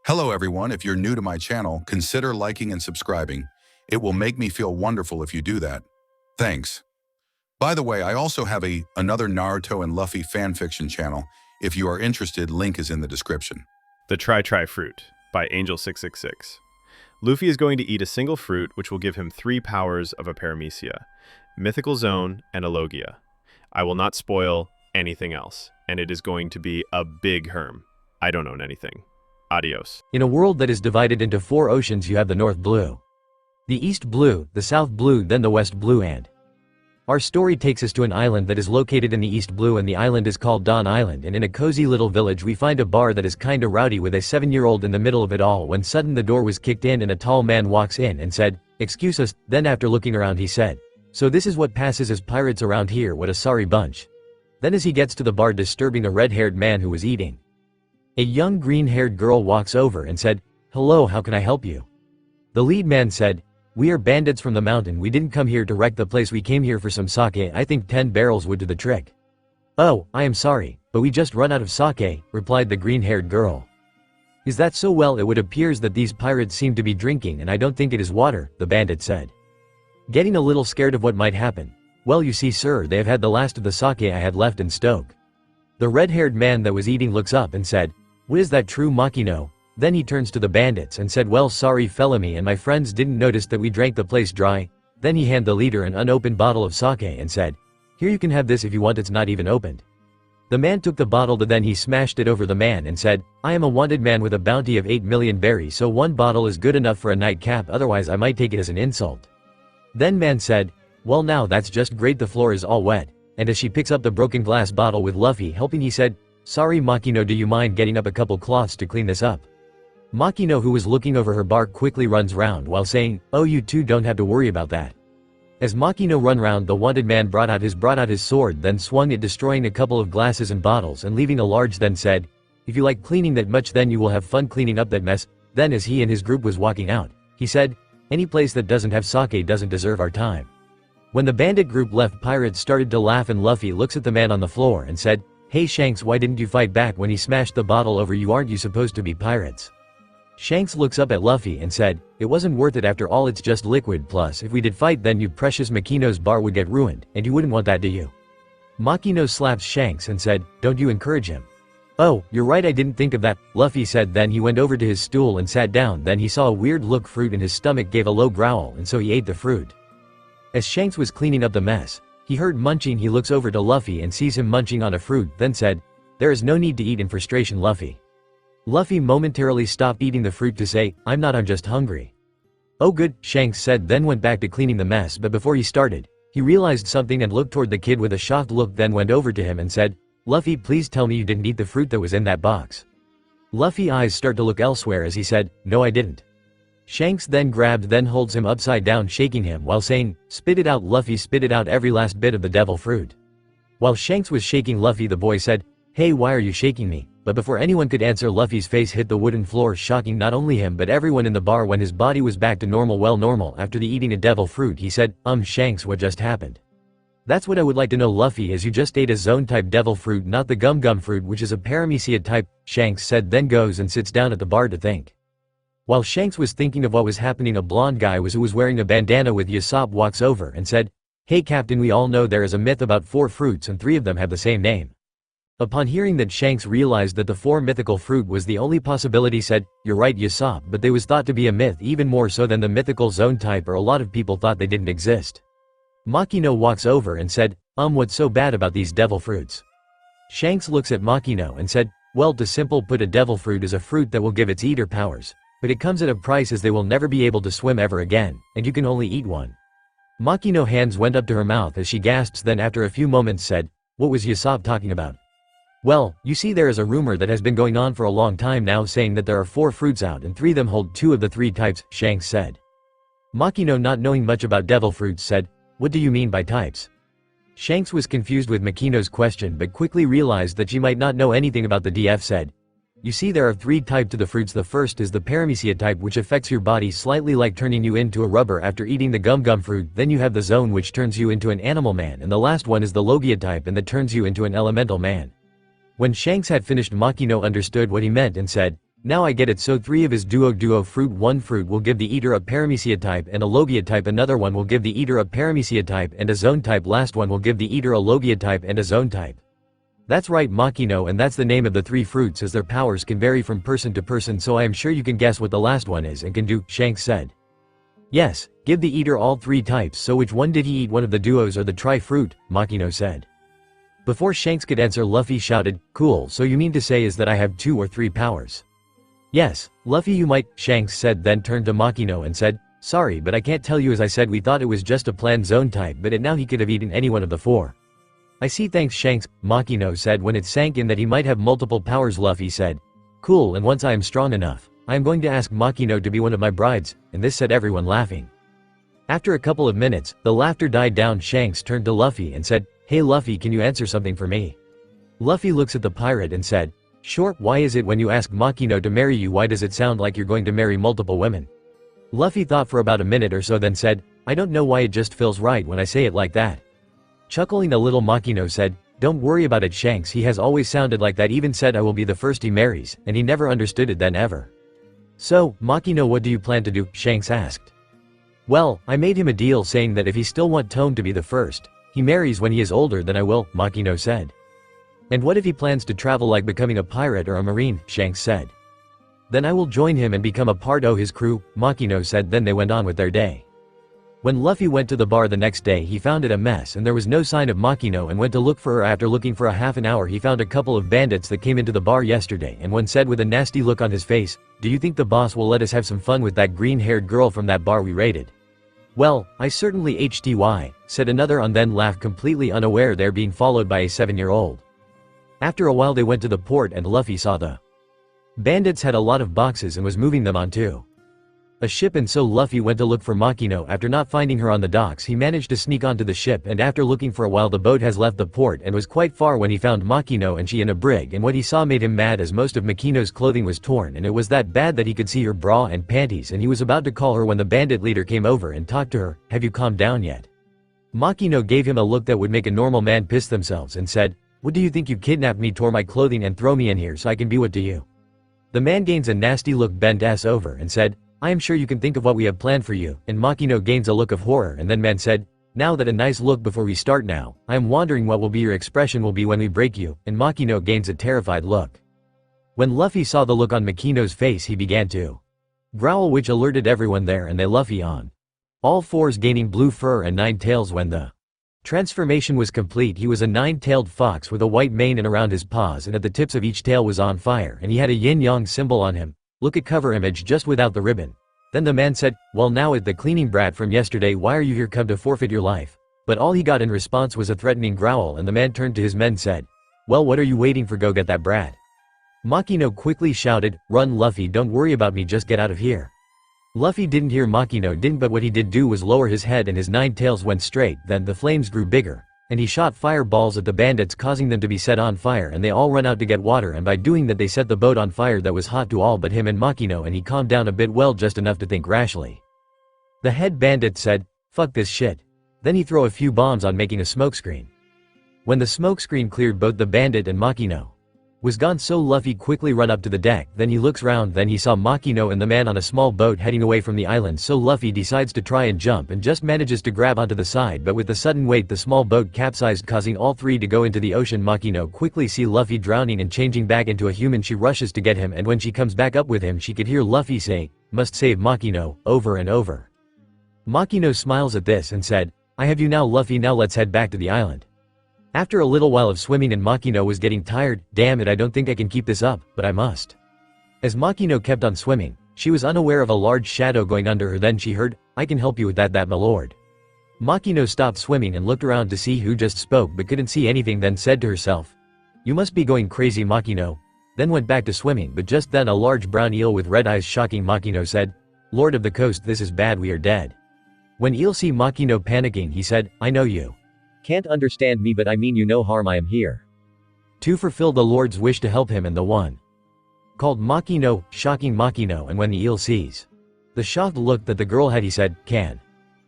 Hello everyone, if you're new to my channel, consider liking and subscribing. It will make me feel wonderful if you do that. Thanks. By the way, I also have another Naruto and Luffy fanfiction channel. If you are interested, link is in the description. The Try Fruit by Angel666. Luffy is going to eat a single fruit which will give him 3 powers of a paramecia, mythical zone, and a logia. I will not spoil anything else, and it is going to be a big herm. I don't own anything. Adios. In a world that is divided into 4 oceans, you have the North Blue, the East Blue, the South Blue, then the West Blue, and our story takes us to an island that is located in the East Blue, and the island is called Dawn Island, and in a cozy little village we find a bar that is kinda rowdy with a 7-year-old in the middle of it all when sudden the door was kicked in and a tall man walks in and said, "Excuse us," then after looking around he said, "So this is what passes as pirates around here, what a sorry bunch." Then as he gets to the bar disturbing a red-haired man who was eating, a young green-haired girl walks over and said, "Hello, how can I help you?" The lead man said, "We are bandits from the mountain, we didn't come here to wreck the place, we came here for some sake, I think 10 barrels would do the trick." "Oh, I am sorry, but we just run out of sake," replied the green-haired girl. "Is that so? Well, it would appears that these pirates seem to be drinking and I don't think it is water," the bandit said, getting a little scared of what might happen. "Well, you see sir, they have had the last of the sake I had left in stoke." The red-haired man that was eating looks up and said, "What is that true, Makino?" Then he turns to the bandits and said, "Well, sorry fella, me and my friends didn't notice that we drank the place dry." Then he handed the leader an unopened bottle of sake and said, "Here, you can have this if you want, it's not even opened." The man took the bottle, then he smashed it over the man and said, "I am a wanted man with a bounty of 8 million berries, so 1 bottle is good enough for a nightcap, otherwise I might take it as an insult." Then man said, "Well, now that's just great, the floor is all wet." And as she picks up the broken glass bottle with Luffy helping, he said, "Sorry Makino, do you mind getting up a couple cloths to clean this up?" Makino, who was looking over her bar, quickly runs round while saying, "Oh, you two don't have to worry about that." As Makino run round, the wanted man brought out his sword, then swung it, destroying a couple of glasses and bottles and leaving a large, then said, "If you like cleaning that much, then you will have fun cleaning up that mess." Then as he and his group was walking out, he said, "Any place that doesn't have sake doesn't deserve our time." When the bandit group left, pirates started to laugh and Luffy looks at the man on the floor and said, "Hey Shanks, why didn't you fight back when he smashed the bottle over you? Aren't you supposed to be pirates?" Shanks looks up at Luffy and said, "It wasn't worth it, after all it's just liquid, plus if we did fight then you precious Makino's bar would get ruined, and you wouldn't want that, do you?" Makino slaps Shanks and said, "Don't you encourage him." "Oh, you're right, I didn't think of that," Luffy said. Then he went over to his stool and sat down, then he saw a weird look fruit in his stomach, gave a low growl, and so he ate the fruit. As Shanks was cleaning up the mess, he heard munching. He looks over to Luffy and sees him munching on a fruit, then said, "There is no need to eat in frustration, Luffy." Luffy momentarily stopped eating the fruit to say, "I'm just hungry." "Oh good," Shanks said, then went back to cleaning the mess, but before he started, he realized something and looked toward the kid with a shocked look, then went over to him and said, "Luffy, please tell me you didn't eat the fruit that was in that box." Luffy's eyes start to look elsewhere as he said, "No, I didn't." Shanks then holds him upside down, shaking him while saying, "Spit it out." Luffy spitted out every last bit of the devil fruit. While Shanks was shaking Luffy, the boy said, "Hey, why are you shaking me?" But before anyone could answer, Luffy's face hit the wooden floor, shocking not only him but everyone in the bar. When his body was back to normal, well normal after the eating a devil fruit, he said, Shanks, what just happened?" "That's what I would like to know, Luffy, as you just ate a zone type devil fruit, not the gum fruit which is a paramecia type," Shanks said, then goes and sits down at the bar to think. While Shanks was thinking of what was happening, a blonde guy who was wearing a bandana with Usopp walks over and said, "Hey Captain, we all know there is a myth about 4 fruits and 3 of them have the same name." Upon hearing that, Shanks realized that the 4 mythical fruit was the only possibility, said, "You're right Usopp, but they was thought to be a myth, even more so than the mythical zone type, or a lot of people thought they didn't exist." Makino walks over and said, What's so bad about these devil fruits?" Shanks looks at Makino and said, "Well, to simple put, a devil fruit is a fruit that will give its eater powers, but it comes at a price, as they will never be able to swim ever again, and you can only eat one." Makino's hands went up to her mouth as she gasps, then after a few moments said, "What was Usopp talking about?" "Well, you see, there is a rumor that has been going on for a long time now, saying that there are 4 fruits out and 3 of them hold 2 of the 3 types," Shanks said. Makino, not knowing much about devil fruits, said, "What do you mean by types?" Shanks was confused with Makino's question but quickly realized that she might not know anything about the DF, said, "You see, there are 3 types to the fruits. The first is the paramecia type, which affects your body slightly, like turning you into a rubber after eating the gum fruit. Then you have the zone, which turns you into an animal man, and the last one is the logia type, and that turns you into an elemental man." When Shanks had finished, Makino understood what he meant and said, Now I get it, so 3 of his duo fruit, 1 fruit will give the eater a paramecia type and a logia type, another one will give the eater a paramecia type and a zone type, last one will give the eater a logia type and a zone type. That's right Makino, and that's the name of the 3 fruits, as their powers can vary from person to person, so I am sure you can guess what the last one is and can do, Shanks said. Yes, give the eater all 3 types, so which one did he eat, one of the duos or the tri-fruit, Makino said. Before Shanks could answer, Luffy shouted, cool, so you mean to say is that I have 2 or 3 powers? Yes, Luffy you might, Shanks said, then turned to Makino and said, sorry but I can't tell you, as I said we thought it was just a planned zone type, but now he could have eaten any one of the 4. I see, thanks Shanks, Makino said. When it sank in that he might have multiple powers, Luffy said, cool, and once I am strong enough, I am going to ask Makino to be one of my brides, and this set everyone laughing. After a couple of minutes, the laughter died down. Shanks turned to Luffy and said, hey Luffy, can you answer something for me? Luffy looks at the pirate and said, sure, why is it when you ask Makino to marry you, why does it sound like you're going to marry multiple women? Luffy thought for about a minute or so, then said, I don't know why, it just feels right when I say it like that. Chuckling a little, Makino said, don't worry about it Shanks, he has always sounded like that, even said I will be the first he marries, and he never understood it then ever. So, Makino, what do you plan to do? Shanks asked. Well, I made him a deal saying that if he still want Tone to be the first he marries when he is older, then I will, Makino said. And what if he plans to travel, like becoming a pirate or a marine? Shanks said. Then I will join him and become a part of his crew, Makino said. Then they went on with their day. When Luffy went to the bar the next day, he found it a mess and there was no sign of Makino, and went to look for her. After looking for a half an hour, he found a couple of bandits that came into the bar yesterday, and one said with a nasty look on his face, do you think the boss will let us have some fun with that green-haired girl from that bar we raided? Well, I certainly HTY, said another, and then laughed, completely unaware they're being followed by a 7-year-old. After a while they went to the port and Luffy saw the bandits had a lot of boxes and was moving them onto a ship, and so Luffy went to look for Makino. After not finding her on the docks, he managed to sneak onto the ship, and after looking for a while the boat has left the port and was quite far when he found Makino and she in a brig, and what he saw made him mad, as most of Makino's clothing was torn, and it was that bad that he could see her bra and panties, and he was about to call her when the bandit leader came over and talked to her. Have you calmed down yet? Makino gave him a look that would make a normal man piss themselves and said, what do you think, you kidnapped me, tore my clothing and throw me in here so I can be what to you? The man gains a nasty look, bent ass over and said, I am sure you can think of what we have planned for you, and Makino gains a look of horror, and then man said, now that a nice look before we start now, I am wondering what will be your expression will be when we break you, and Makino gains a terrified look. When Luffy saw the look on Makino's face, he began to growl, which alerted everyone there, and they Luffy on all fours, gaining blue fur and 9 tails. When the transformation was complete, he was a 9-tailed fox with a white mane, and around his paws and at the tips of each tail was on fire, and he had a yin-yang symbol on him. Look at cover image just without the ribbon. Then the man said, well now at the cleaning brat from yesterday, why are you here, come to forfeit your life? But all he got in response was a threatening growl, and the man turned to his men and said, well what are you waiting for, go get that brat. Makino quickly shouted, run Luffy, don't worry about me, just get out of here. Luffy didn't hear Makino didn't, but what he did do was lower his head and his 9 tails went straight. Then the flames grew bigger, and he shot fireballs at the bandits, causing them to be set on fire, and they all run out to get water, and by doing that they set the boat on fire that was hot to all but him and Makino, and he calmed down a bit, well just enough to think rashly. The head bandit said, fuck this shit. Then he threw a few bombs on, making a smokescreen. When the smokescreen cleared, both the bandit and Makino was gone, so Luffy quickly run up to the deck. Then he looks round, then he saw Makino and the man on a small boat heading away from the island, so Luffy decides to try and jump and just manages to grab onto the side, but with the sudden weight the small boat capsized, causing all 3 to go into the ocean. Makino quickly see Luffy drowning and changing back into a human. She rushes to get him, and when she comes back up with him she could hear Luffy say, must save Makino, over and over. Makino smiles at this and said, I have you now Luffy, now let's head back to the island. After a little while of swimming and Makino was getting tired, damn it, I don't think I can keep this up, but I must. As Makino kept on swimming, she was unaware of a large shadow going under her. Then she heard, I can help you with that my lord. Makino stopped swimming and looked around to see who just spoke but couldn't see anything, then said to herself, you must be going crazy Makino. Then went back to swimming, but just then a large brown eel with red eyes shocking Makino said, Lord of the coast, this is bad, we are dead. When eel see Makino panicking, he said, I know you can't understand me, but I mean you no harm, I am here to fulfill the Lord's wish to help him, and the one called Makino, shocking Makino. And when the eel sees the shocked look that the girl had, he said, can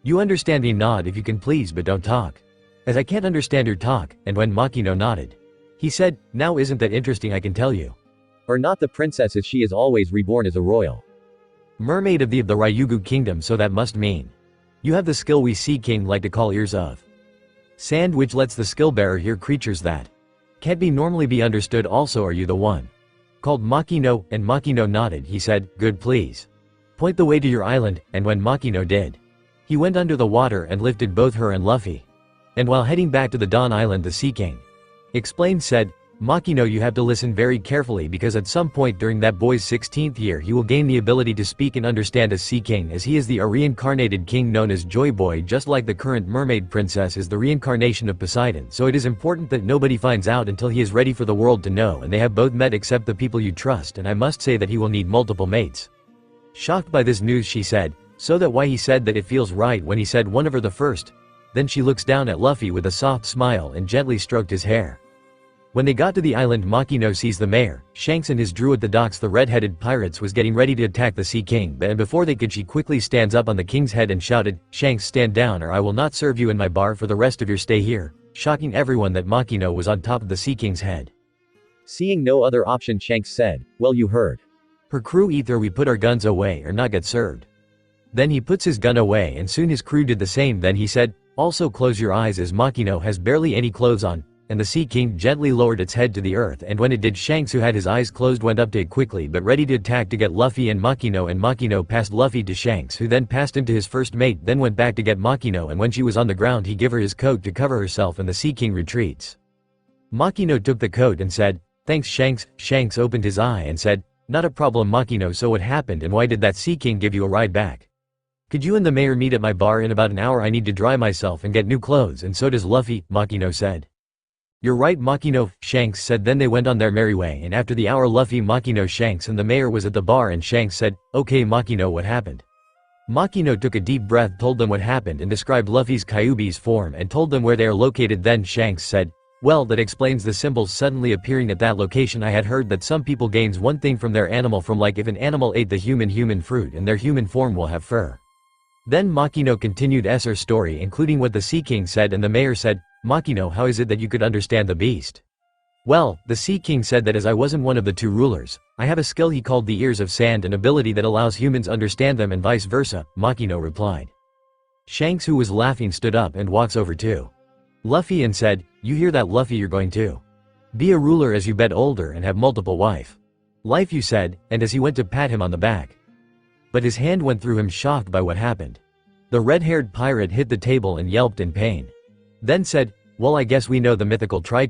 you understand me? Nod if you can please, but don't talk, as I can't understand your talk. And when Makino nodded, he said, now isn't that interesting, I can tell you. Or not the princess as she is always reborn as a royal mermaid of the Ryugu kingdom, so that must mean you have the skill we sea king like to call ears of sand, which lets the skill bearer hear creatures that can't be normally be understood. Also, are you the one called Makino? And Makino nodded. He said, good, please point the way to your island. And when Makino did, he went under the water and lifted both her and Luffy. And while heading back to the Dawn Island, the Sea King explained, said, Makino, you have to listen very carefully because at some point during that boy's 16th year he will gain the ability to speak and understand as Sea King, as he is the reincarnated king known as Joy Boy, just like the current mermaid princess is the reincarnation of Poseidon. So it is important that nobody finds out until he is ready for the world to know, and they have both met except the people you trust, and I must say that he will need multiple mates. Shocked by this news, she said, so that why he said that it feels right when he said one of her the first. Then she looks down at Luffy with a soft smile and gently stroked his hair. When they got to the island, Makino sees the mayor, Shanks, and his drew at the docks. The red-headed pirates was getting ready to attack the Sea King, and before they could, she quickly stands up on the king's head and shouted, Shanks, stand down or I will not serve you in my bar for the rest of your stay here, shocking everyone that Makino was on top of the Sea King's head. Seeing no other option, Shanks said, well, you heard her crew, either we put our guns away or not get served. Then he puts his gun away and soon his crew did the same. Then he said, also close your eyes, as Makino has barely any clothes on. And the Sea King gently lowered its head to the earth, and when it did, Shanks, who had his eyes closed, went up to it quickly but ready to attack to get Luffy and Makino passed Luffy to Shanks, who then passed him to his first mate, then went back to get Makino, and when she was on the ground he gave her his coat to cover herself and the Sea King retreats. Makino took the coat and said, thanks Shanks. Shanks opened his eye and said, not a problem Makino, so what happened and why did that Sea King give you a ride back? Could you and the mayor meet at my bar in about an hour? I need to dry myself and get new clothes, and so does Luffy, Makino said. You're right Makino, Shanks said. Then they went on their merry way, and after the hour Luffy, Makino, Shanks and the mayor was at the bar, and Shanks said, okay Makino, what happened? Makino took a deep breath, told them what happened and described Luffy's Kyuubi's form and told them where they are located. Then Shanks said, well, that explains the symbols suddenly appearing at that location. I had heard that some people gains one thing from their animal from, like if an animal ate the human fruit and their human form will have fur. Then Makino continued her story, including what the Sea King said, and the mayor said, Makino, how is it that you could understand the beast? Well, the Sea King said that as I wasn't one of the two rulers, I have a skill he called the ears of sand, an ability that allows humans understand them and vice versa, Makino replied. Shanks, who was laughing, stood up and walks over to Luffy and said, you hear that Luffy, you're going to be a ruler as you get older and have multiple life you said, and as he went to pat him on the back. But his hand went through him, shocked by what happened. The red-haired pirate hit the table and yelped in pain. Then said, well, I guess we know the mythical tri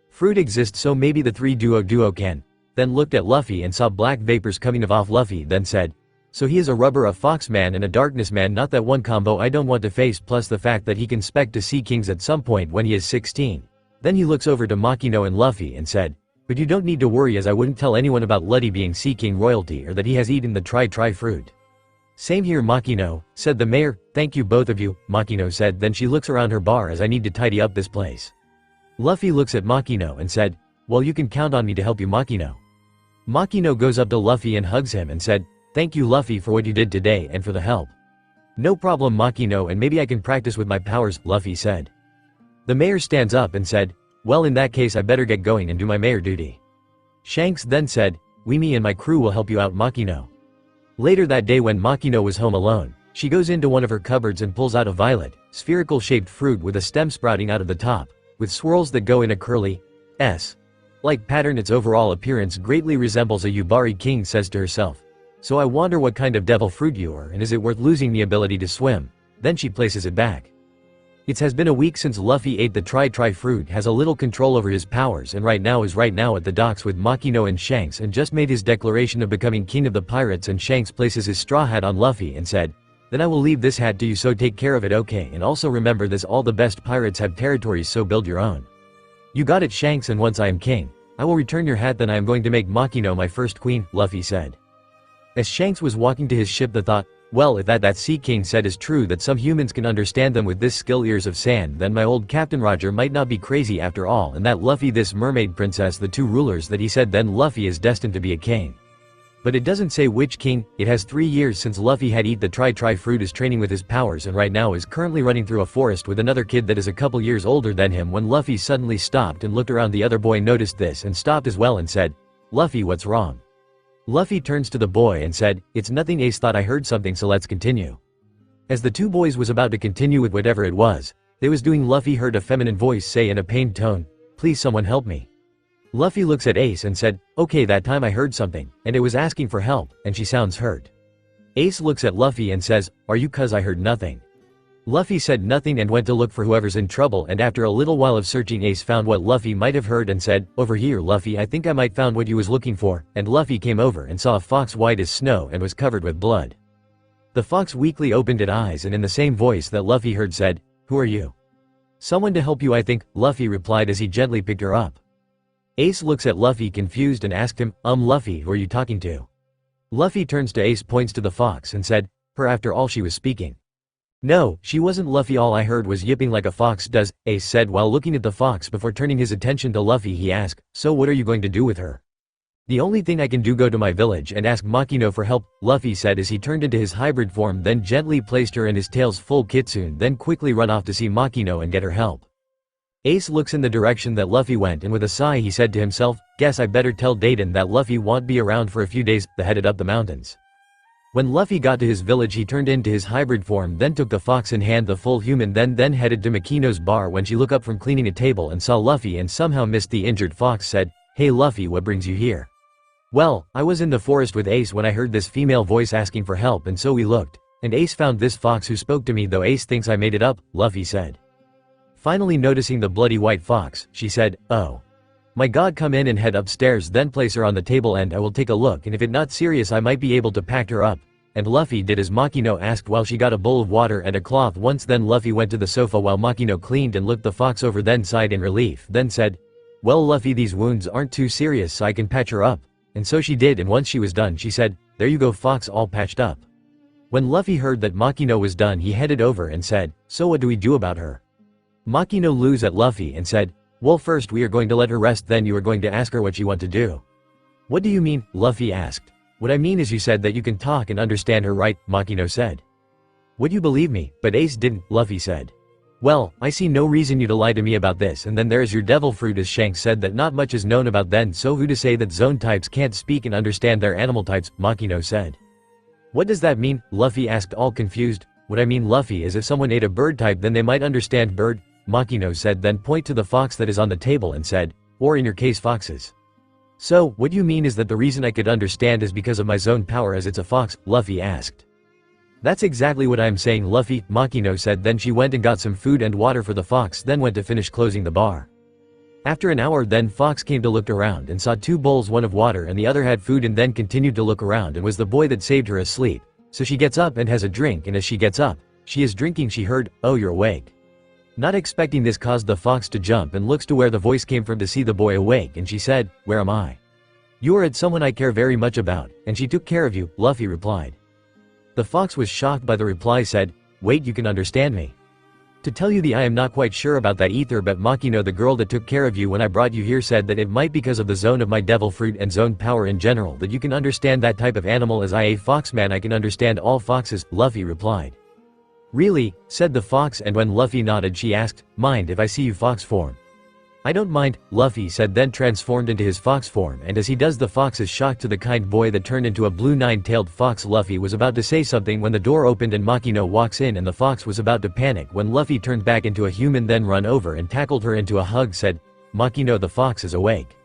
fruit exists, so maybe the three duo can. Then looked at Luffy and saw black vapors coming off Luffy, then said, so he is a rubber, a fox man and a darkness man, not that one combo I don't want to face, plus the fact that he can spec to Sea Kings at some point when he is 16. Then he looks over to Makino and Luffy and said, but you don't need to worry, as I wouldn't tell anyone about Luddy being Sea King royalty or that he has eaten the tri fruit. Same here Makino, said the mayor. Thank you both of you, Makino said. Then she looks around her bar, as I need to tidy up this place. Luffy looks at Makino and said, well, you can count on me to help you Makino. Makino goes up to Luffy and hugs him and said, thank you Luffy for what you did today and for the help. No problem Makino, and maybe I can practice with my powers, Luffy said. The mayor stands up and said, well, in that case I better get going and do my mayor duty. Shanks then said, me and my crew will help you out Makino. Later that day, when Makino was home alone, she goes into one of her cupboards and pulls out a violet, spherical shaped fruit with a stem sprouting out of the top, with swirls that go in a curly S-like pattern. Its overall appearance greatly resembles a Yubari king, says to herself. So I wonder what kind of devil fruit you are, and is it worth losing the ability to swim? Then she places it back. It has been a week since Luffy ate the tri fruit, has a little control over his powers, and right now at the docks with Makino and Shanks, and just made his declaration of becoming king of the pirates. And Shanks places his straw hat on Luffy and said, then I will leave this hat to you, so take care of it, okay? And also remember this, all the best pirates have territories, so build your own. You got it Shanks, and once I am king, I will return your hat, then I am going to make Makino my first queen, Luffy said. As Shanks was walking to his ship, the thought, well, if that Sea King said is true, that some humans can understand them with this skill ears of sand, then my old Captain Roger might not be crazy after all, and that Luffy, this mermaid princess, the two rulers that he said, then Luffy is destined to be a king. But it doesn't say which king. It has 3 years since Luffy had eat the tri fruit, is training with his powers, and right now is currently running through a forest with another kid that is a couple years older than him, when Luffy suddenly stopped and looked around. The other boy noticed this and stopped as well and said, Luffy, what's wrong? Luffy turns to the boy and said, it's nothing, Ace thought I heard something, so let's continue. As the two boys was about to continue with whatever it was, they was doing, Luffy heard a feminine voice say in a pained tone, please someone help me. Luffy looks at Ace and said, okay, that time I heard something, and it was asking for help, and she sounds hurt. Ace looks at Luffy and says, are you, cuz I heard nothing. Luffy said nothing and went to look for whoever's in trouble, and after a little while of searching, Ace found what Luffy might have heard and said, over here Luffy, I think I might found what you was looking for, and Luffy came over and saw a fox white as snow and was covered with blood. The fox weakly opened its eyes and in the same voice that Luffy heard said, who are you? Someone to help you, I think, Luffy replied as he gently picked her up. Ace looks at Luffy confused and asked him, Luffy, who are you talking to? Luffy turns to Ace, points to the fox and said, her, after all she was speaking. No, she wasn't Luffy, all I heard was yipping like a fox does, Ace said while looking at the fox. Before turning his attention to Luffy he asked, so what are you going to do with her? The only thing I can do, go to my village and ask Makino for help, Luffy said as he turned into his hybrid form, then gently placed her in his tail's full kitsune, then quickly run off to see Makino and get her help. Ace looks in the direction that Luffy went and with a sigh he said to himself, guess I better tell Dayton that Luffy won't be around for a few days. They headed up the mountains. When Luffy got to his village he turned into his hybrid form, then took the fox in hand, the full human, then headed to Makino's bar. When she looked up from cleaning a table and saw Luffy and somehow missed the injured fox, said, hey Luffy, what brings you here? Well, I was in the forest with Ace when I heard this female voice asking for help, and so we looked, and Ace found this fox who spoke to me, though Ace thinks I made it up, Luffy said. Finally noticing the bloody white fox, she said, oh my god, come in and head upstairs, then place her on the table and I will take a look, and if it not serious I might be able to pack her up. And Luffy did as Makino asked while she got a bowl of water and a cloth once. Then Luffy went to the sofa while Makino cleaned and looked the fox over, then sighed in relief, then said, well Luffy, these wounds aren't too serious so I can patch her up. And so she did, and once she was done she said, there you go fox, all patched up. When Luffy heard that Makino was done he headed over and said, so what do we do about her? Makino looks at Luffy and said, well first we are going to let her rest, then you are going to ask her what she want to do. What do you mean? Luffy asked. What I mean is you said that you can talk and understand her, right? Makino said. Would you believe me? But Ace didn't, Luffy said. Well, I see no reason you to lie to me about this, and then there's your devil fruit, as Shanks said that not much is known about, then so who to say that zone types can't speak and understand their animal types, Makino said. What does that mean? Luffy asked, all confused. What I mean Luffy is if someone ate a bird type then they might understand bird, Makino said, then point to the fox that is on the table and said, or in your case foxes. So, what you mean is that the reason I could understand is because of my zone power as it's a fox, Luffy asked. That's exactly what I'm saying, Luffy, Makino said. Then she went and got some food and water for the fox, then went to finish closing the bar. After an hour then Fox came to look around and saw two bowls, one of water and the other had food, and then continued to look around and was the boy that saved her asleep. So she gets up and has a drink, and as she gets up, she is drinking, she heard, oh you're awake. Not expecting this caused the fox to jump and looks to where the voice came from to see the boy awake, and she said, where am I? You are at someone I care very much about, and she took care of you, Luffy replied. The fox was shocked by the reply, said, wait, you can understand me. To tell you I am not quite sure about that either, but Makino, the girl that took care of you when I brought you here, said that it might because of the zone of my devil fruit and zone power in general that you can understand that type of animal. As I a foxman I can understand all foxes, Luffy replied. Really? Said the fox, and when Luffy nodded she asked, mind if I see you fox form? I don't mind, Luffy said, then transformed into his fox form, and as he does the fox is shocked to the kind boy that turned into a blue nine-tailed fox. Luffy was about to say something when the door opened and Makino walks in, and the fox was about to panic when Luffy turned back into a human, then run over and tackled her into a hug, said, Makino, the fox is awake.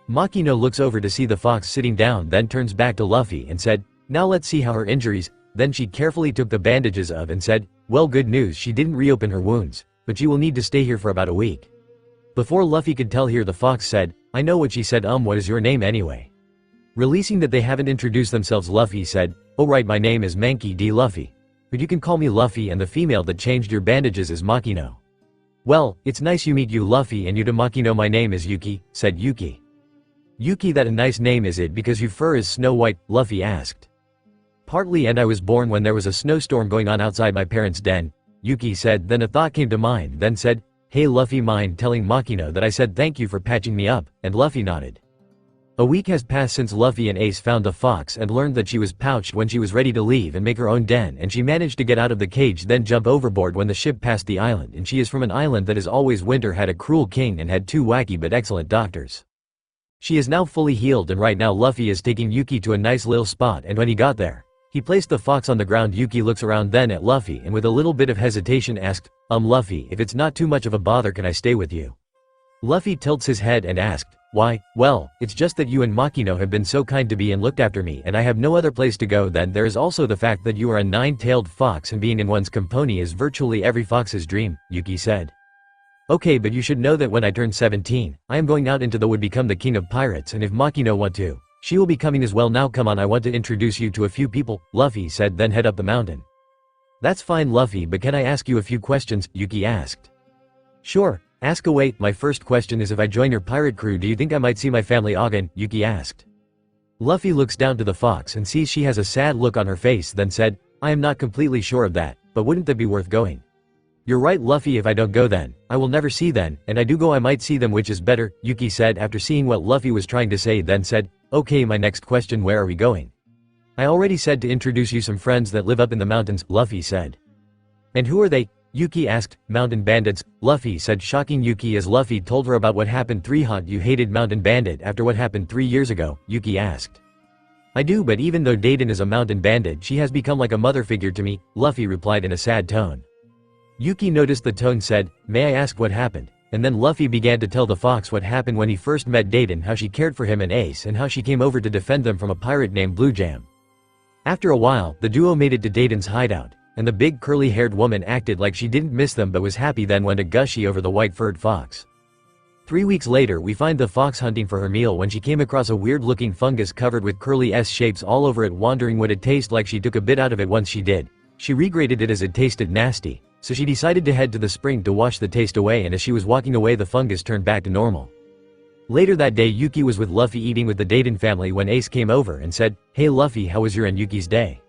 Makino looks over to see the fox sitting down, then turns back to Luffy and said, now let's see how her injuries. Then she carefully took the bandages of and said, well, good news, she didn't reopen her wounds, but she will need to stay here for about a week. Before Luffy could tell her, the fox said, I know what she said. What is your name anyway? Releasing that they haven't introduced themselves, Luffy said, oh right, my name is Mankey D. Luffy. But you can call me Luffy, and the female that changed your bandages is Makino. Well, it's nice you meet you, Luffy, and you to Makino. My name is Yuki, said Yuki. Yuki, that a nice name is it because your fur is snow white, Luffy asked. Partly, and I was born when there was a snowstorm going on outside my parents' den, Yuki said. Then a thought came to mind, then said, hey Luffy, mind telling Makino that I said thank you for patching me up, and Luffy nodded. A week has passed since Luffy and Ace found the fox and learned that she was pouched when she was ready to leave and make her own den, and she managed to get out of the cage then jump overboard when the ship passed the island, and she is from an island that is always winter, had a cruel king and had two wacky but excellent doctors. She is now fully healed and right now Luffy is taking Yuki to a nice little spot, and when he got there, he placed the fox on the ground. Yuki looks around then at Luffy and with a little bit of hesitation asked, Luffy, if it's not too much of a bother can I stay with you? Luffy tilts his head and asked, why, well, it's just that you and Makino have been so kind to me and looked after me and I have no other place to go. Then there is also the fact that you are a nine-tailed fox and being in one's company is virtually every fox's dream, Yuki said. Okay, but you should know that when I turn 17, I am going out into the wood become the king of pirates, and if Makino want to, she will be coming as well. Now come on, I want to introduce you to a few people, Luffy said, then head up the mountain. That's fine Luffy, but can I ask you a few questions, Yuki asked. Sure, ask away. My first question is if I join your pirate crew do you think I might see my family again, Yuki asked. Luffy looks down to the fox and sees she has a sad look on her face, then said, I am not completely sure of that, but wouldn't that be worth going? You're right Luffy, if I don't go then, I will never see them, and I do go I might see them, which is better, Yuki said after seeing what Luffy was trying to say, then said, okay, my next question, where are we going? I already said to introduce you some friends that live up in the mountains, Luffy said. And who are they? Yuki asked. Mountain bandits, Luffy said, shocking Yuki as Luffy told her about what happened. 3 Hot, you hated mountain bandit after what happened 3 years ago, Yuki asked. I do, but even though Daiden is a mountain bandit she has become like a mother figure to me, Luffy replied in a sad tone. Yuki noticed the tone, said, may I ask what happened? And then Luffy began to tell the fox what happened when he first met Daiden, how she cared for him and Ace and how she came over to defend them from a pirate named Blue Jam. After a while, the duo made it to Daiden's hideout, and the big curly-haired woman acted like she didn't miss them but was happy, then went to gushy over the white-furred fox. 3 weeks later we find the fox hunting for her meal when she came across a weird-looking fungus covered with curly S-shapes all over it. Wondering what it tasted like, she took a bit out of it. Once she did, she regretted it as it tasted nasty. So she decided to head to the spring to wash the taste away, and as she was walking away the fungus turned back to normal. Later that day Yuki was with Luffy eating with the Daiden family when Ace came over and said, hey Luffy, how was your and Yuki's day?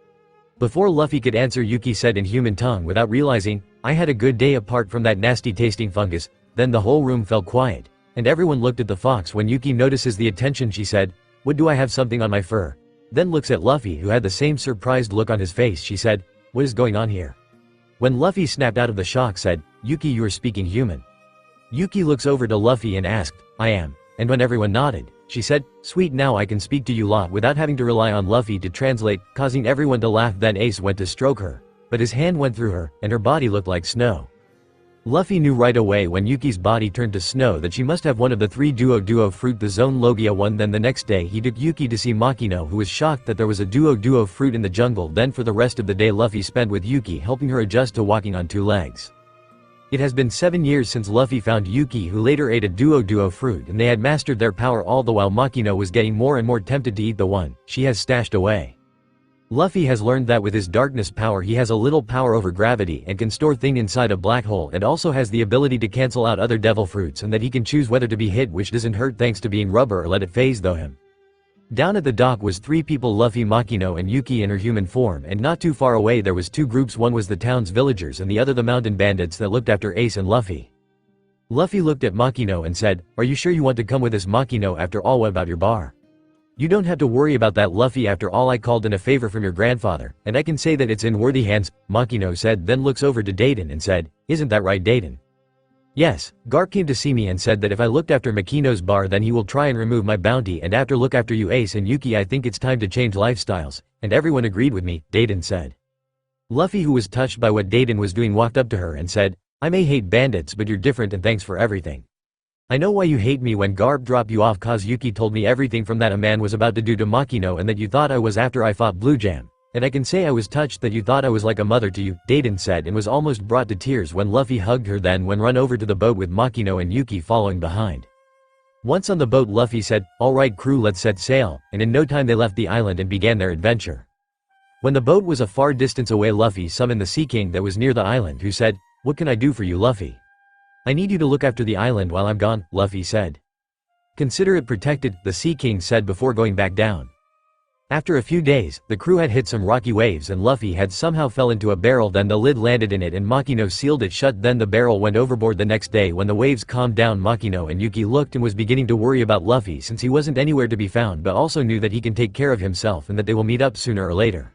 Before Luffy could answer, Yuki said in human tongue without realizing, I had a good day apart from that nasty tasting fungus. Then the whole room fell quiet, and everyone looked at the fox. When Yuki notices the attention she said, what do I have something on my fur? Then looks at Luffy who had the same surprised look on his face. She said, what is going on here? When Luffy snapped out of the shock said, Yuki, you are speaking human. Yuki looks over to Luffy and asked, I am. And when everyone nodded, she said, sweet, now I can speak to you lot without having to rely on Luffy to translate, causing everyone to laugh. Then Ace went to stroke her, but his hand went through her, and her body looked like snow. Luffy knew right away when Yuki's body turned to snow that she must have one of the 3 duo fruit, the zone logia one. Then the next day he took Yuki to see Makino, who was shocked that there was a duo fruit in the jungle. Then for the rest of the day Luffy spent with Yuki, helping her adjust to walking on 2 legs. It has been 7 years since Luffy found Yuki, who later ate a duo fruit, and they had mastered their power, all the while Makino was getting more and more tempted to eat the one she has stashed away. Luffy has learned that with his darkness power he has a little power over gravity and can store things inside a black hole, and also has the ability to cancel out other devil fruits, and that he can choose whether to be hit, which doesn't hurt thanks to being rubber, or let it phase though him. Down at the dock was 3 people, Luffy, Makino and Yuki in her human form, and not too far away there was 2 groups. One was the town's villagers and the other the mountain bandits that looked after Ace and Luffy. Luffy looked at Makino and said, are you sure you want to come with us, Makino? After all, what about your bar? You don't have to worry about that, Luffy. After all, I called in a favor from your grandfather, and I can say that it's in worthy hands, Makino said, then looks over to Daiden and said, isn't that right, Daiden? Yes, Garp came to see me and said that if I looked after Makino's bar then he will try and remove my bounty, and after look after you, Ace and Yuki, I think it's time to change lifestyles, and everyone agreed with me, Daiden said. Luffy, who was touched by what Daiden was doing, walked up to her and said, I may hate bandits but you're different, and thanks for everything. I know why you hate me. When Garp dropped you off cause Yuki told me everything from that a man was about to do to Makino, and that you thought I was after I fought Blue Jam. And I can say I was touched that you thought I was like a mother to you, Daiden said, and was almost brought to tears when Luffy hugged her. Then when run over to the boat with Makino and Yuki following behind. Once on the boat Luffy said, alright crew, let's set sail, and in no time they left the island and began their adventure. When the boat was a far distance away Luffy summoned the Sea King that was near the island, who said, what can I do for you, Luffy? I need you to look after the island while I'm gone, Luffy said. Consider it protected, the Sea King said before going back down. After a few days, the crew had hit some rocky waves and Luffy had somehow fell into a barrel, then the lid landed in it and Makino sealed it shut, then the barrel went overboard. The next day when the waves calmed down, Makino and Yuki looked and was beginning to worry about Luffy since he wasn't anywhere to be found, but also knew that he can take care of himself and that they will meet up sooner or later.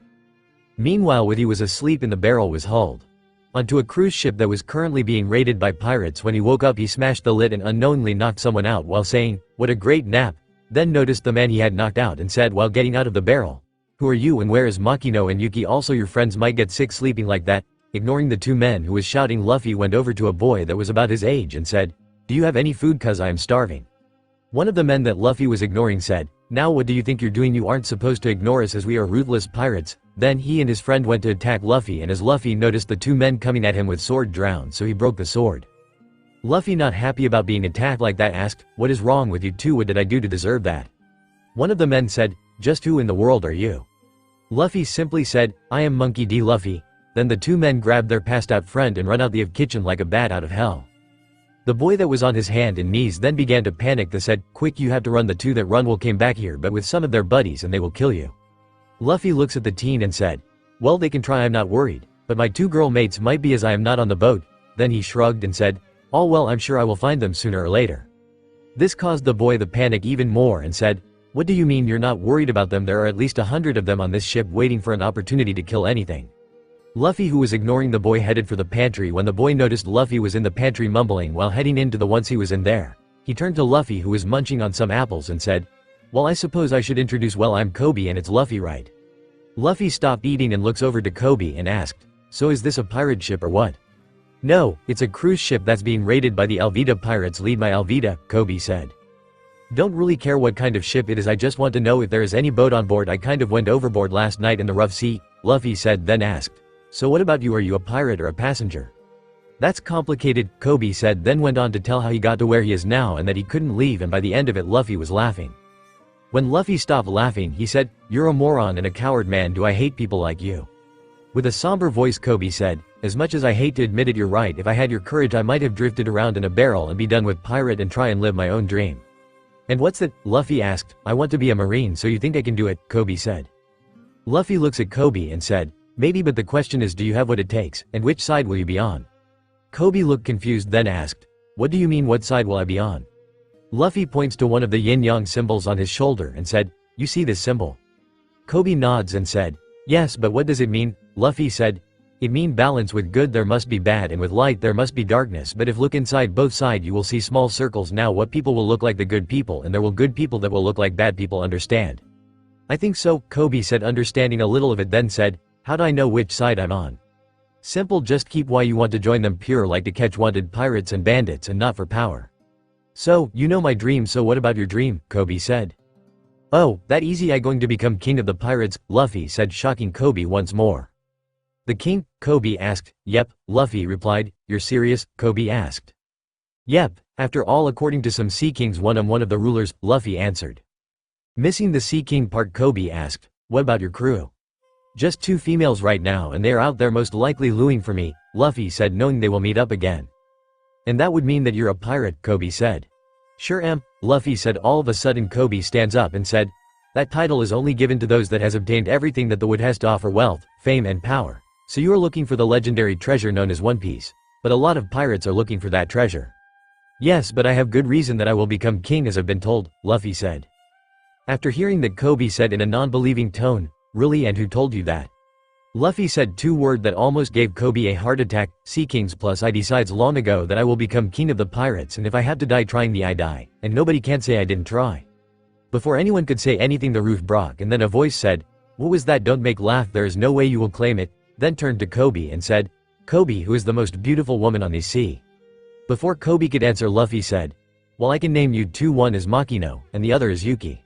Meanwhile, with he was asleep and the barrel was hauled onto a cruise ship that was currently being raided by pirates. When he woke up he smashed the lid and unknowingly knocked someone out while saying, what a great nap. then noticed the man he had knocked out and said while getting out of the barrel, "Who are you and where is Makino and Yuki? Also your friends might get sick sleeping like that." Ignoring the two men who was shouting, Luffy went over to a boy that was about his age and said, "Do you have any food, cause I am starving?" One of the men that Luffy was ignoring said, "Now what do you think you're doing? You aren't supposed to ignore us as we are ruthless pirates." Then he and his friend went to attack Luffy, and as Luffy noticed the two men coming at him with sword drawn, so he broke the sword. Luffy, not happy about being attacked like that, asked, "What is wrong with you two? What did I do to deserve that?" One of the men said, "Just who in the world are you?" Luffy simply said, "I am Monkey D. Luffy." Then the two men grabbed their passed out friend and run out the kitchen like a bat out of hell. The boy that was on his hand and knees then began to panic. They said, "Quick, you have to run. The two that run will came back here but with some of their buddies and they will kill you." Luffy looks at the teen and said, "Well, they can try, I'm not worried, but my two girl mates might be as I am not on the boat." Then he shrugged and said, "Oh well, I'm sure I will find them sooner or later." This caused the boy to panic even more and said, "What do you mean you're not worried about them? There are at least 100 of them on this ship waiting for an opportunity to kill anything." Luffy, who was ignoring the boy, headed for the pantry. When the boy noticed Luffy was in the pantry mumbling while heading into the once he was in there, he turned to Luffy, who was munching on some apples, and said, "Well, I suppose I should introduce, well, I'm Kobe and it's Luffy, right?" Luffy stopped eating and looks over to Kobe and asked, "So is this a pirate ship or what?" "No, it's a cruise ship that's being raided by the Alvida pirates led by Alvida," Kobe said. "Don't really care what kind of ship it is, I just want to know if there is any boat on board. I kind of went overboard last night in the rough sea," Luffy said, then asked, "So what about you? Are you a pirate or a passenger?" "That's complicated," Kobe said, then went on to tell how he got to where he is now and that he couldn't leave, and by the end of it Luffy was laughing. When Luffy stopped laughing, he said, "You're a moron and a coward, man. Do I hate people like you?" With a somber voice, Kobe said, "As much as I hate to admit it, you're right. If I had your courage I might have drifted around in a barrel and be done with pirate and try and live my own dream." "And what's that?" Luffy asked. "I want to be a marine, so you think I can do it?" Kobe said. Luffy looks at Kobe and said, "Maybe, but the question is, do you have what it takes, and which side will you be on?" Kobe looked confused, then asked, "What do you mean, what side will I be on?" Luffy points to one of the yin-yang symbols on his shoulder and said, "You see this symbol?" Kobe nods and said, "Yes, but what does it mean?" Luffy said, "It mean balance. With good there must be bad and with light there must be darkness, but if look inside both side you will see small circles. Now what people will look like the good people and there will good people that will look like bad people, understand?" "I think so," Kobe said, understanding a little of it, then said, "How do I know which side I'm on?" "Simple, just keep why you want to join them, pure like to catch wanted pirates and bandits and not for power." "So, you know my dream, so what about your dream?" Kobe said. "Oh, that easy, I going to become king of the pirates," Luffy said, shocking Kobe once more. "The king?" Kobe asked. "Yep," Luffy replied. "You're serious?" Kobe asked. "Yep, after all, according to some sea kings I'm one of the rulers," Luffy answered. Missing the sea king part, Kobe asked, "What about your crew?" "Just 2 females right now and they're out there most likely looing for me," Luffy said, knowing they will meet up again. "And that would mean that you're a pirate," Kobe said. "Sure am," Luffy said. All of a sudden Kobe stands up and said, "That title is only given to those that has obtained everything that the wood has to offer, wealth, fame and power. So you are looking for the legendary treasure known as One Piece. But a lot of pirates are looking for that treasure." "Yes, but I have good reason that I will become king as I've been told," Luffy said. After hearing that, Kobe said in a non-believing tone, "Really, and who told you that?" Luffy said 2 words that almost gave Kobe a heart attack, "Sea Kings, plus I decides long ago that I will become king of the pirates, and if I have to die trying I die, and nobody can say I didn't try." Before anyone could say anything the roof broke and then a voice said, "What was that? Don't make laugh, there is no way you will claim it," then turned to Kobe and said, "Kobe, who is the most beautiful woman on the sea?" Before Kobe could answer, Luffy said, "Well, I can name you 2, one is Makino, and the other is Yuki."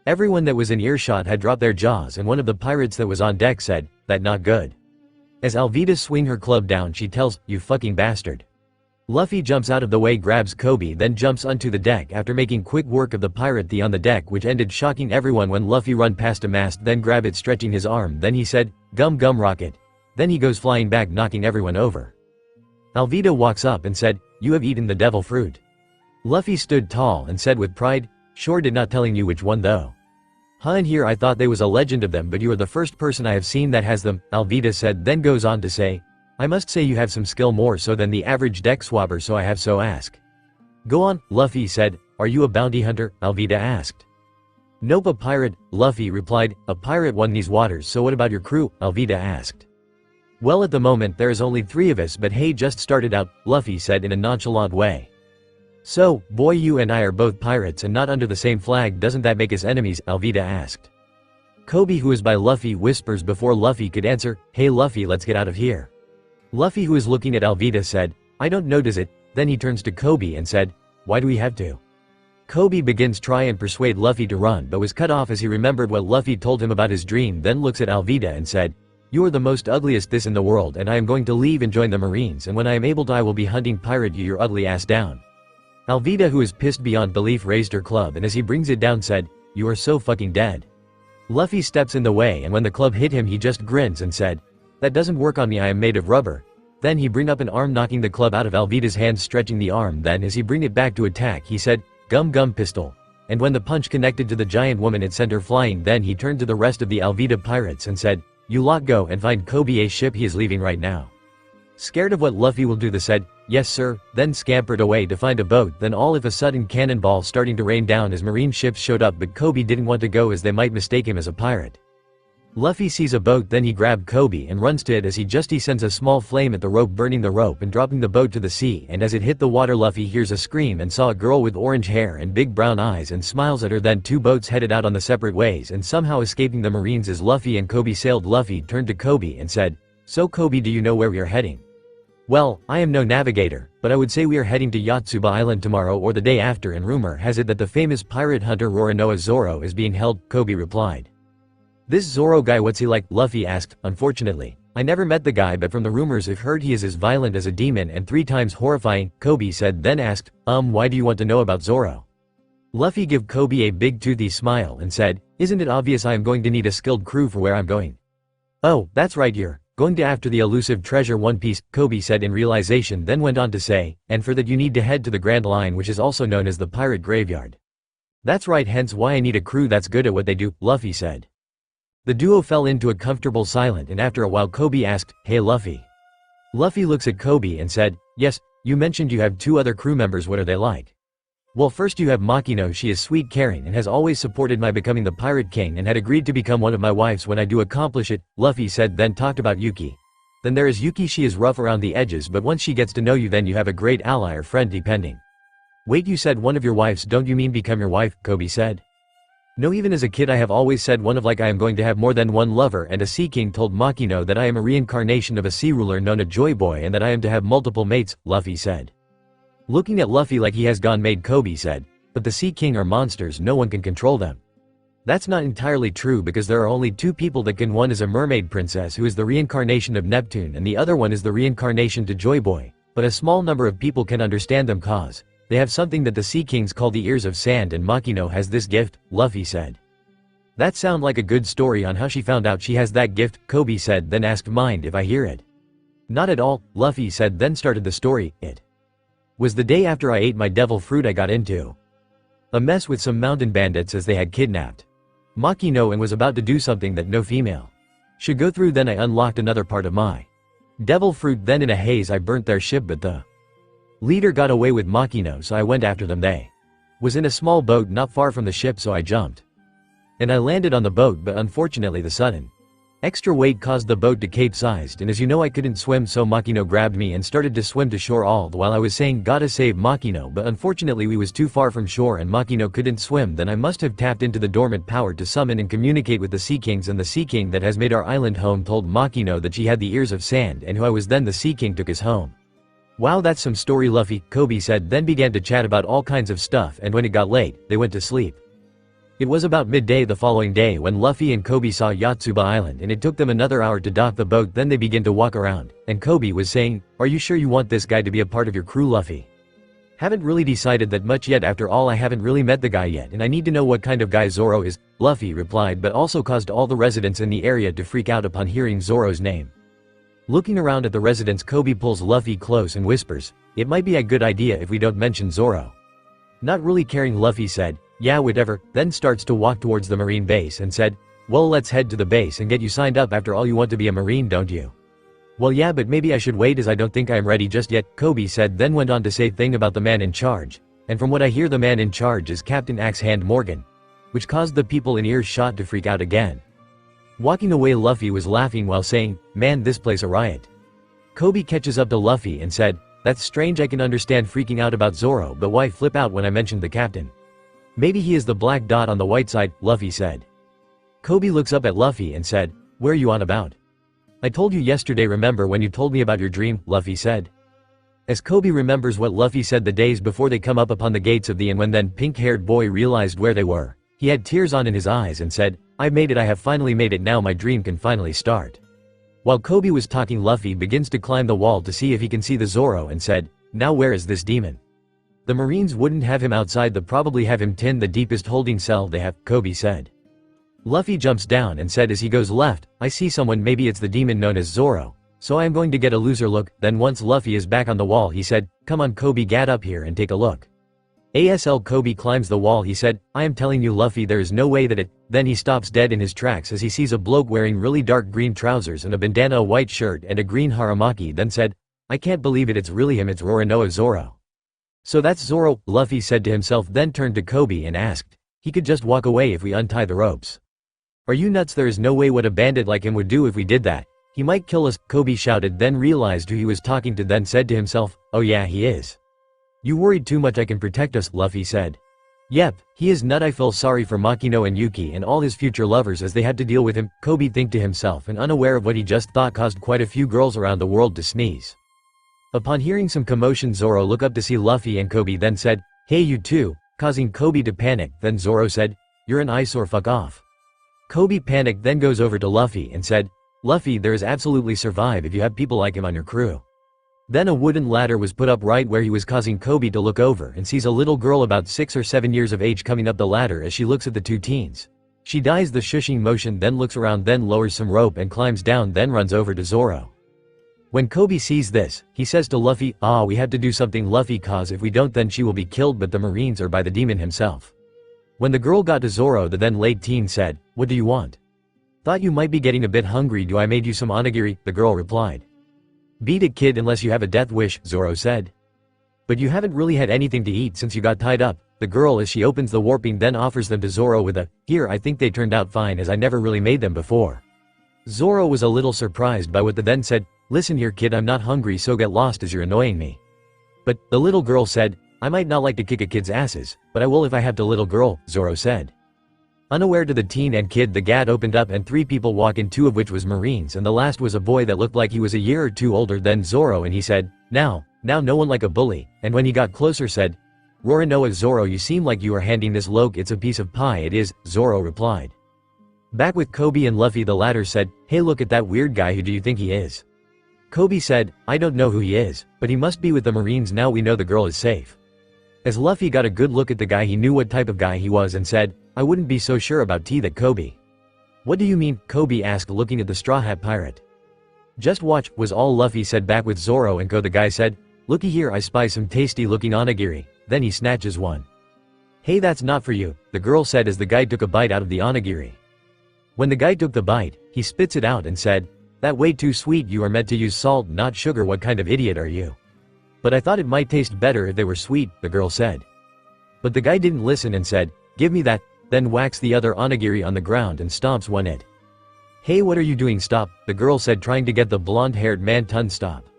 Everyone that was in earshot had dropped their jaws, and one of the pirates that was on deck said, "That not good." As Alvida swing her club down, she tells, "You fucking bastard." Luffy jumps out of the way, grabs Kobe, then jumps onto the deck after making quick work of the pirate on the deck, which ended shocking everyone when Luffy run past a mast, then grab it stretching his arm, then he said, "Gum gum rocket." Then he goes flying back, knocking everyone over. Alvida walks up and said, "You have eaten the devil fruit." Luffy stood tall and said with pride, "Sure did, not telling you which one though." "Huh, and here I thought there was a legend of them, but you are the first person I have seen that has them," Alvida said, then goes on to say, "I must say you have some skill, more so than the average deck swabber, so I have so ask." "Go on," Luffy said. "Are you a bounty hunter?" Alvida asked. "Nope, a pirate," Luffy replied. "A pirate won these waters, so what about your crew?" Alvida asked. "Well, at the moment there is only 3 of us, but hey, just started out," Luffy said in a nonchalant way. "So, boy, you and I are both pirates and not under the same flag, doesn't that make us enemies?" Alvida asked. Kobe, who is by Luffy, whispers before Luffy could answer, "Hey Luffy, let's get out of here." Luffy, who is looking at Alvida, said, "I don't notice it." Then he turns to Kobe and said, "Why do we have to?" Kobe begins try and persuade Luffy to run but was cut off as he remembered what Luffy told him about his dream, then looks at Alvida and said, "You are the most ugliest this in the world and I am going to leave and join the Marines, and when I am able to I will be hunting pirate you your ugly ass down." Alvida, who is pissed beyond belief, raised her club and as he brings it down said, "You are so fucking dead." Luffy steps in the way and when the club hit him he just grins and said, "That doesn't work on me, I am made of rubber." Then he bring up an arm knocking the club out of Alvida's hands, stretching the arm, then as he bring it back to attack he said, "Gum gum pistol." And when the punch connected to the giant woman it sent her flying, then he turned to the rest of the Alvida pirates and said, "You lot go and find Kobe's ship, he is leaving right now." Scared of what Luffy will do, they said, "Yes sir," then scampered away to find a boat. Then all of a sudden cannonballs starting to rain down as marine ships showed up, but Kobe didn't want to go as they might mistake him as a pirate. Luffy sees a boat, then he grabbed Kobe and runs to it as he sends a small flame at the rope, burning the rope and dropping the boat to the sea, and as it hit the water Luffy hears a scream and saw a girl with orange hair and big brown eyes and smiles at her. Then two boats headed out on the separate ways and somehow escaping the Marines as Luffy and Kobe sailed. Luffy turned to Kobe and said, "So Kobe, do you know where we are heading?" "Well, I am no navigator, but I would say we are heading to Yotsuba Island tomorrow or the day after, and rumor has it that the famous pirate hunter Roronoa Zoro is being held," Kobe replied. "This Zoro guy, what's he like?" Luffy asked. "Unfortunately, I never met the guy, but from the rumors I've heard he is as violent as a demon and 3 times horrifying," Kobe said, then asked, Why do you want to know about Zoro?" Luffy give Kobe a big toothy smile and said, "Isn't it obvious I am going to need a skilled crew for where I'm going?" "Oh, that's right, you're going to after the elusive treasure One Piece," Kobe said in realization, then went on to say, "And for that you need to head to the Grand Line, which is also known as the Pirate Graveyard." "That's right, hence why I need a crew that's good at what they do," Luffy said. The duo fell into a comfortable silence and after a while Kobe asked, "Hey Luffy." Luffy looks at Kobe and said, "Yes, you mentioned you have 2 other crew members, what are they like?" "Well, first you have Makino, she is sweet, caring and has always supported my becoming the Pirate King and had agreed to become one of my wives when I do accomplish it," Luffy said, then talked about Yuki. "Then there is Yuki, she is rough around the edges but once she gets to know you then you have a great ally or friend depending." "Wait, you said one of your wives, don't you mean become your wife?" Kobe said. "No, even as a kid I have always said one of, like I am going to have more than one lover, and a Sea King told Makino that I am a reincarnation of a sea ruler known as Joy Boy and that I am to have multiple mates," Luffy said. Looking at Luffy like he has gone mad, Kobe said, "But the Sea King are monsters, no one can control them." "That's not entirely true because there are only 2 people that can. One is a mermaid princess who is the reincarnation of Neptune and the other one is the reincarnation to Joy Boy, but a small number of people can understand them cause they have something that the Sea Kings call the Ears of Sand and Makino has this gift," Luffy said. "That sound like a good story on how she found out she has that gift," Kobe said, then asked, "Mind if I hear it?" "Not at all," Luffy said, then started the story. It was the day after I ate my devil fruit. I got into a mess with some mountain bandits as they had kidnapped Makino and was about to do something that no female should go through. Then I unlocked another part of my devil fruit, then in a haze I burnt their ship, but the leader got away with Makino, so I went after them. They was in a small boat not far from the ship, so I jumped and I landed on the boat, but unfortunately the sudden extra weight caused the boat to capsized, and as you know I couldn't swim, so Makino grabbed me and started to swim to shore all the while I was saying gotta save Makino, but unfortunately we was too far from shore and Makino couldn't swim. Then I must have tapped into the dormant power to summon and communicate with the Sea Kings, and the Sea King that has made our island home told Makino that she had the Ears of Sand and who I was, then the Sea King took us home. "Wow, that's some story, Luffy," Kobe said, then began to chat about all kinds of stuff, and when it got late, they went to sleep. It was about midday the following day when Luffy and Kobe saw Yotsuba Island, and it took them another hour to dock the boat. Then they began to walk around, and Kobe was saying, "Are you sure you want this guy to be a part of your crew, Luffy?" "Haven't really decided that much yet, after all I haven't really met the guy yet and I need to know what kind of guy Zoro is," Luffy replied, but also caused all the residents in the area to freak out upon hearing Zoro's name. Looking around at the residents, Kobe pulls Luffy close and whispers, "It might be a good idea if we don't mention Zoro." Not really caring, Luffy said, "Yeah, whatever," then starts to walk towards the marine base and said, "Well, let's head to the base and get you signed up. After all, you want to be a marine, don't you?" "Well, yeah, but maybe I should wait as I don't think I am ready just yet," Kobe said, then went on to say thing about the man in charge, and from what I hear the man in charge is Captain Axe Hand Morgan, which caused the people in earshot to freak out again. Walking away, Luffy was laughing while saying, "Man, this place a riot." Kobe catches up to Luffy and said, That's strange. I can understand freaking out about Zoro, but why flip out when I mentioned the captain? Maybe he is the black dot on the white side, Luffy said. Kobe looks up at Luffy and said, "Where are you on about?" "I told you yesterday, remember when you told me about your dream," Luffy said. As Kobe remembers what Luffy said the days before they come up upon the gates of the inn, when then pink-haired boy realized where they were. He had tears on in his eyes and said, "I made it, I have finally made it, now my dream can finally start." While Kobe was talking, Luffy begins to climb the wall to see if he can see the Zoro and said, "Now where is this demon?" "The Marines wouldn't have him outside, they'd probably have him in the deepest holding cell they have," Kobe said. Luffy jumps down and said as he goes left, "I see someone, maybe it's the demon known as Zoro. So I am going to get a loser look." Then once Luffy is back on the wall, he said, "Come on Kobe, get up here and take a look." ASL Kobe climbs the wall. He said, "I am telling you Luffy, there is no way that it—" Then he stops dead in his tracks as he sees a bloke wearing really dark green trousers and a bandana, a white shirt and a green haramaki, then said, "I can't believe it, it's really him, it's Roronoa Zoro." "So that's Zoro," Luffy said to himself, then turned to Kobe and asked, "He could just walk away if we untie the ropes." "Are you nuts? There is no way what a bandit like him would do if we did that. He might kill us," Kobe shouted, then realized who he was talking to, then said to himself, "Oh yeah, he is. You worried too much, I can protect us," Luffy said. "Yep, he is nut. I feel sorry for Makino and Yuki and all his future lovers as they had to deal with him," Kobe think to himself, and unaware of what he just thought caused quite a few girls around the world to sneeze. Upon hearing some commotion, Zoro looked up to see Luffy and Kobe, then said, "Hey you two," causing Kobe to panic. Then Zoro said, "You're an eyesore, fuck off." Kobe panicked, then goes over to Luffy and said, "Luffy, there is absolutely survive if you have people like him on your crew." Then a wooden ladder was put up right where he was, causing Kobe to look over and sees a little girl about 6 or 7 years of age coming up the ladder. As she looks at the two teens, she dies the shushing motion, then looks around, then lowers some rope and climbs down, then runs over to Zoro. When Kobe sees this, he says to Luffy, "We have to do something Luffy, cause if we don't then she will be killed, but the Marines are by the demon himself." When the girl got to Zoro, the then late teen said, "What do you want?" "Thought you might be getting a bit hungry, do I made you some onigiri," the girl replied. "Beat it kid unless you have a death wish," Zoro said. "But you haven't really had anything to eat since you got tied up," the girl, as she opens the warping, then offers them to Zoro with a, "Here, I think they turned out fine as I never really made them before." Zoro was a little surprised by what the then said, "Listen here kid, I'm not hungry, so get lost as you're annoying me." But the little girl said, "I might not like to kick a kid's asses, but I will if I have to." "Little girl," Zoro said. Unaware to the teen and kid, the gate opened up and 3 people walk in, 2 of which was Marines and the last was a boy that looked like he was a year or 2 older than Zoro, and he said, Now no one like a bully," and when he got closer said, "Roronoa Zoro, you seem like you are handing this loke, it's a piece of pie." "It is," Zoro replied. Back with Kobe and Luffy, the latter said, "Hey look at that weird guy, who do you think he is?" Kobe said, "I don't know who he is, but he must be with the Marines, now we know the girl is safe." As Luffy got a good look at the guy, he knew what type of guy he was and said, "I wouldn't be so sure about that Kobe." "What do you mean?" Kobe asked, looking at the Straw Hat Pirate. "Just watch," was all Luffy said. Back with Zoro and Ko, the guy said, "Looky here, I spy some tasty looking onigiri," then he snatches one. "Hey, that's not for you," the girl said as the guy took a bite out of the onigiri. When the guy took the bite, he spits it out and said, "That way too sweet, you are meant to use salt not sugar, what kind of idiot are you?" "But I thought it might taste better if they were sweet," the girl said. But the guy didn't listen and said, "Give me that," then whacks the other onigiri on the ground and stomps one it. "Hey, what are you doing? Stop," the girl said, trying to get the blonde-haired man to stop.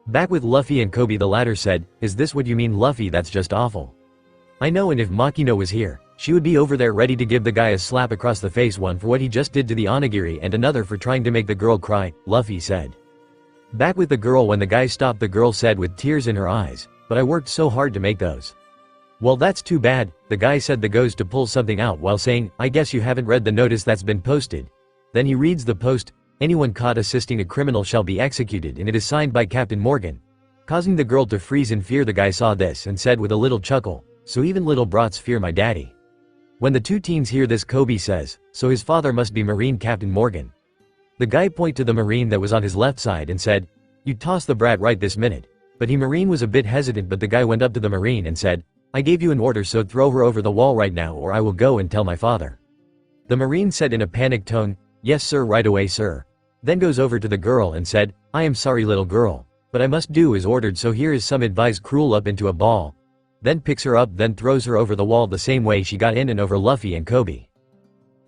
Back with Luffy and Kobe, the latter said, "Is this what you mean Luffy? That's just awful. I know, and if Makino was here, she would be over there ready to give the guy a slap across the face, one for what he just did to the onigiri and another for trying to make the girl cry," Luffy said. Back with the girl, when the guy stopped, the girl said with tears in her eyes, "But I worked so hard to make those." "Well, that's too bad," the guy said. The goes to pull something out while saying, "I guess you haven't read the notice that's been posted." Then he reads the post, "Anyone caught assisting a criminal shall be executed," and it is signed by Captain Morgan. Causing the girl to freeze in fear, the guy saw this and said with a little chuckle, "So even little brats fear my daddy." When the 2 teens hear this, Kobe says, "So his father must be Marine Captain Morgan." The guy pointed to the Marine that was on his left side and said, "You toss the brat right this minute." But he Marine was a bit hesitant, but the guy went up to the Marine and said, "I gave you an order, so throw her over the wall right now or I will go and tell my father." The Marine said in a panicked tone, "Yes sir, right away sir." Then goes over to the girl and said, "I am sorry little girl, but I must do as ordered, so here is some advice, cruel up into a ball." Then picks her up, then throws her over the wall the same way she got in and over Luffy and Kobe.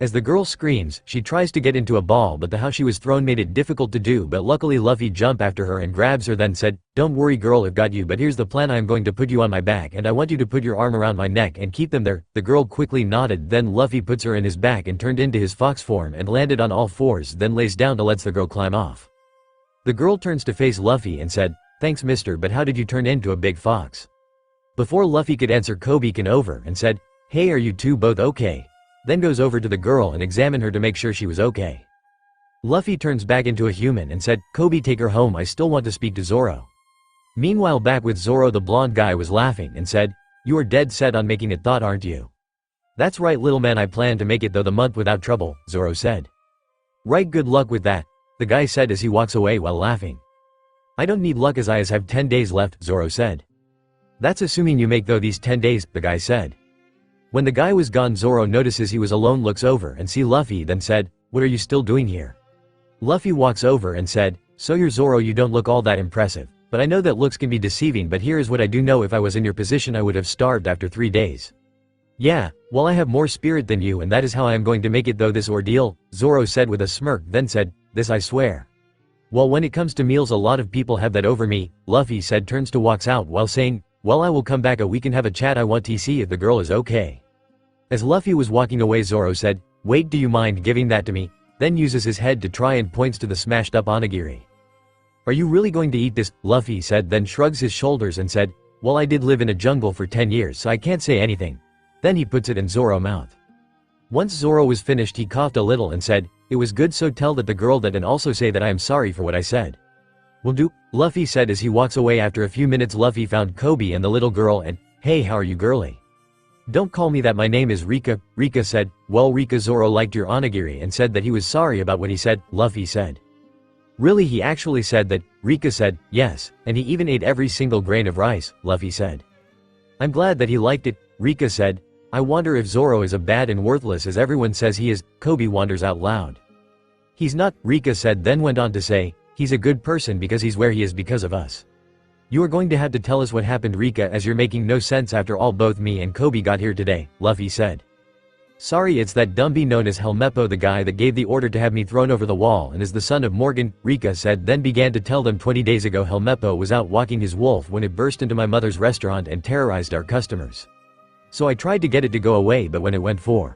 As the girl screams, she tries to get into a ball but the how she was thrown made it difficult to do, but luckily Luffy jumped after her and grabs her, then said, "Don't worry girl, I've got you, but here's the plan. I am going to put you on my back and I want you to put your arm around my neck and keep them there." The girl quickly nodded, then Luffy puts her in his back and turned into his fox form and landed on all fours, then lays down to let the girl climb off. The girl turns to face Luffy and said, "Thanks mister, but how did you turn into a big fox?" Before Luffy could answer, Kobe came over and said, "Hey, are you two both okay?" Then goes over to the girl and examine her to make sure she was okay. Luffy turns back into a human and said, "Kobe, take her home, I still want to speak to Zoro." Meanwhile back with Zoro, the blonde guy was laughing and said, "You are dead set on making it, thought aren't you?" "That's right little man, I plan to make it though the month without trouble," Zoro said. "Right, good luck with that," the guy said as he walks away while laughing. "I don't need luck as I have 10 days left," Zoro said. "That's assuming you make though these 10 days, the guy said. When the guy was gone, Zoro notices he was alone, looks over and see Luffy, then said, "What are you still doing here?" Luffy walks over and said, "So you're Zoro, you don't look all that impressive, but I know that looks can be deceiving, but here is what I do know, if I was in your position I would have starved after 3 days. Yeah, well I have more spirit than you and that is how I am going to make it though this ordeal," Zoro said with a smirk, then said, "This I swear." "Well when it comes to meals a lot of people have that over me," Luffy said, turns to walks out while saying, "Well I will come back, we can have a chat, I want to see if the girl is okay." As Luffy was walking away, Zoro said, "Wait, do you mind giving that to me?" Then uses his head to try and points to the smashed up onigiri. "Are you really going to eat this?" Luffy said, then shrugs his shoulders and said, "Well I did live in a jungle for 10 years so I can't say anything." Then he puts it in Zoro's mouth. Once Zoro was finished he coughed a little and said, "It was good, so tell that the girl that and also say that I am sorry for what I said." "Will do," Luffy said as he walks away. After a few minutes Luffy found Kobe and the little girl and, "Hey, how are you girly?" "Don't call me that, my name is Rika," Rika said. "Well Rika, Zoro liked your onigiri and said that he was sorry about what he said," Luffy said. "Really, he actually said that?" Rika said, "Yes, and he even ate every single grain of rice," Luffy said. "I'm glad that he liked it," Rika said. "I wonder if Zoro is as bad and worthless as everyone says he is," Kobe wonders out loud. "He's not," Rika said, then went on to say, "He's a good person because he's where he is because of us." "You are going to have to tell us what happened, Rika, as you're making no sense after all. Both me and Kobe got here today," Luffy said. "Sorry, it's that Dumby known as Helmeppo, the guy that gave the order to have me thrown over the wall and is the son of Morgan," Rika said, then began to tell them 20 days ago Helmeppo was out walking his wolf when it burst into my mother's restaurant and terrorized our customers. So I tried to get it to go away, but when it went for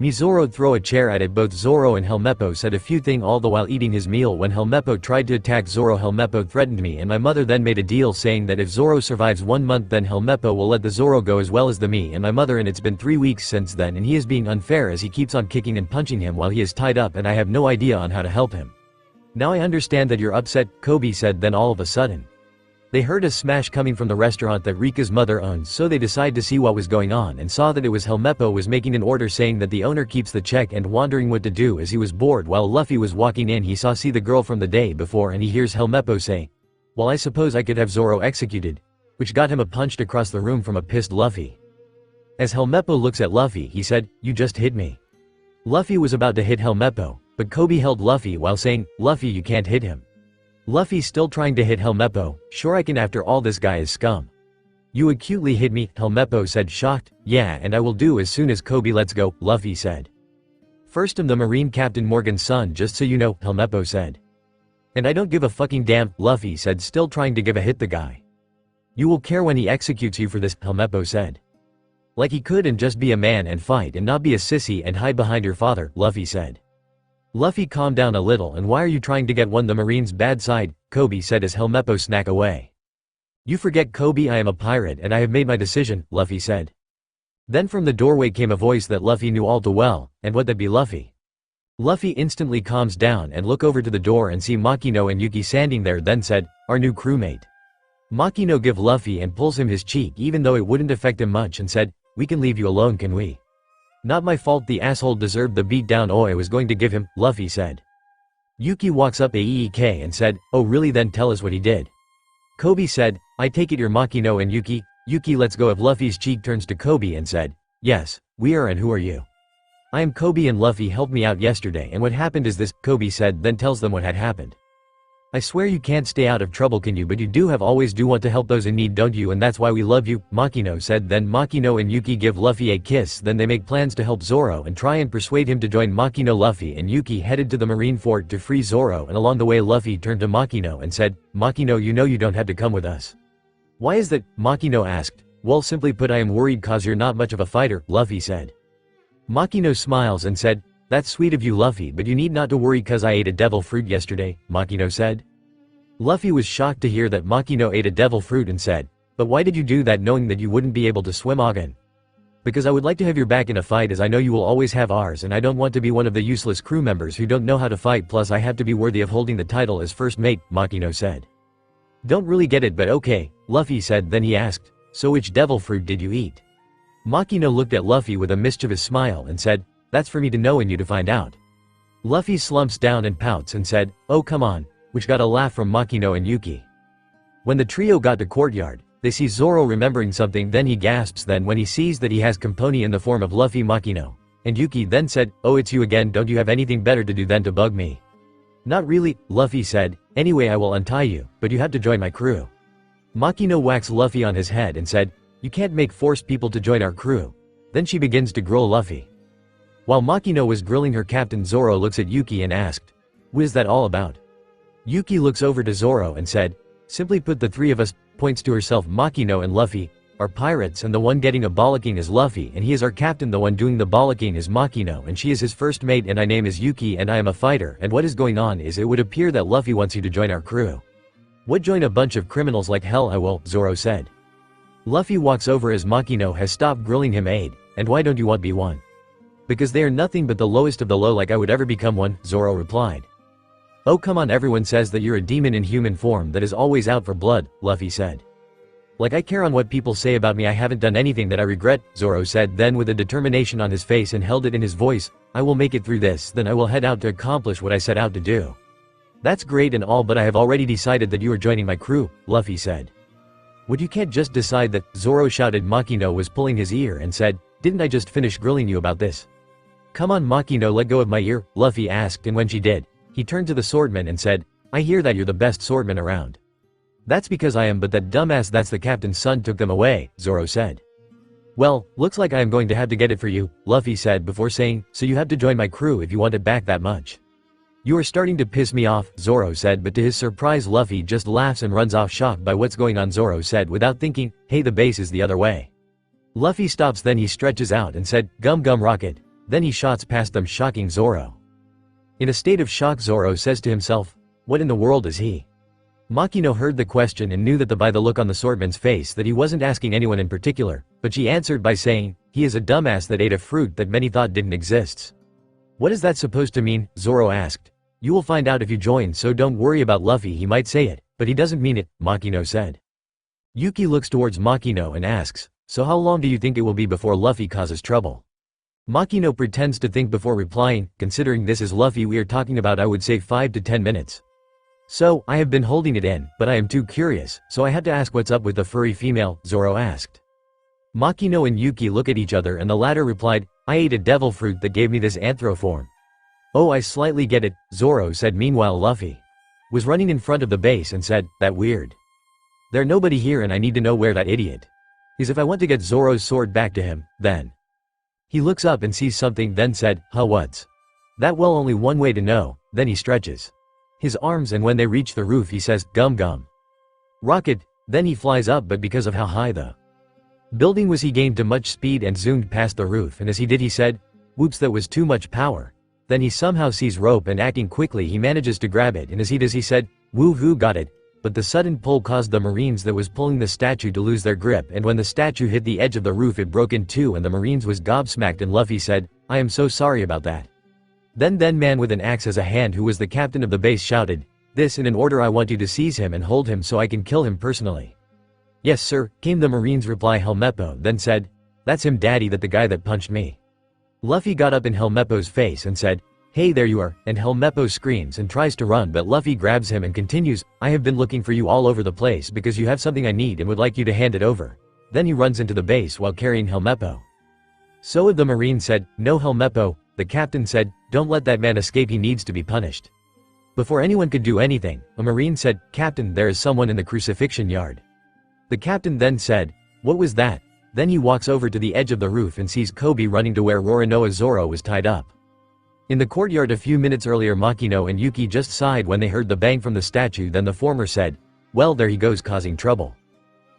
me, Zoro'd throw a chair at it." Both Zoro and Helmeppo said a few things all the while eating his meal. When Helmeppo tried to attack Zoro, Helmeppo threatened me and my mother, then made a deal saying that if Zoro survives 1 month then Helmeppo will let the Zoro go as well as the me and my mother, and it's been 3 weeks since then and he is being unfair as he keeps on kicking and punching him while he is tied up and I have no idea on how to help him. Now I understand that you're upset," Kobe said. Then all of a sudden they heard a smash coming from the restaurant that Rika's mother owns, so they decided to see what was going on and saw that it was Helmeppo was making an order saying that the owner keeps the check and wondering what to do as he was bored. While Luffy was walking in he saw the girl from the day before and he hears Helmeppo say, "Well I suppose I could have Zoro executed," which got him a punched across the room from a pissed Luffy. As Helmeppo looks at Luffy he said, "You just hit me." Luffy was about to hit Helmeppo, but Kobe held Luffy while saying, "Luffy, you can't hit him." Luffy still trying to hit Helmeppo, "Sure I can, after all this guy is scum." "You would cutely hit me," Helmeppo said shocked. "Yeah, and I will do as soon as Kobe lets go," Luffy said. "First I'm the Marine Captain Morgan's son, just so you know," Helmeppo said. "And I don't give a fucking damn," Luffy said, still trying to give a hit the guy. "You will care when he executes you for this," Helmeppo said. "Like he could and just be a man and fight and not be a sissy and hide behind your father," Luffy said. Luffy calmed down a little. "And why are you trying to get one the Marine's bad side?" Kobe said as Helmeppo snack away. "You forget, Kobe, I am a pirate and I have made my decision," Luffy said. Then from the doorway came a voice that Luffy knew all too well, and would that be Luffy? Luffy instantly calms down and look over to the door and see Makino and Yuki standing there, then said, "Our new crewmate." Makino give Luffy and pulls him his cheek even though it wouldn't affect him much and said, "We can leave you alone, can we?" "Not my fault, the asshole deserved the beatdown I was going to give him," Luffy said. Yuki walks up AEK and said, "Oh really, then tell us what he did." Kobe said, "I take it you're Makino and Yuki." Yuki lets go of Luffy's cheek, turns to Kobe and said, "Yes, we are, and who are you?" "I am Kobe and Luffy helped me out yesterday and what happened is this," Kobe said, then tells them what had happened. I swear you can't stay out of trouble, can you? But you do always do want to help those in need, don't you? And that's why we love you, Makino said. Then Makino and Yuki give Luffy a kiss. Then they make plans to help Zoro and try and persuade him to join Makino. Luffy and Yuki headed to the marine fort to free Zoro, and along the way Luffy turned to Makino and said, Makino, you know you don't have to come with us. Why is that? Makino asked. Well, simply put, I am worried cause you're not much of a fighter, Luffy said. Makino smiles and said, that's sweet of you, Luffy, but you need not to worry cause I ate a devil fruit yesterday, Makino said. Luffy was shocked to hear that Makino ate a devil fruit and said, but why did you do that knowing that you wouldn't be able to swim again? Because I would like to have your back in a fight, as I know you will always have ours, and I don't want to be one of the useless crew members who don't know how to fight, plus I have to be worthy of holding the title as first mate, Makino said. Don't really get it, but okay, Luffy said. Then he asked, so which devil fruit did you eat? Makino looked at Luffy with a mischievous smile and said, that's for me to know and you to find out. Luffy slumps down and pouts and said, oh come on, which got a laugh from Makino and Yuki. When the trio got to courtyard, they see Zoro remembering something, then he gasps then when he sees that he has company in the form of Luffy, Makino, and Yuki. Then said, oh it's you again, don't you have anything better to do than to bug me? Not really, Luffy said, anyway I will untie you, but you have to join my crew. Makino whacks Luffy on his head and said, you can't force people to join our crew. Then she begins to grill Luffy. While Makino was grilling her captain, Zoro looks at Yuki and asked, what is that all about? Yuki looks over to Zoro and said, simply put, the three of us, points to herself, Makino and Luffy, are pirates, and the one getting a bollocking is Luffy, and he is our captain. The one doing the bollocking is Makino, and she is his first mate, and I name is Yuki, and I am a fighter. And what is going on is it would appear that Luffy wants you to join our crew. What, join a bunch of criminals like hell? I will, Zoro said. Luffy walks over as Makino has stopped grilling him. Aid, and why don't you want be one? Because they are nothing but the lowest of the low, like I would ever become one, Zoro replied. Oh come on, everyone says that you're a demon in human form that is always out for blood, Luffy said. Like I care on what people say about me, I haven't done anything that I regret, Zoro said. Then with a determination on his face and held it in his voice, I will make it through this, then I will head out to accomplish what I set out to do. That's great and all, but I have already decided that you are joining my crew, Luffy said. What, you can't just decide that? Zoro shouted. Makino was pulling his ear and said, didn't I just finish grilling you about this? Come on Makino, let go of my ear, Luffy asked, and when she did, he turned to the swordsman and said, I hear that you're the best swordsman around. That's because I am, but that dumbass that's the captain's son took them away, Zoro said. Well, looks like I am going to have to get it for you, Luffy said before saying, so you have to join my crew if you want it back that much. You are starting to piss me off, Zoro said, but to his surprise Luffy just laughs and runs off, shocked by what's going on. Zoro said without thinking, hey, the base is the other way. Luffy stops, then he stretches out and said, gum gum rocket. Then he shots past them, shocking Zoro. In a state of shock, Zoro says to himself, what in the world is he? Makino heard the question and knew that by the look on the swordsman's face that he wasn't asking anyone in particular, but she answered by saying, he is a dumbass that ate a fruit that many thought didn't exist. What is that supposed to mean? Zoro asked. You will find out if you join, so don't worry about Luffy, he might say it, but he doesn't mean it, Makino said. Yuki looks towards Makino and asks, so how long do you think it will be before Luffy causes trouble? Makino pretends to think before replying, considering this is Luffy we are talking about, I would say 5 to 10 minutes. So, I have been holding it in, but I am too curious, so I had to ask what's up with the furry female, Zoro asked. Makino and Yuki look at each other and the latter replied, I ate a devil fruit that gave me this anthroform. Oh, I slightly get it, Zoro said. Meanwhile Luffy was running in front of the base and said, that weird. There's nobody here and I need to know where that idiot is if I want to get Zoro's sword back to him, then. He looks up and sees something, then said, huh, what's that? Well, only one way to know. Then he stretches his arms and when they reach the roof he says, gum gum rocket. Then he flies up, but because of how high the building was he gained too much speed and zoomed past the roof, and as he did he said, whoops, that was too much power. Then he somehow sees rope and acting quickly he manages to grab it, and as he does he said, woo-hoo, got it. But the sudden pull caused the marines that was pulling the statue to lose their grip, and when the statue hit the edge of the roof it broke in two and the marines was gobsmacked, and Luffy said, I am so sorry about that. Then man with an axe as a hand who was the captain of the base shouted, this in an order, I want you to seize him and hold him so I can kill him personally. Yes sir, came the marines' reply. Helmeppo then said, that's him daddy, that the guy that punched me. Luffy got up in Helmeppo's face and said, hey, there you are, and Helmeppo screams and tries to run, but Luffy grabs him and continues, I have been looking for you all over the place because you have something I need and would like you to hand it over. Then he runs into the base while carrying Helmeppo. So the marine said, no Helmeppo. The captain said, don't let that man escape, he needs to be punished. Before anyone could do anything, a marine said, "Captain, there is someone in the crucifixion yard." The captain then said, "What was that?" Then he walks over to the edge of the roof and sees Kobe running to where Roronoa Zoro was tied up. In the courtyard a few minutes earlier, Makino and Yuki just sighed when they heard the bang from the statue. Then the former said, "Well, there he goes causing trouble."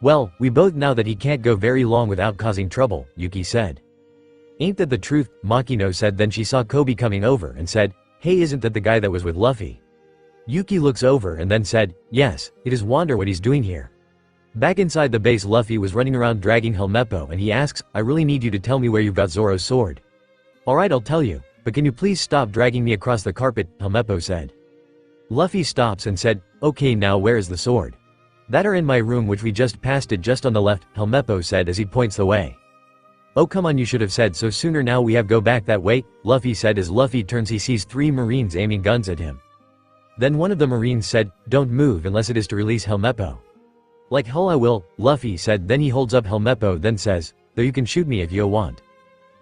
"Well, we both know that he can't go very long without causing trouble," Yuki said. "Ain't that the truth?" Makino said. Then she saw Kobe coming over and said, "Hey, isn't that the guy that was with Luffy?" Yuki looks over and then said, "Yes, it is. Wonder what he's doing here." Back inside the base, Luffy was running around dragging Helmeppo and he asks, "I really need you to tell me where you've got Zoro's sword." "Alright, I'll tell you, but can you please stop dragging me across the carpet?" Helmeppo said. Luffy stops and said, "Okay, now where is the sword?" "That are in my room, which we just passed it just on the left," Helmeppo said as he points the way. "Oh come on, you should have said so sooner. Now we have go back that way," Luffy said. As Luffy turns, he sees 3 marines aiming guns at him. Then one of the marines said, "Don't move unless it is to release Helmeppo." "Like hell I will," Luffy said. Then he holds up Helmeppo then says, "Though you can shoot me if you want."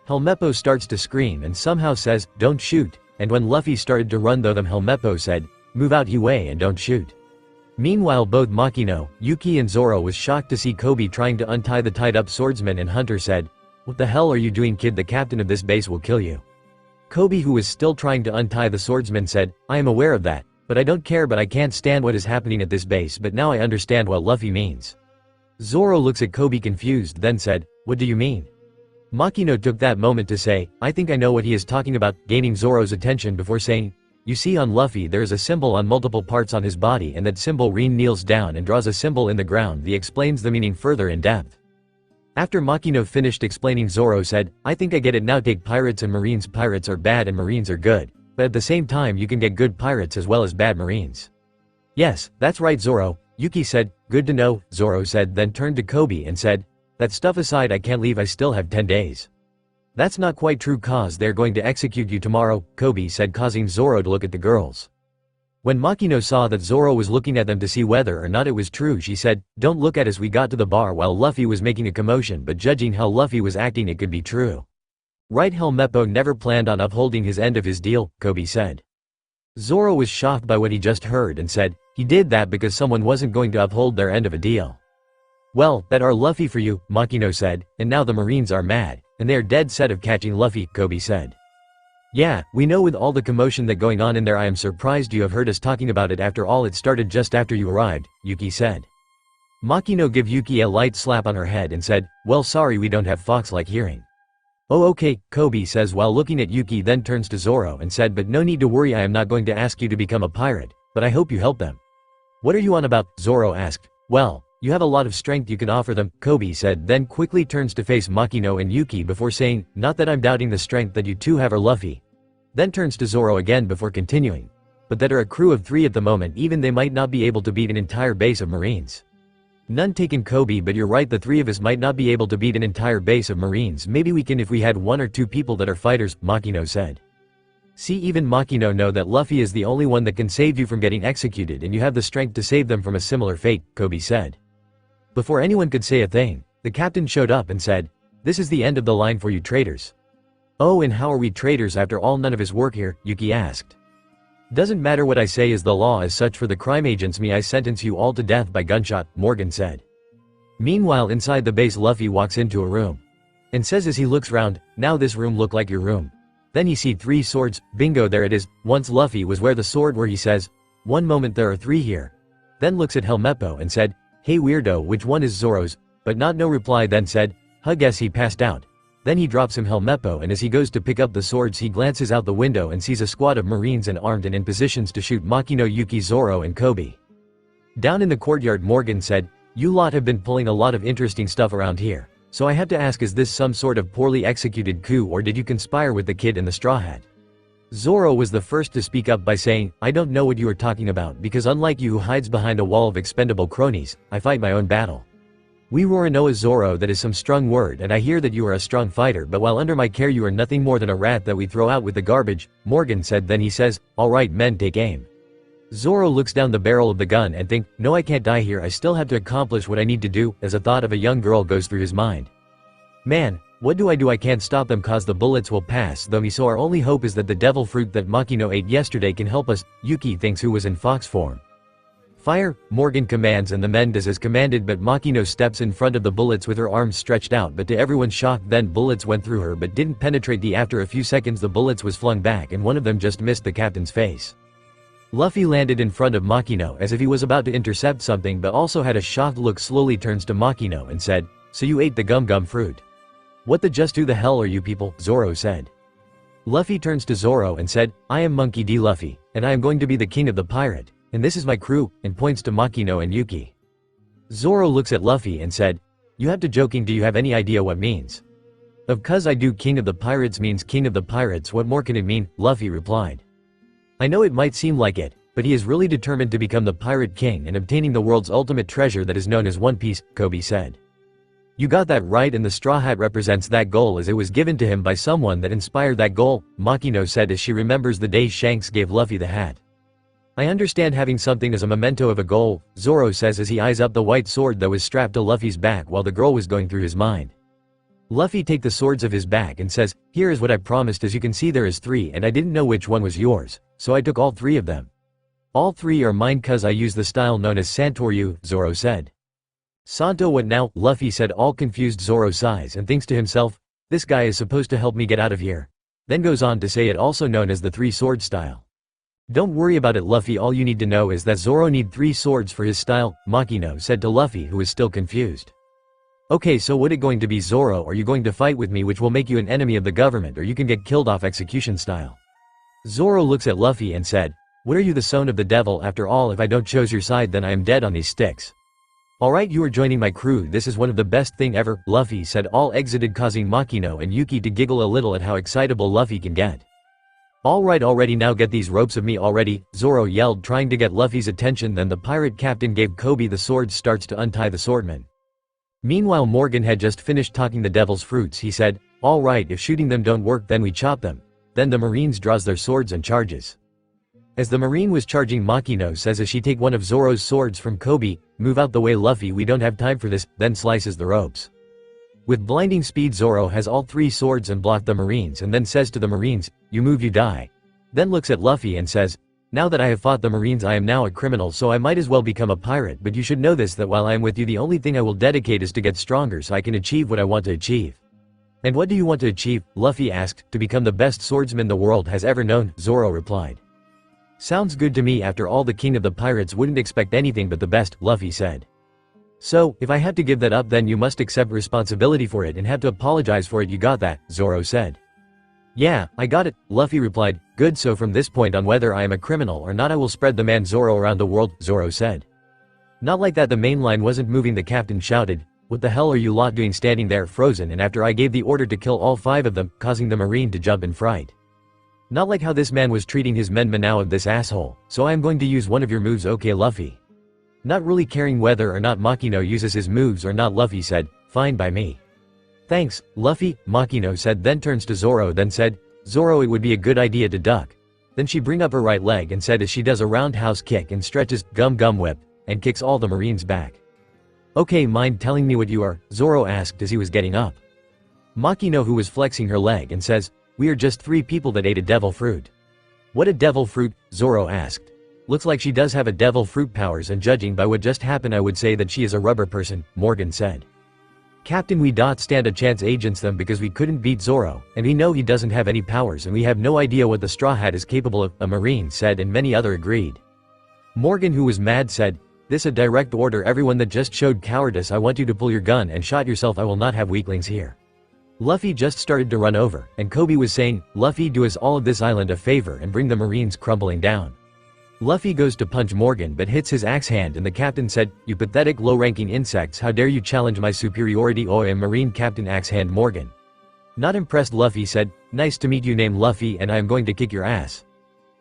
Helmeppo starts to scream and somehow says, "Don't shoot," and when Luffy started to run though them, Helmeppo said, "Move out your way and don't shoot." Meanwhile, both Makino, Yuki and Zoro was shocked to see Kobe trying to untie the tied up swordsman, and Hunter said, "What the hell are you doing, kid? The captain of this base will kill you." Kobe, who was still trying to untie the swordsman, said, "I am aware of that, but I don't care, but I can't stand what is happening at this base, but now I understand what Luffy means." Zoro looks at Kobe confused then said, "What do you mean?" Makino took that moment to say, "I think I know what he is talking about," gaining Zoro's attention before saying, "You see, on Luffy there is a symbol on multiple parts on his body, and that symbol." Rin kneels down and draws a symbol in the ground. He explains the meaning further in depth. After Makino finished explaining, Zoro said, "I think I get it now. Take pirates and marines. Pirates are bad and marines are good, but at the same time you can get good pirates as well as bad marines." "Yes, that's right, Zoro," Yuki said. "Good to know," Zoro said, then turned to Kobe and said, "That stuff aside, I can't leave. I still have 10 days. "That's not quite true, cause they're going to execute you tomorrow," Kobe said, causing Zoro to look at the girls. When Makino saw that Zoro was looking at them to see whether or not it was true, she said, "Don't look at us." We got to the bar while Luffy was making a commotion, but judging how Luffy was acting, it could be true. "Right, Helmeppo never planned on upholding his end of his deal," Kobe said. Zoro was shocked by what he just heard and said, "He did that because someone wasn't going to uphold their end of a deal." "Well, that are Luffy for you," Makino said, "and now the marines are mad, and they are dead set of catching Luffy," Kobe said. "Yeah, we know, with all the commotion that going on in there. I am surprised you have heard us talking about it. After all, it started just after you arrived," Yuki said. Makino gave Yuki a light slap on her head and said, "Well, sorry, we don't have fox-like hearing." "Oh okay," Kobe says while looking at Yuki, then turns to Zoro and said, "But no need to worry, I am not going to ask you to become a pirate, but I hope you help them." "What are you on about?" Zoro asked. "Well, you have a lot of strength you can offer them," Kobe said, then quickly turns to face Makino and Yuki before saying, "Not that I'm doubting the strength that you two have or Luffy." Then turns to Zoro again before continuing, "But that are a crew of 3 at the moment, even they might not be able to beat an entire base of marines." "None taken, Kobe, but you're right, the 3 of us might not be able to beat an entire base of marines. Maybe we can if we had 1 or 2 people that are fighters," Makino said. "See, even Makino know that Luffy is the only one that can save you from getting executed, and you have the strength to save them from a similar fate," Kobe said. Before anyone could say a thing, the captain showed up and said, "This is the end of the line for you traitors." "Oh, and how are we traitors after all? None of us work here?" Yuki asked. "Doesn't matter what I say, is the law as such for the crime agents. Me, I sentence you all to death by gunshot," Morgan said. Meanwhile, inside the base, Luffy walks into a room and says as he looks round, "Now this room look like your room." Then he see 3 swords. Bingo, there it is. Once Luffy was where the sword where he says, "One moment, there are 3 here." Then looks at Helmeppo and said, "Hey weirdo, which one is Zoro's?" But not no reply, then said, "Huh, guess he passed out." Then he drops him Helmeppo, and as he goes to pick up the swords, he glances out the window and sees a squad of marines and armed and in positions to shoot Makino, Yuki, Zoro and Kobe. Down in the courtyard, Morgan said, "You lot have been pulling a lot of interesting stuff around here, so I have to ask, is this some sort of poorly executed coup, or did you conspire with the kid in the straw hat?" Zoro was the first to speak up by saying, "I don't know what you are talking about, because unlike you who hides behind a wall of expendable cronies, I fight my own battle. We Roronoa Zoro, that is some strong word, and I hear that you are a strong fighter, but while under my care you are nothing more than a rat that we throw out with the garbage," Morgan said. Then he says, "All right men, take aim." Zoro looks down the barrel of the gun and think, "No, I can't die here, I still have to accomplish what I need to do," as a thought of a young girl goes through his mind. "Man, What do? I can't stop them cause the bullets will pass though me, so our only hope is that the devil fruit that Makino ate yesterday can help us. Yuki thinks, who was in fox form. Fire, Morgan commands and the men does as commanded, but Makino steps in front of the bullets with her arms stretched out, but to everyone's shock then bullets went through her but didn't penetrate the. After a few seconds the bullets was flung back and one of them just missed the captain's face. Luffy landed in front of Makino as if he was about to intercept something but also had a shocked look. Slowly turns to Makino and said, "So you ate the gum fruit? What the just who the hell are you people?" Zoro said. Luffy turns to Zoro and said, "I am Monkey D. Luffy, and I am going to be the king of the pirate. And this is my crew," and points to Makino and Yuki. Zoro looks at Luffy and said, "You have to joking, do you have any idea what means?" "Of cuz I do, king of the pirates means king of the pirates, what more can it mean?" Luffy replied. "I know it might seem like it, but he is really determined to become the pirate king and obtaining the world's ultimate treasure that is known as One Piece," Kobe said. "You got that right, and the straw hat represents that goal as it was given to him by someone that inspired that goal," Makino said as she remembers the day Shanks gave Luffy the hat. "I understand having something as a memento of a goal," Zoro says as he eyes up the white sword that was strapped to Luffy's back while the girl was going through his mind. Luffy takes the swords of his back and says, "Here is what I promised. As you can see there is 3 and I didn't know which one was yours, so I took all 3 of them. All 3 are mine cuz I use the style known as Santoryu," Zoro said. "Santo what now?" Luffy said. All confused. Zoro sighs and thinks to himself, "This guy is supposed to help me get out of here." Then goes on to say it also known as the 3 sword style. "Don't worry about it, Luffy, all you need to know is that Zoro need 3 swords for his style," Makino said to Luffy, who is still confused. "Okay, so what it going to be, Zoro? Are you going to fight with me, which will make you an enemy of the government, or you can get killed off execution style?" Zoro looks at Luffy and said, "What are you, the son of the devil? After all, if I don't choose your side then I am dead on these sticks." "Alright, you are joining my crew, this is one of the best thing ever," Luffy said. All exited, causing Makino and Yuki to giggle a little at how excitable Luffy can get. "Alright already, now get these ropes of me already," Zoro yelled, trying to get Luffy's attention. Then the pirate captain gave Kobe the sword, starts to untie the swordman. Meanwhile Morgan had just finished talking the devil's fruits. He said, "Alright, if shooting them don't work then we chop them." Then the marines draws their swords and charges. As the marine was charging, Makino says as she take one of Zoro's swords from Kobe, "Move out the way, Luffy, we don't have time for this," then slices the ropes. With blinding speed Zoro has all 3 swords and blocked the marines and then says to the marines, "You move you die." Then looks at Luffy and says, "Now that I have fought the marines I am now a criminal, so I might as well become a pirate, but you should know this, that while I am with you the only thing I will dedicate is to get stronger so I can achieve what I want to achieve." "And what do you want to achieve?" Luffy asked. "To become the best swordsman the world has ever known," Zoro replied. "Sounds good to me. After all, the king of the pirates wouldn't expect anything but the best," Luffy said. "So, if I have to give that up then you must accept responsibility for it and have to apologize for it, you got that?" Zoro said. "Yeah, I got it," Luffy replied. "Good, so from this point on whether I am a criminal or not I will spread the man Zoro around the world," Zoro said. "Not like that." The main line wasn't moving. The captain shouted, "What the hell are you lot doing standing there frozen?" And after I gave the order to kill all 5 of them, causing the marine to jump in fright. "Not like how this man was treating his men now of this asshole, so I am going to use one of your moves, okay Luffy?" Not really caring whether or not Makino uses his moves or not, Luffy said, "Fine by me." "Thanks, Luffy," Makino said, then turns to Zoro then said, "Zoro, it would be a good idea to duck." Then she bring up her right leg and said as she does a roundhouse kick and stretches, gum whip, and kicks all the marines back. "Okay, mind telling me what you are?" Zoro asked as he was getting up. Makino, who was flexing her leg, and says, "We are just 3 people that ate a devil fruit." "What a devil fruit?" Zoro asked. "Looks like she does have a devil fruit powers, and judging by what just happened I would say that she is a rubber person," Morgan said. "Captain, we don't stand a chance against them because we couldn't beat Zoro, and we know he doesn't have any powers and we have no idea what the Straw Hat is capable of," a marine said, and many other agreed. Morgan, who was mad, said, "This a direct order, everyone that just showed cowardice I want you to pull your gun and shot yourself. I will not have weaklings here." Luffy just started to run over, and Kobe was saying, "Luffy, do us all of this island a favor and bring the marines crumbling down." Luffy goes to punch Morgan but hits his axe hand, and the captain said, "You pathetic low-ranking insects, how dare you challenge my superiority?" "Oh, I'm Marine Captain Axe Hand Morgan." Not impressed, Luffy said, "Nice to meet you, name Luffy, and I am going to kick your ass."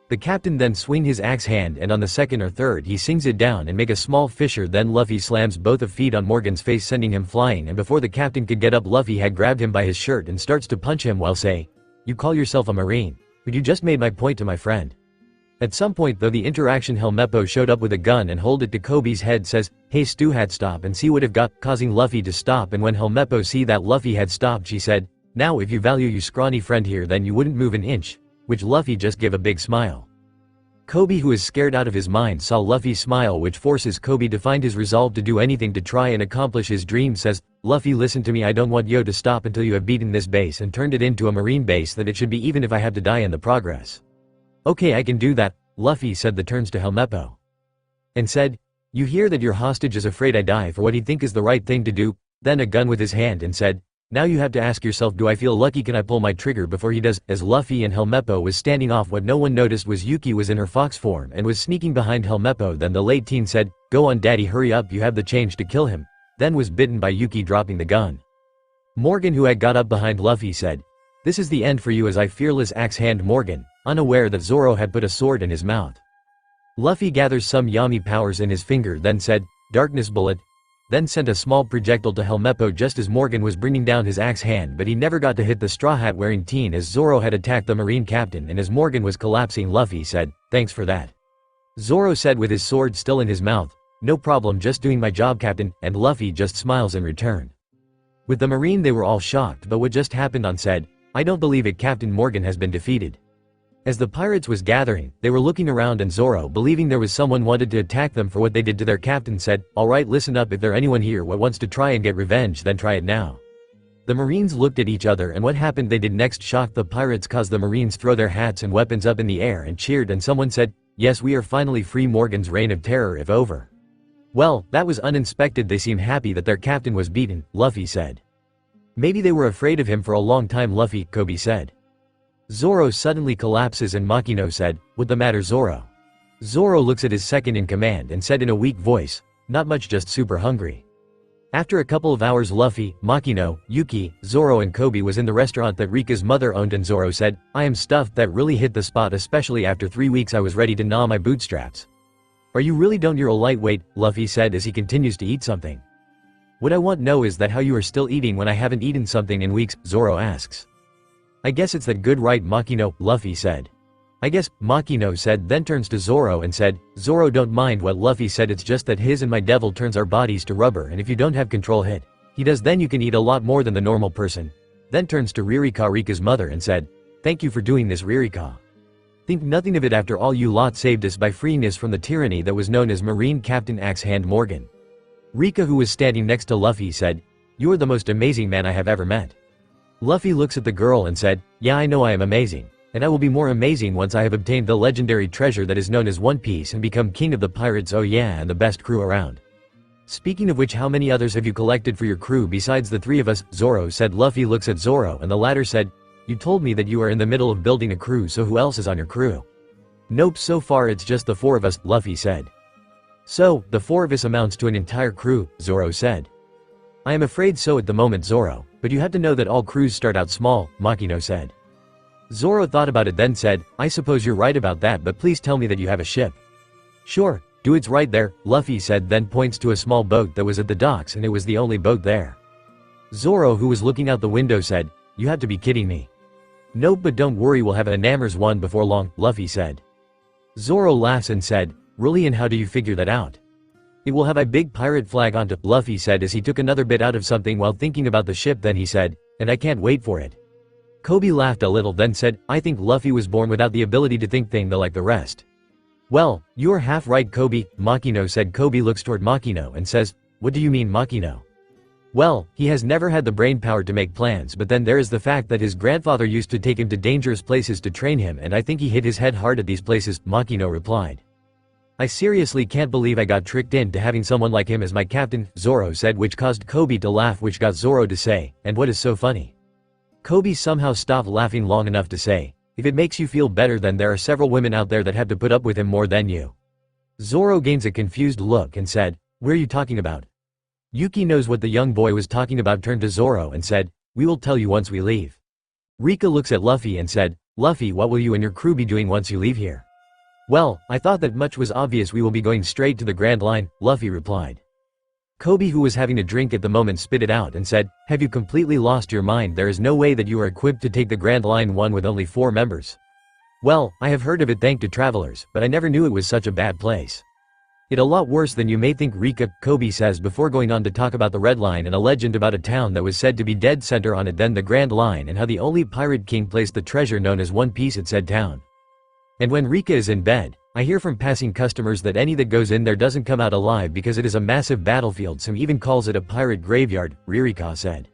The captain then swing his axe hand, and on the second or third he sings it down and make a small fissure. Then Luffy slams both of feet on Morgan's face, sending him flying, and before the captain could get up Luffy had grabbed him by his shirt and starts to punch him while say, "You call yourself a marine, but you just made my point to my friend." At some point though the interaction Helmeppo showed up with a gun and hold it to Kobe's head says, "Hey Stu had stop," and see would have got, causing Luffy to stop, and when Helmeppo see that Luffy had stopped she said, "Now if you value your scrawny friend here then you wouldn't move an inch," which Luffy just gave a big smile. Kobe, who is scared out of his mind, saw Luffy smile, which forces Kobe to find his resolve to do anything to try and accomplish his dream. Says, "Luffy, listen to me, I don't want Yo to stop until you have beaten this base and turned it into a marine base that it should be, even if I have to die in the progress." "Okay, I can do that," Luffy said. The turns to Helmeppo and said, "You hear that your hostage is afraid I die for what he think is the right thing to do," then a gun with his hand and said, "Now you have to ask yourself, do I feel lucky, can I pull my trigger before he does?" As Luffy and Helmeppo was standing off, what no one noticed was Yuki was in her fox form and was sneaking behind Helmeppo. Then the late teen said, "Go on daddy, hurry up, you have the change to kill him," then was bitten by Yuki, dropping the gun. Morgan, who had got up behind Luffy, said, "This is the end for you," as I fearless axe hand Morgan, unaware that Zoro had put a sword in his mouth. Luffy gathers some Yami powers in his finger, then said, "Darkness bullet," then sent a small projectile to Helmeppo just as Morgan was bringing down his axe hand, but he never got to hit the straw hat wearing teen as Zoro had attacked the marine captain, and as Morgan was collapsing Luffy said, "Thanks for that." Zoro said with his sword still in his mouth, "No problem, just doing my job, Captain," and Luffy just smiles in return. With the marine they were all shocked but what just happened on said, "I don't believe it, Captain, Morgan has been defeated." As the pirates was gathering, they were looking around and Zoro, believing there was someone wanted to attack them for what they did to their captain, said, "Alright, listen up, if there anyone here what wants to try and get revenge, then try it now." The marines looked at each other, and what happened they did next shocked the pirates, caused the marines throw their hats and weapons up in the air and cheered, and someone said, "Yes, we are finally free, Morgan's reign of terror if over." Well, that was unexpected, they seem happy that their captain was beaten, Luffy said. "Maybe they were afraid of him for a long time, Luffy," Kobe said. Zoro suddenly collapses and Makino said, "What the matter, Zoro?" Zoro looks at his second in command and said in a weak voice, "Not much, just super hungry." After a couple of hours Luffy, Makino, Yuki, Zoro and Kobe was in the restaurant that Rika's mother owned, and Zoro said, "I am stuffed, that really hit the spot, especially after 3 weeks I was ready to gnaw my bootstraps." "Are you really? Don't, you're a lightweight," Luffy said as he continues to eat something. "What I want to know is that how you are still eating when I haven't eaten something in weeks," Zoro asks. "I guess it's that good, right, Makino," Luffy said. "I guess," Makino said, then turns to Zoro and said, "Zoro, don't mind what Luffy said, it's just that his and my devil turns our bodies to rubber, and if you don't have control hit he does, then you can eat a lot more than the normal person." Then turns to Ririka, Rika's mother, and said, "Thank you for doing this, Ririka. Think nothing of it, after all you lot saved us by freeing us from the tyranny that was known as Marine Captain Axe Hand Morgan." Rika, who was standing next to Luffy, said, "You are the most amazing man I have ever met." Luffy looks at the girl and said, "Yeah, I know I am amazing. And I will be more amazing once I have obtained the legendary treasure that is known as One Piece and become king of the pirates, oh yeah, and the best crew around." "Speaking of which, how many others have you collected for your crew besides the 3 of us?" Zoro said. Luffy looks at Zoro and the latter said, "You told me that you are in the middle of building a crew, so who else is on your crew?" "Nope, so far it's just the 4 of us," Luffy said. "So, the 4 of us amounts to an entire crew," Zoro said. "I am afraid so at the moment, Zoro, but you have to know that all crews start out small," Makino said. Zoro thought about it, then said, "I suppose you're right about that, but please tell me that you have a ship." "Sure, do, it's right there," Luffy said, then points to a small boat that was at the docks, and it was the only boat there. Zoro, who was looking out the window, said, "You have to be kidding me." "Nope, but don't worry, we'll have a Namers one before long," Luffy said. Zoro laughs and said, "Really, and how do you figure that out?" "It will have a big pirate flag on top," Luffy said as he took another bit out of something while thinking about the ship, then he said, "And I can't wait for it." Kobe laughed a little, then said, "I think Luffy was born without the ability to think thing like the rest." "Well, you're half right, Kobe," Makino said. Kobe looks toward Makino and says, "What do you mean, Makino?" "Well, he has never had the brain power to make plans, but then there is the fact that his grandfather used to take him to dangerous places to train him, and I think he hit his head hard at these places," Makino replied. "I seriously can't believe I got tricked into having someone like him as my captain," Zoro said, which caused Kobe to laugh, which got Zoro to say, "And what is so funny?" Kobe somehow stopped laughing long enough to say, "If it makes you feel better, then there are several women out there that have to put up with him more than you." Zoro gains a confused look and said, "Where are you talking about?" Yuki knows what the young boy was talking about, turned to Zoro and said, "We will tell you once we leave." Rika looks at Luffy and said, "Luffy, what will you and your crew be doing once you leave here?" "Well, I thought that much was obvious, we will be going straight to the Grand Line," Luffy replied. Kobe, who was having a drink at the moment, spit it out and said, "Have you completely lost your mind? There is no way that you are equipped to take the Grand Line one with only 4 members." Well, I have heard of it thanks to travelers, but I never knew it was such a bad place. It a lot worse than you may think, Rika, Kobe says before going on to talk about the Red Line and a legend about a town that was said to be dead center on it, then the Grand Line, and how the only pirate king placed the treasure known as One Piece at said town. And when Rika is in bed, I hear from passing customers that any that goes in there doesn't come out alive because it is a massive battlefield, some even calls it a pirate graveyard, Ririka said.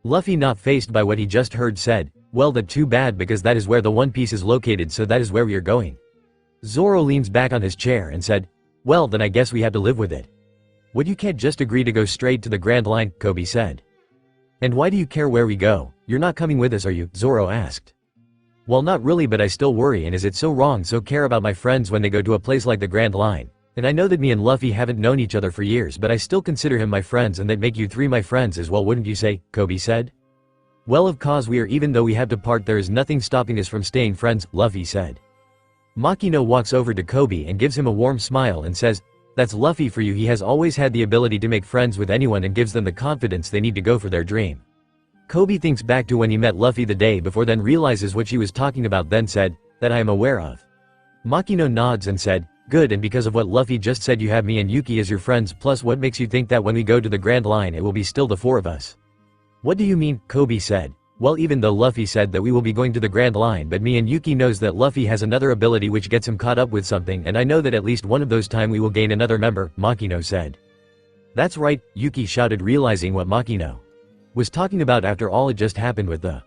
Luffy, not fazed by what he just heard, said, well, that too bad because that is where the One Piece is located, so that is where we are going. Zoro leans back on his chair and said, well, then I guess we have to live with it. What, you can't just agree to go straight to the Grand Line, Kobe said. And why do you care where we go? You're not coming with us, are you? Zoro asked. Well, not really, but I still worry, and is it so wrong so care about my friends when they go to a place like the Grand Line? And I know that me and Luffy haven't known each other for years, but I still consider him my friends, and that make you three my friends as well, wouldn't you say? Kobe said. Well, of course we are, even though we have to part there is nothing stopping us from staying friends, Luffy said. Makino walks over to Kobe and gives him a warm smile and says, that's Luffy for you, he has always had the ability to make friends with anyone and gives them the confidence they need to go for their dream. Kobe thinks back to when he met Luffy the day before, then realizes what she was talking about, then said, that I am aware of. Makino nods and said, good, and because of what Luffy just said you have me and Yuki as your friends, plus what makes you think that when we go to the Grand Line it will be still the four of us? What do you mean? Kobe said. Well, even though Luffy said that we will be going to the Grand Line, but me and Yuki knows that Luffy has another ability which gets him caught up with something, and I know that at least one of those time we will gain another member, Makino said. That's right, Yuki shouted, realizing what Makino was talking about after all it just happened with the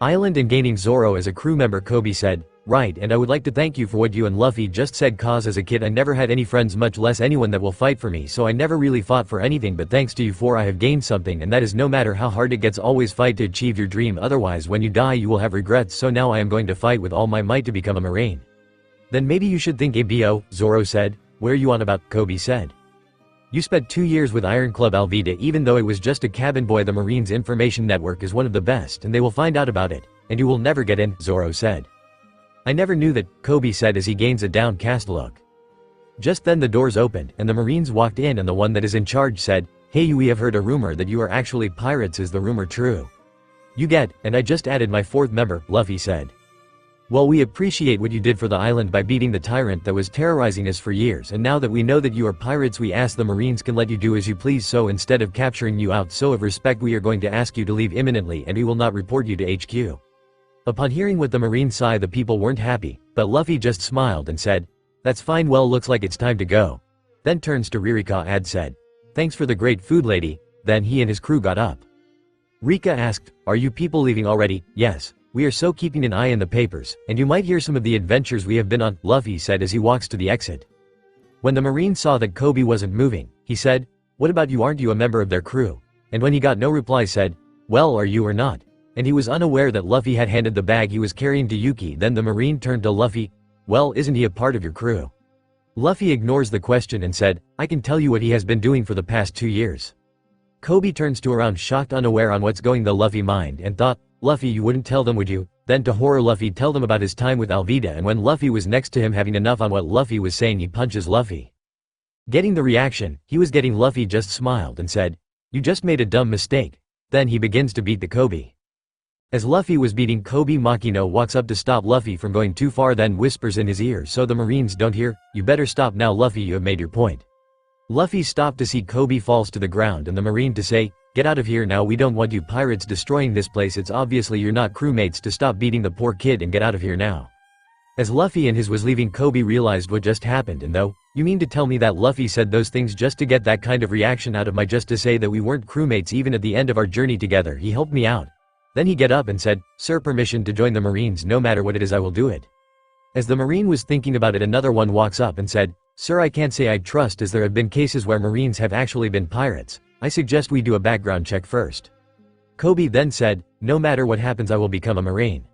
island and gaining Zoro as a crew member. Kobe said, right, and I would like to thank you for what you and Luffy just said, cause as a kid I never had any friends, much less anyone that will fight for me, so I never really fought for anything, but thanks to you four I have gained something, and that is no matter how hard it gets, always fight to achieve your dream, otherwise when you die you will have regrets, so now I am going to fight with all my might to become a Marine. Then maybe you should think ABO, Zoro said. Where you on about? Kobe said. You spent 2 years with Iron Club Alvida, even though it was just a cabin boy. The Marines Information Network is one of the best and they will find out about it, and you will never get in, Zoro said. I never knew that, Kobe said as he gains a downcast look. Just then the doors opened and the Marines walked in, and the one that is in charge said, hey, we have heard a rumor that you are actually pirates, is the rumor true? You get, and I just added my fourth member, Luffy said. Well, we appreciate what you did for the island by beating the tyrant that was terrorizing us for years, and now that we know that you are pirates we ask the Marines can let you do as you please, so instead of capturing you out, so of respect we are going to ask you to leave imminently and we will not report you to HQ. Upon hearing what the Marines said, the people weren't happy, but Luffy just smiled and said, that's fine, well looks like it's time to go. Then turns to Ririka and said, thanks for the great food, lady. Then he and his crew got up. Rika asked, are you people leaving already? Yes. We are so keeping an eye on the papers, and you might hear some of the adventures we have been on, Luffy said as he walks to the exit. When the Marine saw that Kobe wasn't moving, he said, what about you, aren't you a member of their crew? And when he got no reply said, well, are you or not? And he was unaware that Luffy had handed the bag he was carrying to Yuki. Then the Marine turned to Luffy, well, isn't he a part of your crew? Luffy ignores the question and said, I can tell you what he has been doing for the past 2 years. Kobe turns to around shocked, unaware on what's going the Luffy mind, and thought, Luffy, you wouldn't tell them, would you? Then to horror, Luffy tell them about his time with Alvida, and when Luffy was next to him having enough on what Luffy was saying, he punches Luffy. Getting the reaction he was getting, Luffy just smiled and said, you just made a dumb mistake. Then he begins to beat the Kobe. As Luffy was beating Kobe, Makino walks up to stop Luffy from going too far, then whispers in his ear so the Marines don't hear, you better stop now Luffy, you have made your point. Luffy stopped to see Kobe falls to the ground and the Marine to say, get out of here now, we don't want you pirates destroying this place, it's obviously you're not crewmates, to stop beating the poor kid and get out of here now. As Luffy and his was leaving, Kobe realized what just happened, and though, you mean to tell me that Luffy said those things just to get that kind of reaction out of my, just to say that we weren't crewmates even at the end of our journey together, he helped me out. Then he get up and said, sir, permission to join the Marines, no matter what it is I will do it. As the Marine was thinking about it, another one walks up and said, sir, I can't say I trust, as there have been cases where Marines have actually been pirates. I suggest we do a background check first. Kobe then said, no matter what happens I will become a Marine.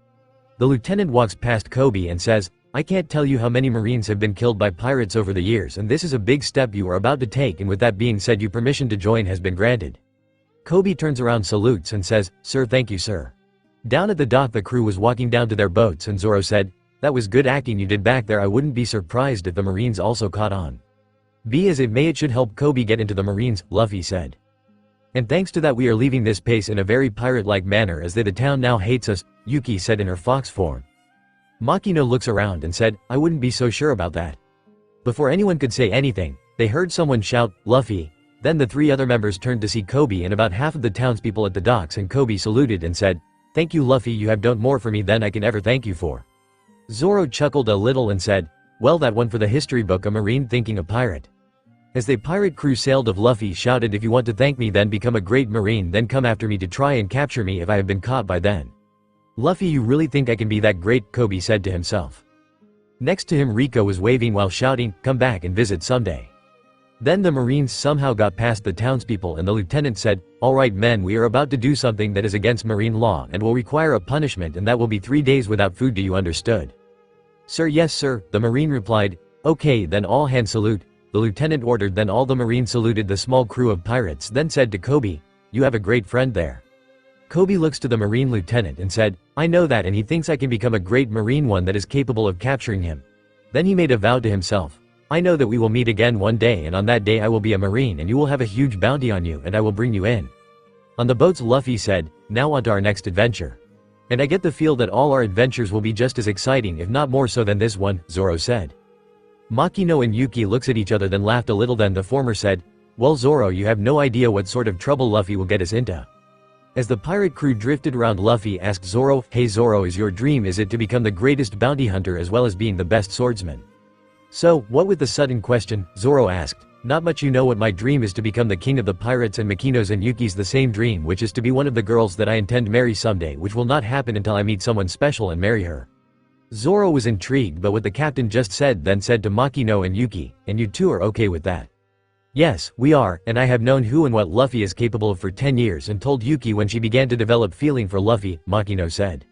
The lieutenant walks past Kobe and says, I can't tell you how many Marines have been killed by pirates over the years, and this is a big step you are about to take, and with that being said, your permission to join has been granted. Kobe turns around, salutes and says, sir, thank you, sir. Down at the dock the crew was walking down to their boats and Zoro said, that was good acting you did back there, I wouldn't be surprised if the Marines also caught on. Be as it may, it should help Kobe get into the Marines, Luffy said. And thanks to that we are leaving this place in a very pirate-like manner, as the town now hates us, Yuki said in her fox form. Makino looks around and said, I wouldn't be so sure about that. Before anyone could say anything, they heard someone shout, Luffy. Then the 3 other members turned to see Kobe and about half of the townspeople at the docks, and Kobe saluted and said, Thank you Luffy, you have done more for me than I can ever thank you for. Zoro chuckled a little and said, well, that one for the history book, a marine thinking a pirate. As the pirate crew sailed off, Luffy shouted, if you want to thank me then become a great marine, then come after me to try and capture me if I have been caught by then. Luffy, you really think I can be that great? Kobe said to himself. Next to him Rico was waving while shouting, come back and visit someday. Then the marines somehow got past the townspeople and the lieutenant said, alright men, we are about to do something that is against marine law and will require a punishment, and that will be 3 days without food, do you understood? Sir, yes sir, the marine replied. Okay, then all hands salute, the lieutenant ordered. Then all the marines saluted the small crew of pirates, then said to Kobe, you have a great friend there. Kobe looks to the marine lieutenant and said, I know that, and he thinks I can become a great marine, one that is capable of capturing him. Then he made a vow to himself. I know that we will meet again one day, and on that day I will be a marine and you will have a huge bounty on you and I will bring you in. On the boats, Luffy said, now on to our next adventure. And I get the feel that all our adventures will be just as exciting, if not more so than this one, Zoro said. Makino and Yuki looks at each other then laughed a little. Then the former said, well Zoro, you have no idea what sort of trouble Luffy will get us into. As the pirate crew drifted around, Luffy asked Zoro, hey Zoro, is your dream, is it to become the greatest bounty hunter as well as being the best swordsman? So, what with the sudden question, Zoro asked, not much, you know what my dream is, to become the king of the pirates, and Makino's and Yuki's the same dream, which is to be one of the girls that I intend marry someday, which will not happen until I meet someone special and marry her. Zoro was intrigued by what the captain just said, then said to Makino and Yuki, and you two are okay with that? Yes, we are, and I have known who and what Luffy is capable of for 10 years and told Yuki when she began to develop feeling for Luffy, Makino said.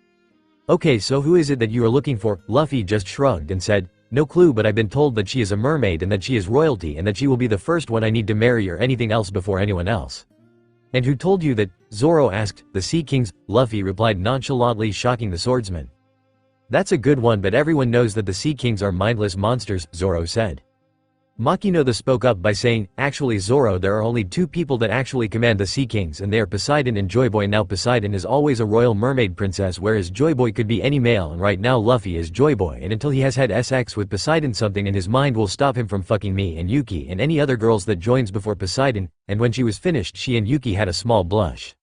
Okay, so who is it that you are looking for? Luffy just shrugged and said, no clue, but I've been told that she is a mermaid and that she is royalty and that she will be the first one I need to marry or anything else before anyone else. And who told you that? Zoro asked. The Sea Kings, Luffy replied nonchalantly, shocking the swordsman. That's a good one, but everyone knows that the Sea Kings are mindless monsters, Zoro said. Makino spoke up by saying, actually Zoro, there are only 2 people that actually command the Sea Kings, and they are Poseidon and Joy Boy. Now Poseidon is always a royal mermaid princess, whereas Joy Boy could be any male, and right now Luffy is Joy Boy, and until he has had sex with Poseidon, something in his mind will stop him from fucking me and Yuki and any other girls that joins before Poseidon. And when she was finished, she and Yuki had a small blush.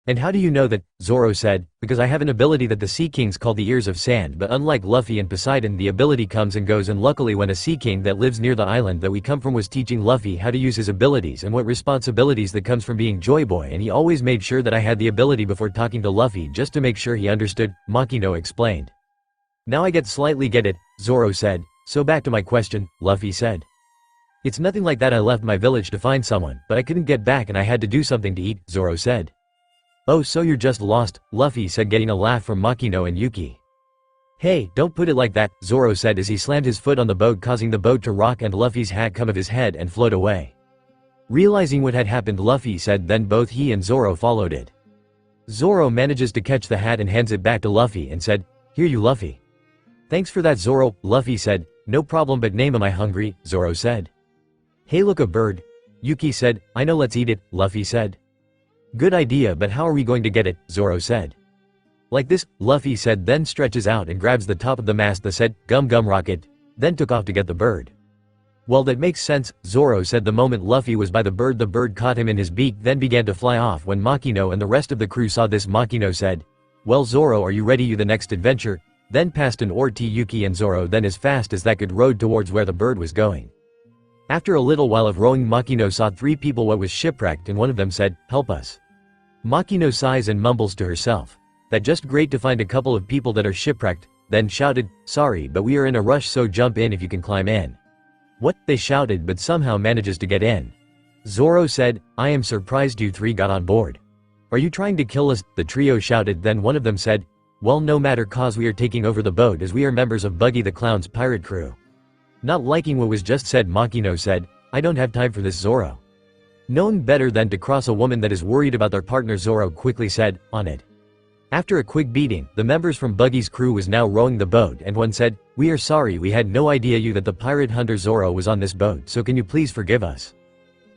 And how do you know that? Zoro said, because I have an ability that the Sea Kings call the Ears of Sand, but unlike Luffy and Poseidon, the ability comes and goes, and luckily when a Sea King that lives near the island that we come from was teaching Luffy how to use his abilities and what responsibilities that comes from being Joy Boy, and he always made sure that I had the ability before talking to Luffy just to make sure he understood, Makino explained. Now I slightly get it, Zoro said, so back to my question, Luffy said. It's nothing like that, I left my village to find someone, but I couldn't get back and I had to do something to eat, Zoro said. Oh, so you're just lost, Luffy said, getting a laugh from Makino and Yuki. Hey, don't put it like that, Zoro said as he slammed his foot on the boat, causing the boat to rock and Luffy's hat come off his head and float away. Realizing what had happened, Luffy said, then both he and Zoro followed it. Zoro manages to catch the hat and hands it back to Luffy and said, here you Luffy. Thanks for that Zoro, Luffy said, no problem, but name am I hungry, Zoro said. Hey look, a bird. Yuki said, I know, let's eat it, Luffy said. Good idea, but how are we going to get it? Zoro said. Like this, Luffy said, then stretches out and grabs the top of the mast that said, gum gum rocket, then took off to get the bird. Well, that makes sense, Zoro said. The moment Luffy was by the bird caught him in his beak, then began to fly off. When Makino and the rest of the crew saw this, Makino said, well Zoro, are you ready? You the next adventure? Then past an oar to Yuki and Zoro, then as fast as that could rowed towards where the bird was going. After a little while of rowing, Makino saw 3 people what was shipwrecked, and one of them said, help us. Makino sighs and mumbles to herself. That just great to find a couple of people that are shipwrecked, then shouted, sorry, but we are in a rush, so jump in if you can climb in. What? They shouted, but somehow manages to get in. Zoro said, I am surprised you 3 got on board. Are you trying to kill us? The trio shouted. Then one of them said, well, no matter, cause we are taking over the boat as we are members of Buggy the Clown's pirate crew. Not liking what was just said, Makino said, I don't have time for this, Zoro. Known better than to cross a woman that is worried about their partner, Zoro quickly said, on it. After a quick beating, the members from Buggy's crew was now rowing the boat, and one said, we are sorry, we had no idea that the pirate hunter Zoro was on this boat, so can you please forgive us?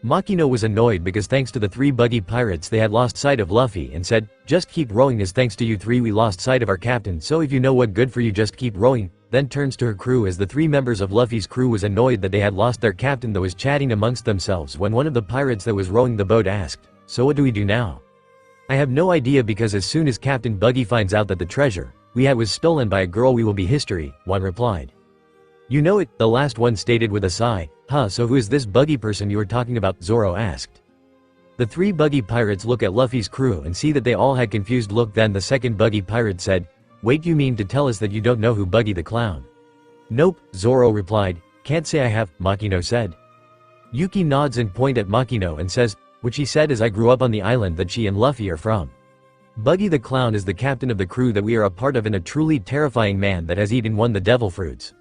Makino was annoyed because thanks to the three buggy pirates they had lost sight of Luffy and said, "Just keep rowing as thanks to you three we lost sight of our captain, so if you know what, good for you, just keep rowing." Then turns to her crew as the three members of Luffy's crew was annoyed that they had lost their captain that was chatting amongst themselves when one of the pirates that was rowing the boat asked, "So what do we do now?" "I have no idea, because as soon as Captain Buggy finds out that the treasure we had was stolen by a girl we will be history," one replied. "You know it," the last one stated with a sigh. "Huh, so who is this buggy person you were talking about?" Zoro asked. The three buggy pirates look at Luffy's crew and see that they all had confused look. Then the second buggy pirate said, "Wait, you mean to tell us that you don't know who Buggy the Clown?" "Nope," Zoro replied. "Can't say I have," Makino said. Yuki nods and points at Makino and says, "What she said is I grew up on the island that she and Luffy are from. Buggy the Clown is the captain of the crew that we are a part of and a truly terrifying man that has eaten one the devil fruits."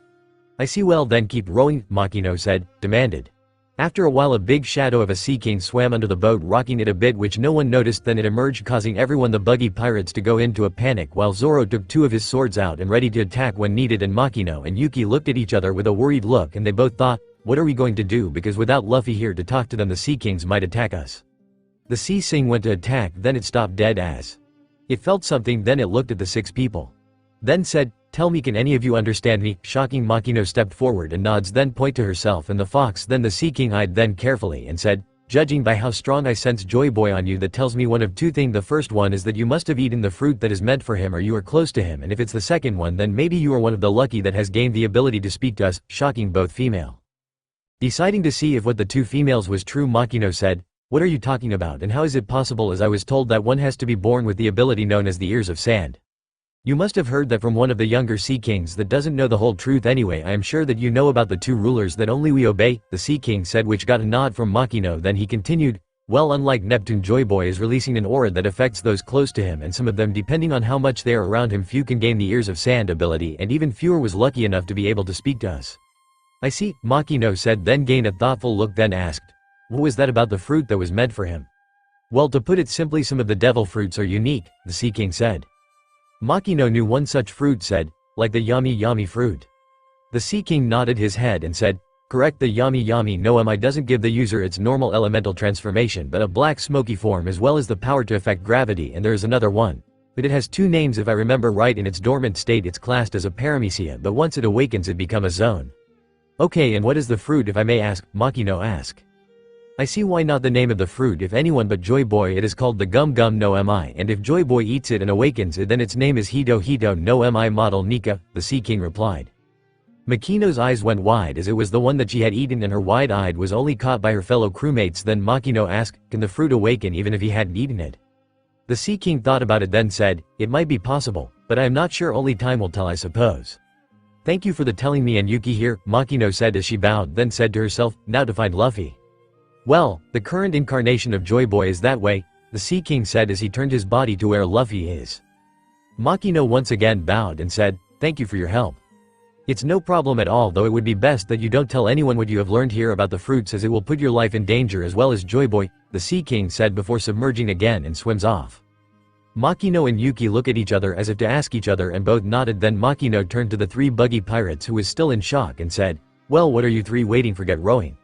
"I see, well then keep rowing," Makino said, demanded. After a while a big shadow of a sea king swam under the boat, rocking it a bit, which no one noticed. Then it emerged, causing everyone the buggy pirates to go into a panic, while Zoro took two of his swords out and ready to attack when needed, and Makino and Yuki looked at each other with a worried look and they both thought, "What are we going to do, because without Luffy here to talk to them the sea kings might attack us." The sea king went to attack, then it stopped dead as it felt something. Then it looked at the six people, then said, "Tell me, can any of you understand me?" Shocking, Makino stepped forward and nods, then point to herself and the fox. Then the sea king eyed then carefully and said, "Judging by how strong I sense Joy Boy on you, that tells me one of two things. The first one is that you must have eaten the fruit that is meant for him, or you are close to him, and if it's the second one, then maybe you are one of the lucky that has gained the ability to speak to us." Shocking, both female. Deciding to see if what the two females was true, Makino said, "What are you talking about, and how is it possible, as I was told that one has to be born with the ability known as the ears of sand? You must have heard that from one of the younger sea kings that doesn't know the whole truth anyway. I am sure that you know about the two rulers that only we obey," the sea king said, which got a nod from Makino. Then he continued, "Well, unlike Neptune, Joy Boy is releasing an aura that affects those close to him, and some of them, depending on how much they are around him, few can gain the ears of sand ability, and even fewer was lucky enough to be able to speak to us." "I see," Makino said, then gained a thoughtful look, then asked, "What was that about the fruit that was meant for him?" "Well, to put it simply, some of the devil fruits are unique," the sea king said. Makino knew one such fruit, said, "Like the yummy yummy fruit?" The sea king nodded his head and said, "Correct, the yummy yummy no mi doesn't give the user its normal elemental transformation but a black smoky form as well as the power to affect gravity, and there is another one. But it has two names if I remember right. In its dormant state it's classed as a paramecia, but once it awakens it become a zone." "Okay, and what is the fruit, if I may ask?" Makino asked. "I see why not. The name of the fruit, if anyone but Joy Boy, it is called the Gum Gum no Mi, and if Joy Boy eats it and awakens it, then its name is Hito Hito no Mi model Nika," the sea king replied. Makino's eyes went wide as it was the one that she had eaten, and her wide-eyed was only caught by her fellow crewmates. Then Makino asked, "Can the fruit awaken even if he hadn't eaten it?" The sea king thought about it, then said, "It might be possible, but I am not sure. Only time will tell, I suppose." "Thank you for the telling me, and Yuki here," Makino said as she bowed, then said to herself, "Now to find Luffy. Well, the current incarnation of Joy Boy is that way," the sea king said as he turned his body to where Luffy is. Makino once again bowed and said, "Thank you for your help." "It's no problem at all, though it would be best that you don't tell anyone what you have learned here about the fruits, as it will put your life in danger as well as Joy Boy," the sea king said before submerging again and swims off. Makino and Yuki look at each other as if to ask each other, and both nodded. Then Makino turned to the three buggy pirates, who was still in shock, and said, "Well, what are you three waiting for? Get rowing."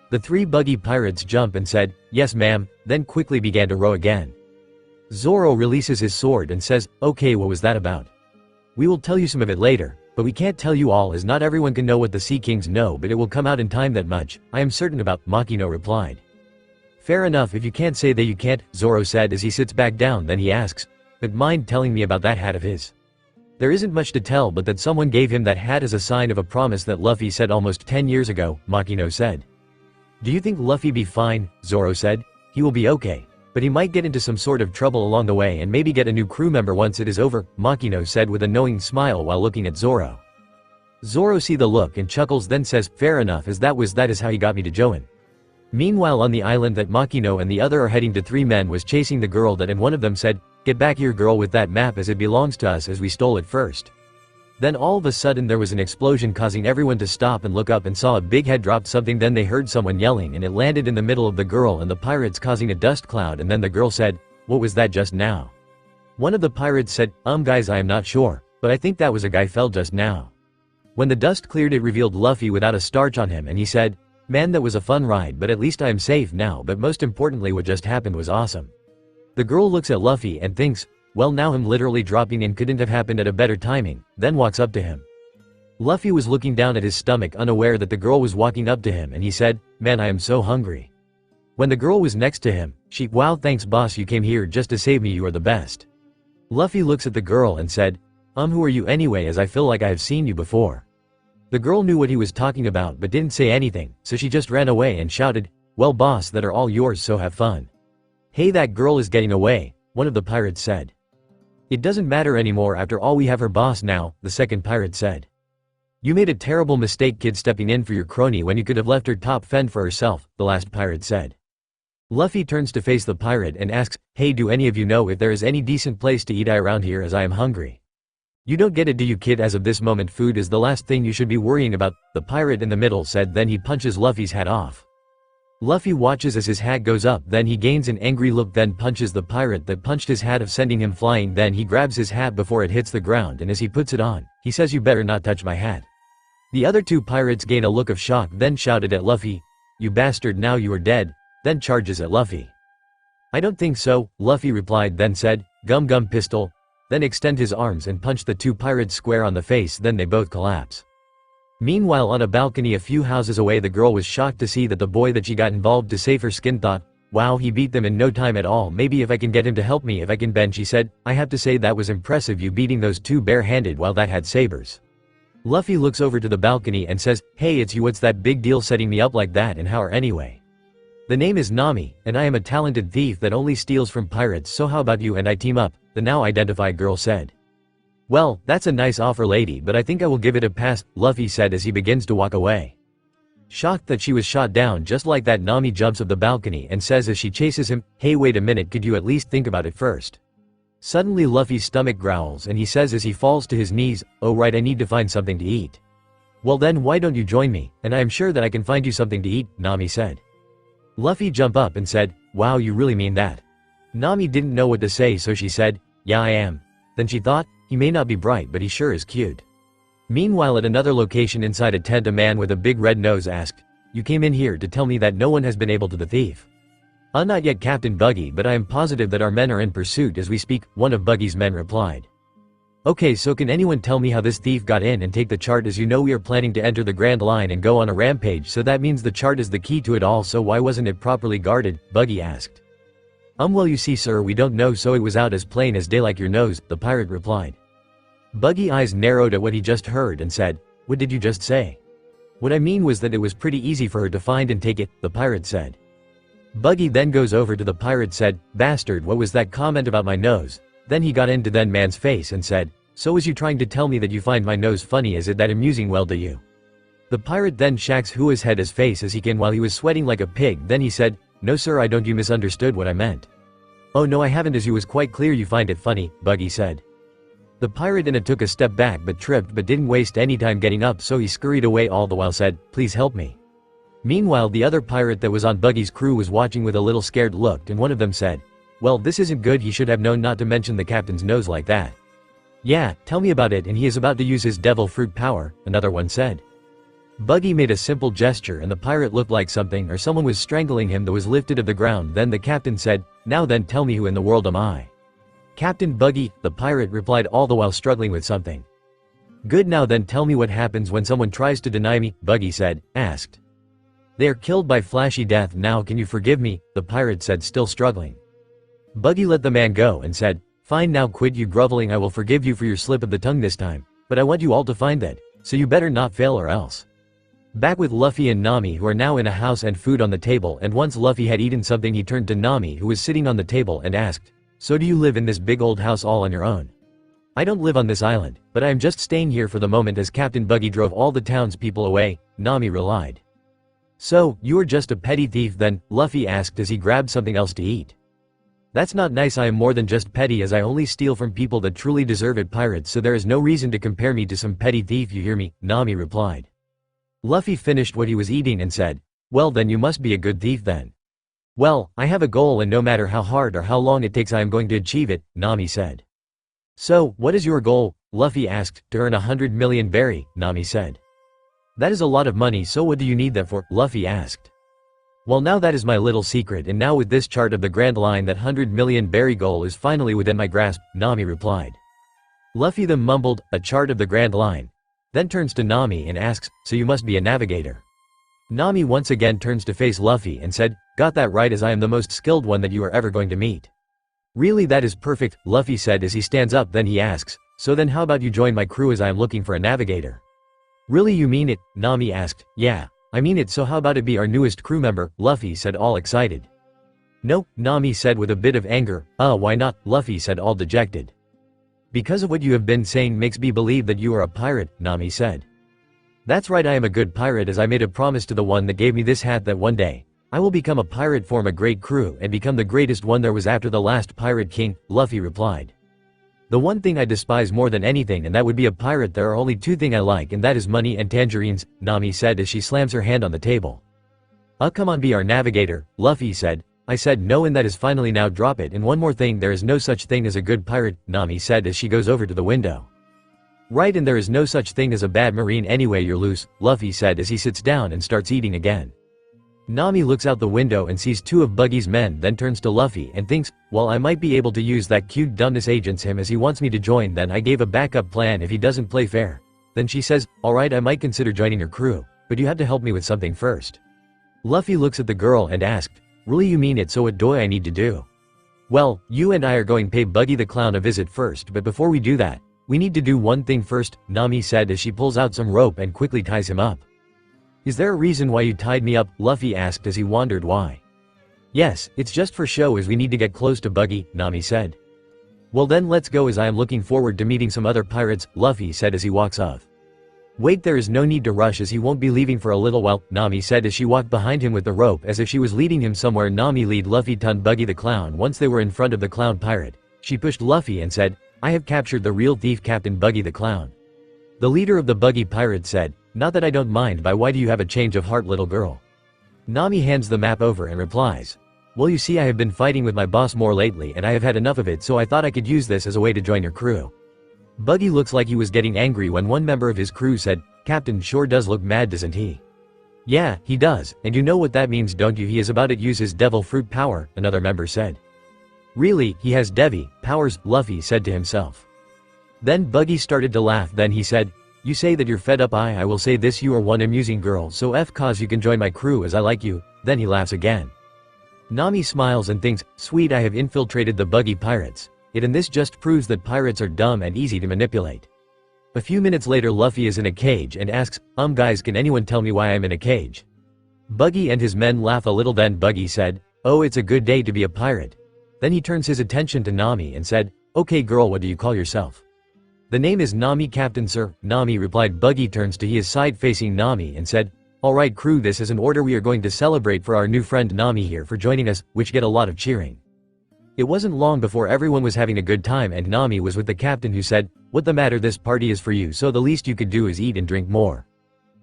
The three buggy pirates jumped and said, "Yes ma'am," then quickly began to row again. Zoro releases his sword and says, "Okay, what was that about? We will tell you some of it later, but we can't tell you all, as not everyone can know what the sea kings know, but it will come out in time, that much I am certain about," Makino replied. "Fair enough, if you can't say that you can't," Zoro said as he sits back down. Then he asks, "But mind telling me about that hat of his?" "There isn't much to tell, but that someone gave him that hat as a sign of a promise that Luffy said almost 10 years ago," Makino said. "Do you think Luffy be fine?" Zoro said. "He will be okay. But he might get into some sort of trouble along the way and maybe get a new crew member once it is over," Makino said with a knowing smile while looking at Zoro. Zoro see the look and chuckles, then says, "Fair enough, as that is how he got me to Join." Meanwhile, on the island that Makino and the other are heading to, three men was chasing the girl that, and one of them said, "Get back here, girl, with that map, as it belongs to us, as we stole it first." Then all of a sudden there was an explosion, causing everyone to stop and look up, and saw a big head drop something. Then they heard someone yelling and it landed in the middle of the girl and the pirates, causing a dust cloud, and then the girl said, "What was that just now?" One of the pirates said, Guys, I am not sure, but I think that was a guy fell just now." When the dust cleared, it revealed Luffy without a starch on him, and he said, Man, that was a fun ride, but at least I am safe now, but most importantly what just happened was awesome. The girl looks at Luffy and thinks, well, now him literally dropping in couldn't have happened at a better timing, then walks up to him. Luffy was looking down at his stomach unaware that the girl was walking up to him, and he said, man, I am so hungry. When the girl was next to him, she, wow, thanks boss, you came here just to save me, you are the best. Luffy looks at the girl and said, who are you anyway, as I feel like I have seen you before. The girl knew what he was talking about but didn't say anything, so she just ran away and shouted, well boss, that are all yours, so have fun. Hey, that girl is getting away, one of the pirates said. It doesn't matter anymore, after all we have her boss now, the second pirate said. You made a terrible mistake, kid, stepping in for your crony when you could have left her top fend for herself, the last pirate said. Luffy turns to face the pirate and asks, hey, do any of you know if there is any decent place to eat around here, as I am hungry? You don't get it, do you, kid? As of this moment food is the last thing you should be worrying about, the pirate in the middle said. Then he punches Luffy's hat off. Luffy watches as his hat goes up, then he gains an angry look, then punches the pirate that punched his hat off, sending him flying. Then he grabs his hat before it hits the ground, and as he puts it on, he says, you better not touch my hat. The other two pirates gain a look of shock, then shouted at Luffy, you bastard, now you are dead, then charges at Luffy. I don't think so, Luffy replied, then said, gum gum pistol, then extend his arms and punch the two pirates square on the face, then they both collapse. Meanwhile, on a balcony a few houses away, the girl was shocked to see that the boy that she got involved to save her skin thought, wow, he beat them in no time at all, maybe if I can get him to help me, if I can bend. She said, I have to say that was impressive, you beating those two bare-handed while that had sabers. Luffy looks over to the balcony and says, hey, it's you, what's that big deal setting me up like that, and how are anyway? The name is Nami, and I am a talented thief that only steals from pirates, so how about you and I team up, the now identified girl said. Well, that's a nice offer, lady, but I think I will give it a pass, Luffy said as he begins to walk away. Shocked that she was shot down just like that, Nami jumps off the balcony and says as she chases him, hey, wait a minute, could you at least think about it first? Suddenly Luffy's stomach growls and he says as he falls to his knees, oh right, I need to find something to eat. Well then why don't you join me, and I am sure that I can find you something to eat, Nami said. Luffy jumped up and said, wow, you really mean that? Nami didn't know what to say, so she said, yeah, I am. Then she thought, he may not be bright, but he sure is cute. Meanwhile, at another location inside a tent, a man with a big red nose asked, you came in here to tell me that no one has been able to the thief? Not yet, Captain Buggy, but I am positive that our men are in pursuit as we speak, one of Buggy's men replied. Okay, so can anyone tell me how this thief got in and take the chart? As you know, we are planning to enter the Grand Line and go on a rampage, so that means the chart is the key to it all, so why wasn't it properly guarded? Buggy asked. Well, you see, sir, we don't know, so it was out as plain as day like your nose, the pirate replied. Buggy eyes narrowed at what he just heard and said, what did you just say? What I mean was that it was pretty easy for her to find and take it, the pirate said. Buggy then goes over to the pirate, said, bastard, what was that comment about my nose? Then he got into then man's face and said, so was you trying to tell me that you find my nose funny? Is it that amusing? Well, do you? The pirate then shacks Hua's head his face as he can while he was sweating like a pig. Then he said, no sir, I don't, you misunderstood what I meant. Oh no, I haven't, as you was quite clear you find it funny, Buggy said. The pirate in it took a step back but tripped, but didn't waste any time getting up, so he scurried away, all the while said, please help me. Meanwhile, the other pirate that was on Buggy's crew was watching with a little scared look, and one of them said, well, this isn't good, he should have known not to mention the captain's nose like that. Yeah, tell me about it, and he is about to use his devil fruit power, another one said. Buggy made a simple gesture and the pirate looked like something or someone was strangling him that was lifted of the ground. Then the captain said, now then tell me, who in the world am I? Captain Buggy, the pirate replied, all the while struggling with something. Good, now then tell me what happens when someone tries to deny me, Buggy said, asked. They are killed by flashy death. Now can you forgive me? The pirate said, still struggling. Buggy let the man go and said, fine, now quit you groveling, I will forgive you for your slip of the tongue this time, but I want you all to find that, so you better not fail or else. Back with Luffy and Nami, who are now in a house and food on the table, and once Luffy had eaten something he turned to Nami, who was sitting on the table, and asked, so do you live in this big old house all on your own? I don't live on this island, but I am just staying here for the moment as Captain Buggy drove all the townspeople away, Nami relied. So, you are just a petty thief then? Luffy asked as he grabbed something else to eat. That's not nice, I am more than just petty as I only steal from people that truly deserve it, pirates, so there is no reason to compare me to some petty thief, you hear me? Nami replied. Luffy finished what he was eating and said, well then you must be a good thief then. Well, I have a goal and no matter how hard or how long it takes I am going to achieve it, Nami said. So, what is your goal? Luffy asked. To earn 100 million berry, Nami said. That is a lot of money, so what do you need that for? Luffy asked. Well, now that is my little secret, and now with this chart of the Grand Line, that 100 million berry goal is finally within my grasp, Nami replied. Luffy then mumbled, a chart of the Grand Line. Then turns to Nami and asks, so you must be a navigator. Nami once again turns to face Luffy and said, got that right, as I am the most skilled one that you are ever going to meet. Really, that is perfect, Luffy said as he stands up. Then he asks, so then how about you join my crew, as I am looking for a navigator? Really, you mean it? Nami asked. Yeah, I mean it, so how about it be our newest crew member? Luffy said, all excited. Nope, Nami said with a bit of anger. Why not? Luffy said, all dejected. Because of what you have been saying makes me believe that you are a pirate, Nami said. That's right, I am a good pirate, as I made a promise to the one that gave me this hat that one day I will become a pirate, form a great crew, and become the greatest one there was after the last pirate king, Luffy replied. The one thing I despise more than anything, and that would be a pirate, there are only two things I like, and that is money and tangerines, Nami said as she slams her hand on the table. Come on, be our navigator, Luffy said. I said no, and that is finally now, drop it, and one more thing, there is no such thing as a good pirate, Nami said as she goes over to the window. Right, and there is no such thing as a bad marine anyway, you're loose, Luffy said as he sits down and starts eating again. Nami looks out the window and sees two of Buggy's men, then turns to Luffy and thinks, well, I might be able to use that cute dumbness agents him as he wants me to join, then I gave a backup plan if he doesn't play fair. Then she says, alright, I might consider joining your crew, but you have to help me with something first. Luffy looks at the girl and asked, really, you mean it, so what do I need to do? Well, you and I are going to pay Buggy the Clown a visit first, but before we do that, we need to do one thing first, Nami said as she pulls out some rope and quickly ties him up. Is there a reason why you tied me up? Luffy asked as he wondered why. Yes, it's just for show, as we need to get close to Buggy, Nami said. Well then let's go, as I am looking forward to meeting some other pirates, Luffy said as he walks off. Wait, there is no need to rush, as he won't be leaving for a little while, Nami said as she walked behind him with the rope as if she was leading him somewhere. Nami lead Luffy to Buggy the Clown. Once they were in front of the clown pirate, she pushed Luffy and said, I have captured the real thief, Captain Buggy the Clown. The leader of the Buggy Pirates said, not that I don't mind, but why do you have a change of heart, little girl? Nami hands the map over and replies, well, you see, I have been fighting with my boss more lately and I have had enough of it, so I thought I could use this as a way to join your crew. Buggy looks like he was getting angry when one member of his crew said, Captain sure does look mad, doesn't he? Yeah, he does, and you know what that means, don't you? He is about to use his devil fruit power, another member said. Really, he has Devi powers, Luffy said to himself. Then Buggy started to laugh. Then he said, you say that you're fed up. I will say this, you are one amusing girl, so cause you can join my crew as I like you. Then he laughs again. Nami smiles and thinks, sweet, I have infiltrated the Buggy Pirates. And this just proves that pirates are dumb and easy to manipulate. A few minutes later, Luffy is in a cage and asks, guys, can anyone tell me why I'm in a cage? Buggy and his men laugh a little. Then Buggy said, oh, it's a good day to be a pirate. Then he turns his attention to Nami and said, okay girl, what do you call yourself? The name is Nami, Captain sir, Nami replied. Buggy turns to his side facing Nami and said, alright crew, this is an order. We are going to celebrate for our new friend Nami here for joining us, which get a lot of cheering. It wasn't long before everyone was having a good time and Nami was with the captain, who said, what the matter, this party is for you, so the least you could do is eat and drink more.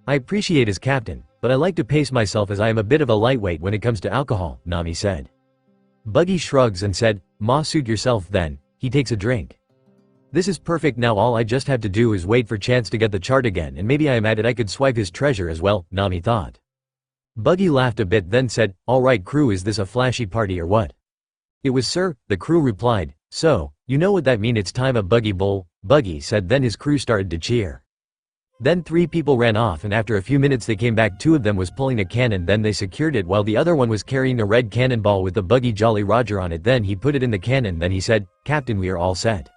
I appreciate as captain, but I like to pace myself as I am a bit of a lightweight when it comes to alcohol, Nami said. Buggy shrugs and said, ma, suit yourself then. He takes a drink. This is perfect, now all I just have to do is wait for chance to get the chart again, and maybe I am at it, I could swipe his treasure as well, Nami thought. Buggy laughed a bit then said, alright crew, is this a flashy party or what? It was sir, the crew replied, so, you know what that mean, it's time a Buggy bowl, Buggy said. Then his crew started to cheer. Then 3 people ran off and after a few minutes they came back. 2 of them was pulling a cannon, then they secured it while the other one was carrying a red cannonball with the Buggy Jolly Roger on it. Then he put it in the cannon, then he said, Captain, we are all set.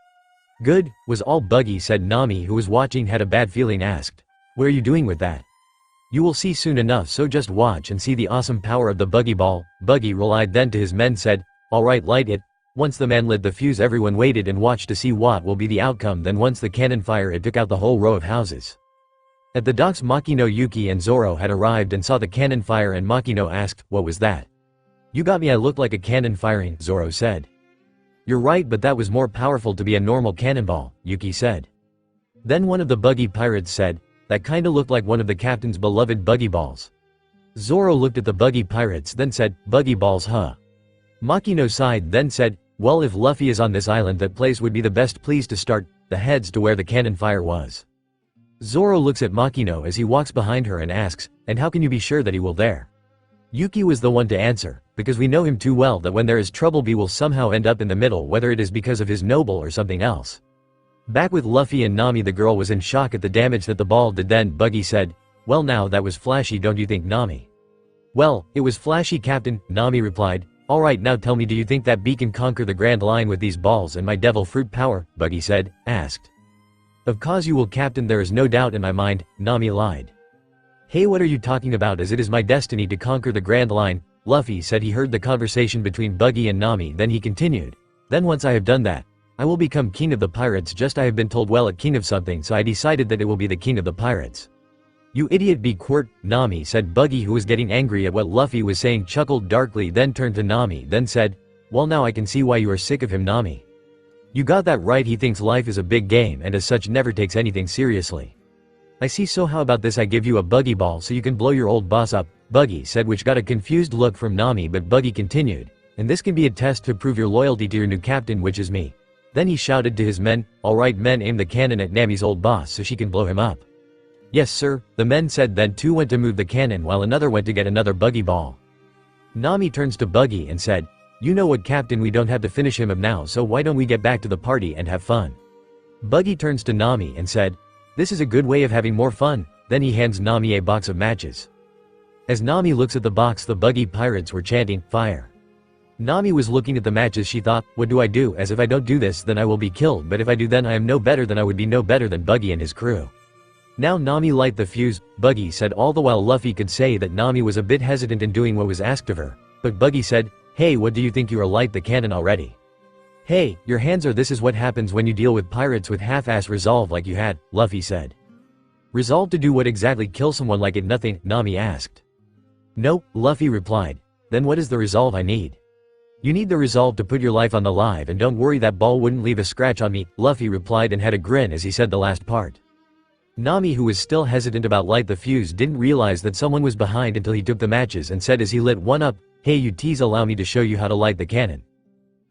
Good, was all Buggy said. Nami, who was watching, had a bad feeling, asked, what are you doing with that? You will see soon enough, so just watch and see the awesome power of the Buggy ball. Buggy relied then to his men said, alright, light it. Once the man lit the fuse, everyone waited and watched to see what will be the outcome. Then once the cannon fired, it took out the whole row of houses. At the docks, Makino, Yuki and Zoro had arrived and saw the cannon fire, and Makino asked, what was that? You got me, I looked like a cannon firing, Zoro said. You're right, but that was more powerful to be a normal cannonball, Yuki said. Then one of the Buggy Pirates said, that kinda looked like one of the captain's beloved Buggy balls. Zoro looked at the Buggy Pirates then said, Buggy balls huh? Makino sighed then said, well, if Luffy is on this island, that place would be the best place to start, the heads to where the cannon fire was. Zoro looks at Makino as he walks behind her and asks, "And how can you be sure that he will there?" Yuki was the one to answer, "Because we know him too well that when there is trouble he will somehow end up in the middle, whether it is because of his noble or something else." Back with Luffy and Nami, the girl was in shock at the damage that the ball did. Then Buggy said, "Well, now that was flashy, don't you think, Nami?" "Well, it was flashy, Captain," Nami replied. "Alright, now tell me, do you think that bee can conquer the Grand Line with these balls and my devil fruit power?" Buggy said, asked. "Of course you will, Captain, there is no doubt in my mind," Nami lied. "Hey, what are you talking about, as it is my destiny to conquer the Grand Line?" Luffy said he heard the conversation between Buggy and Nami, then he continued. "Then once I have done that, I will become king of the pirates. Just I have been told well a king of something, so I decided that it will be the king of the pirates." "You idiot, be quiet," Nami said. Buggy, who was getting angry at what Luffy was saying, chuckled darkly, then turned to Nami, then said, "Well, now I can see why you are sick of him, Nami. You got that right, he thinks life is a big game and as such never takes anything seriously. I see, so how about this, I give you a Buggy ball so you can blow your old boss up," Buggy said, which got a confused look from Nami, but Buggy continued, "And this can be a test to prove your loyalty to your new captain, which is me." Then he shouted to his men, "Alright men, aim the cannon at Nami's old boss so she can blow him up." "Yes sir," the men said. Then two went to move the cannon while another went to get another Buggy ball. Nami turns to Buggy and said, "You know what, Captain, we don't have to finish him up now, so why don't we get back to the party and have fun?" Buggy turns to Nami and said, "This is a good way of having more fun." Then he hands Nami a box of matches. As Nami looks at the box, the Buggy pirates were chanting, "Fire." Nami was looking at the matches. She thought, "What do I do, as if I don't do this then I will be killed, but if I do then I am no better than I would be no better than Buggy and his crew." "Now Nami, light the fuse," Buggy said. All the while Luffy could say that Nami was a bit hesitant in doing what was asked of her, but Buggy said, "Hey, what do you think, you are light the cannon already? Hey, your hands are. This is what happens when you deal with pirates with half-ass resolve like you had," Luffy said. "Resolve to do what exactly? Kill someone like it nothing?" Nami asked. "No," Luffy replied. "Then what is the resolve I need?" "You need the resolve to put your life on the line, and don't worry, that ball wouldn't leave a scratch on me," Luffy replied and had a grin as he said the last part. Nami, who was still hesitant about light the fuse, didn't realize that someone was behind until he took the matches and said as he lit one up, "Hey you tease, allow me to show you how to light the cannon."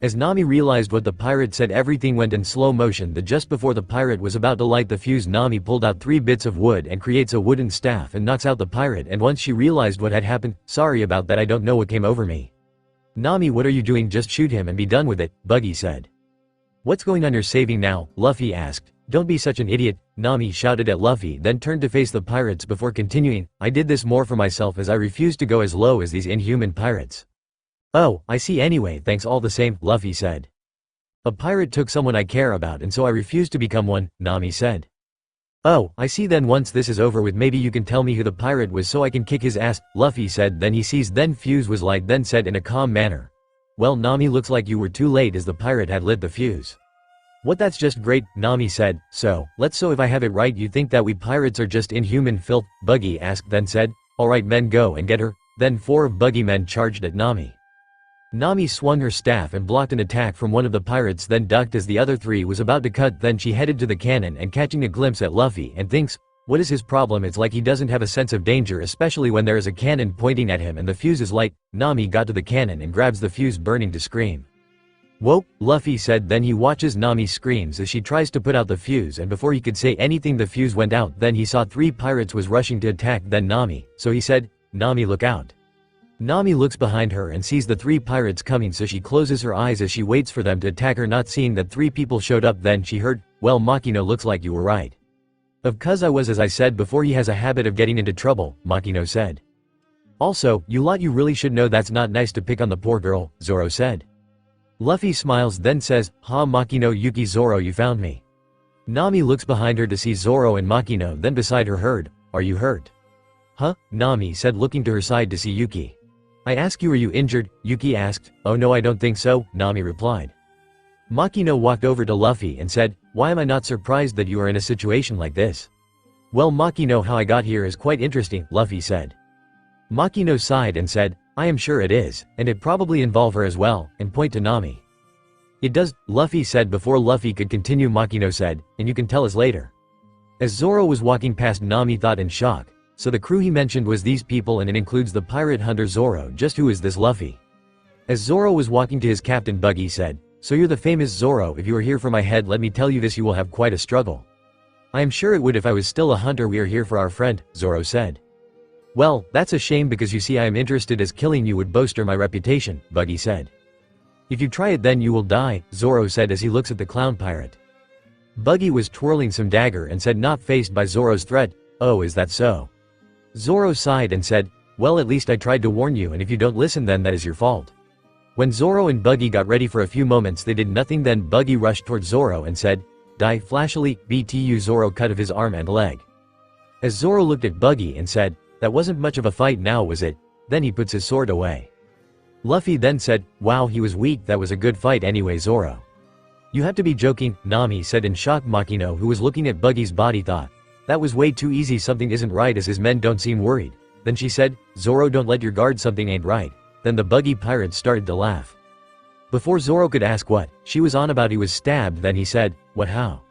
As Nami realized what the pirate said, everything went in slow motion. That just before the pirate was about to light the fuse, Nami pulled out 3 bits of wood and creates a wooden staff and knocks out the pirate, and once she realized what had happened, "Sorry about that, I don't know what came over me." "Nami, what are you doing? Just shoot him and be done with it," Buggy said. "What's going on, you're saving now?" Luffy asked. "Don't be such an idiot," Nami shouted at Luffy, then turned to face the pirates before continuing, "I did this more for myself, as I refuse to go as low as these inhuman pirates." "Oh, I see. Anyway, thanks all the same," Luffy said. "A pirate took someone I care about and so I refuse to become one," Nami said. "Oh, I see. Then once this is over with, maybe you can tell me who the pirate was so I can kick his ass," Luffy said. Then he sees then fuse was light, then said in a calm manner, "Well Nami, looks like you were too late, as the pirate had lit the fuse." "What, that's just great," Nami said. So if I have it right, you think that we pirates are just inhuman filth?" Buggy asked, then said, "Alright men, go and get her." Then 4 of Buggy men charged at Nami. Nami swung her staff and blocked an attack from one of the pirates, then ducked as the other 3 was about to cut. Then she headed to the cannon and catching a glimpse at Luffy and thinks, what is his problem? It's like he doesn't have a sense of danger, especially when there is a cannon pointing at him and the fuse is light. Nami got to the cannon and grabs the fuse, burning to scream. "Whoa," Luffy said. Then he watches Nami screams as she tries to put out the fuse, and before he could say anything the fuse went out. Then he saw 3 pirates was rushing to attack then Nami, so he said, "Nami, look out." Nami looks behind her and sees the 3 pirates coming, so she closes her eyes as she waits for them to attack her. Not seeing that 3 people showed up, then she heard, "Well Makino, looks like you were right. Of course I was, as I said before, he has a habit of getting into trouble," Makino said. "Also, you lot, you really should know that's not nice to pick on the poor girl," Zoro said. Luffy smiles then says, "Ha Makino, Yuki, Zoro, you found me." Nami looks behind her to see Zoro and Makino, then beside her heard, "Are you hurt?" "Huh?" Nami said, looking to her side to see Yuki. "I ask you, are you injured?" Yuki asked. "Oh no, I don't think so," Nami replied. Makino walked over to Luffy and said, "Why am I not surprised that you are in a situation like this?" "Well Makino, how I got here is quite interesting," Luffy said. Makino sighed and said, "I am sure it is, and it probably involve her as well," and point to Nami. "It does," Luffy said. Before Luffy could continue, Makino said, "And you can tell us later." As Zoro was walking past, Nami thought in shock, so the crew he mentioned was these people, and it includes the pirate hunter Zoro. Just who is this Luffy? As Zoro was walking to his captain, Buggy said, "So you're the famous Zoro. If you are here for my head, let me tell you this, you will have quite a struggle." I am sure it would if I was still a hunter. We are here for our friend, Zoro said. Well, that's a shame because you see I am interested as killing you would bolster my reputation, Buggy said. If you try it then you will die, Zoro said as he looks at the clown pirate. Buggy was twirling some dagger and said, not faced by Zoro's threat. Oh, is that so? Zoro sighed and said, well, at least I tried to warn you, and if you don't listen then that is your fault. When Zoro and Buggy got ready for a few moments they did nothing. Then Buggy rushed towards Zoro and said, die flashily, BTU. Zoro cut off his arm and leg. As Zoro looked at Buggy and said, that wasn't much of a fight now was it? Then he puts his sword away. Luffy then said, wow, he was weak. That was a good fight anyway, Zoro. You have to be joking, Nami said in shock. Makino, who was looking at Buggy's body, thought, that was way too easy. Something isn't right as his men don't seem worried. Then she said, Zoro, don't let your guard, something ain't right. Then the Buggy pirate started to laugh. Before Zoro could ask what she was on about, he was stabbed. Then he said, what, how?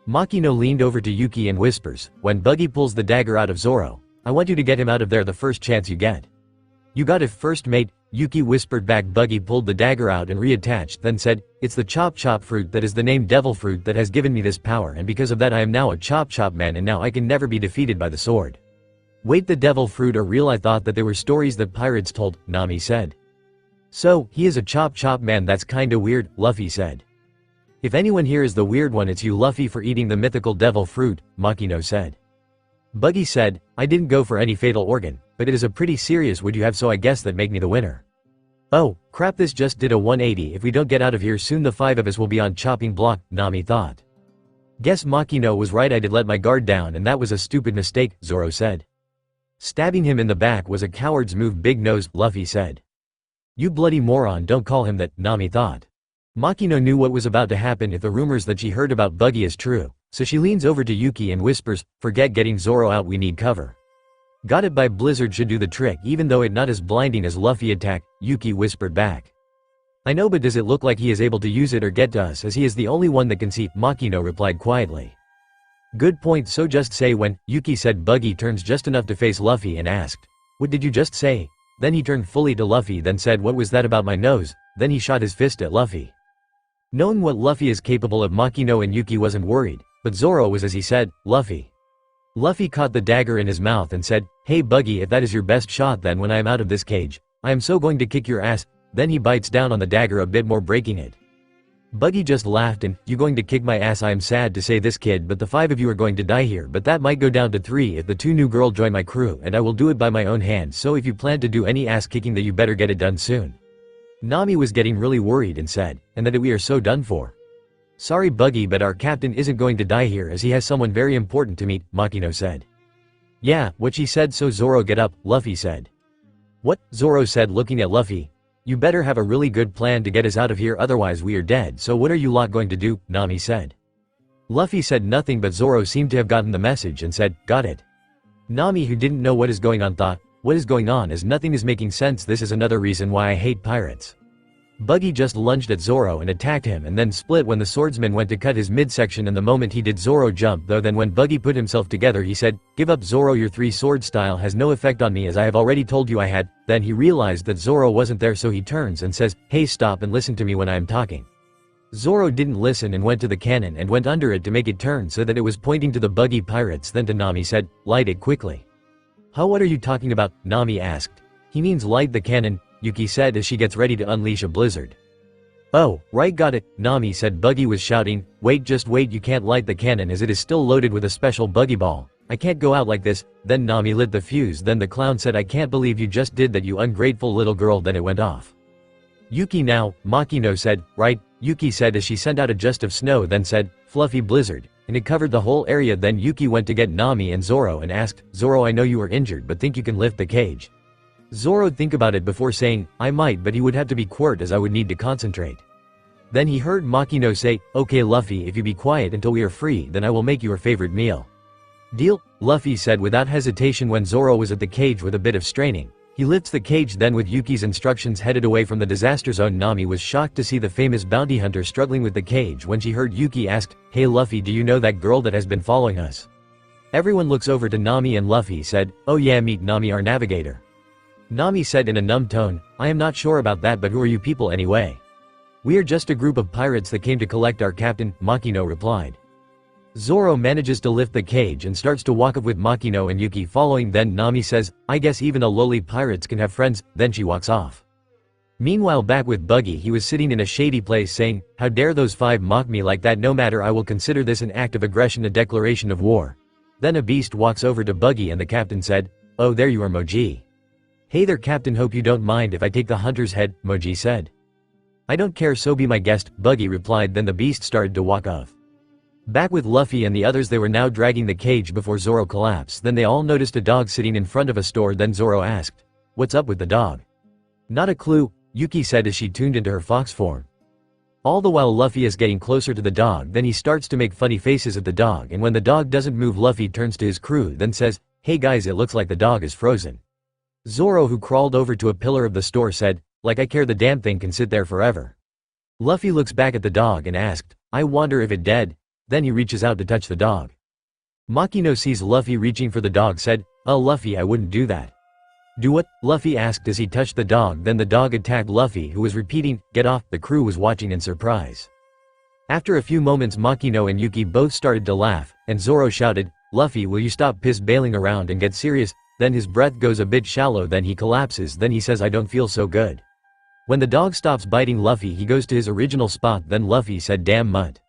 Makino leaned over to Yuki and whispers, when Buggy pulls the dagger out of Zoro, I want you to get him out of there the first chance you get. You got it first, mate, Yuki whispered back. Buggy pulled the dagger out and reattached, then said, it's the chop chop fruit that is the name devil fruit that has given me this power, and because of that I am now a chop chop man, and now I can never be defeated by the sword. Wait, the devil fruit are real? I thought that they were stories that pirates told, Nami said. So, he is a chop chop man? That's kinda weird, Luffy said. If anyone here is the weird one it's you, Luffy, for eating the mythical devil fruit, Makino said. Buggy said, I didn't go for any fatal organ, but it is a pretty serious would you have, so I guess that make me the winner. Oh, crap, this just did a 180. If we don't get out of here soon the five of us will be on chopping block, Nami thought. Guess Makino was right, I did let my guard down and that was a stupid mistake, Zoro said. Stabbing him in the back was a coward's move, big nose, Luffy said. You bloody moron, don't call him that, Nami thought. Makino knew what was about to happen if the rumors that she heard about Buggy is true, so she leans over to Yuki and whispers, forget getting Zoro out, we need cover. Got it, by blizzard should do the trick even though it not as blinding as Luffy attack, Yuki whispered back. I know, but does it look like he is able to use it or get to us as he is the only one that can see, Makino replied quietly. Good point, so just say when, Yuki said. Buggy turns just enough to face Luffy and asked, what did you just say? Then he turned fully to Luffy then said, what was that about my nose? Then he shot his fist at Luffy. Knowing what Luffy is capable of, Makino and Yuki wasn't worried, but Zoro was as he said, Luffy. Luffy caught the dagger in his mouth and said, hey Buggy, if that is your best shot then when I am out of this cage, I am so going to kick your ass. Then he bites down on the dagger a bit more, breaking it. Buggy just laughed and, you going to kick my ass? I am sad to say this, kid, but the five of you are going to die here, but that might go down to 3 if the 2 new girl join my crew, and I will do it by my own hand, so if you plan to do any ass kicking that you better get it done soon. Nami was getting really worried and said, and that we are so done for. Sorry Buggy, but our captain isn't going to die here as he has someone very important to meet, Makino said. Yeah, what she said, so Zoro get up, Luffy said. What? Zoro said looking at Luffy. You better have a really good plan to get us out of here, otherwise we are dead, so what are you lot going to do, Nami said. Luffy said nothing, but Zoro seemed to have gotten the message and said, got it. Nami, who didn't know what is going on, thought, what is going on as nothing is making sense, this is another reason why I hate pirates. Buggy just lunged at Zoro and attacked him and then split when the swordsman went to cut his midsection, and the moment he did Zoro jumped, though then when Buggy put himself together he said, give up Zoro, your 3 sword style has no effect on me as I have already told you I had. Then he realized that Zoro wasn't there, so he turns and says, hey stop and listen to me when I am talking. Zoro didn't listen and went to the cannon and went under it to make it turn so that it was pointing to the Buggy pirates, then to Nami said, light it quickly. Huh, what are you talking about? Nami asked. He means light the cannon, Yuki said as she gets ready to unleash a blizzard. Oh, right, got it, Nami said. Buggy was shouting, wait, just wait, you can't light the cannon as it is still loaded with a special Buggy ball. I can't go out like this. Then Nami lit the fuse, then the clown said, I can't believe you just did that, you ungrateful little girl, then it went off. Yuki now, Makino said, right, Yuki said as she sent out a gust of snow then said, fluffy blizzard, and it covered the whole area. Then Yuki went to get Nami and Zoro and asked, Zoro, I know you are injured but think you can lift the cage? Zoro'd think about it before saying, I might, but he would have to be quirt as I would need to concentrate. Then he heard Makino say, okay Luffy, if you be quiet until we are free then I will make your favorite meal. Deal, Luffy said without hesitation. When Zoro was at the cage with a bit of straining, he lifts the cage, then with Yuki's instructions headed away from the disaster zone. Nami was shocked to see the famous bounty hunter struggling with the cage when she heard Yuki asked, hey Luffy, do you know that girl that has been following us? Everyone looks over to Nami and Luffy said, oh yeah, meet Nami, our navigator. Nami said in a numb tone, I am not sure about that, but who are you people anyway? We are just a group of pirates that came to collect our captain, Makino replied. Zoro manages to lift the cage and starts to walk up with Makino and Yuki following. Then Nami says, "I guess even a lowly pirates can have friends," then she walks off. Meanwhile back with Buggy, he was sitting in a shady place saying, "How dare those five mock me like that? No matter, I will consider this an act of aggression, a declaration of war." Then a beast walks over to Buggy and the captain said, "Oh, there you are, Moji." "Hey there, Captain, hope you don't mind if I take the hunter's head," Moji said. "I don't care, so be my guest," Buggy replied. Then the beast started to walk off. Back with Luffy and the others, they were now dragging the cage before Zoro collapsed. Then they all noticed a dog sitting in front of a store. Then Zoro asked, "What's up with the dog?" "Not a clue," Yuki said as she tuned into her fox form. All the while Luffy is getting closer to the dog. Then he starts to make funny faces at the dog, and when the dog doesn't move, Luffy turns to his crew then says, "Hey guys, it looks like the dog is frozen." Zoro, who crawled over to a pillar of the store, said, "Like I care, the damn thing can sit there forever." Luffy looks back at the dog and asked, "I wonder if it dead?" Then he reaches out to touch the dog. Makino sees Luffy reaching for the dog, said, "Oh Luffy, I wouldn't do that." "Do what?" Luffy asked as he touched the dog. Then the dog attacked Luffy, who was repeating, "Get off." The crew was watching in surprise. After a few moments Makino and Yuki both started to laugh, and Zoro shouted, "Luffy, will you stop piss bailing around and get serious?" Then his breath goes a bit shallow, then he collapses. Then he says, "I don't feel so good." When the dog stops biting Luffy, he goes to his original spot. Then Luffy said, "Damn mutt."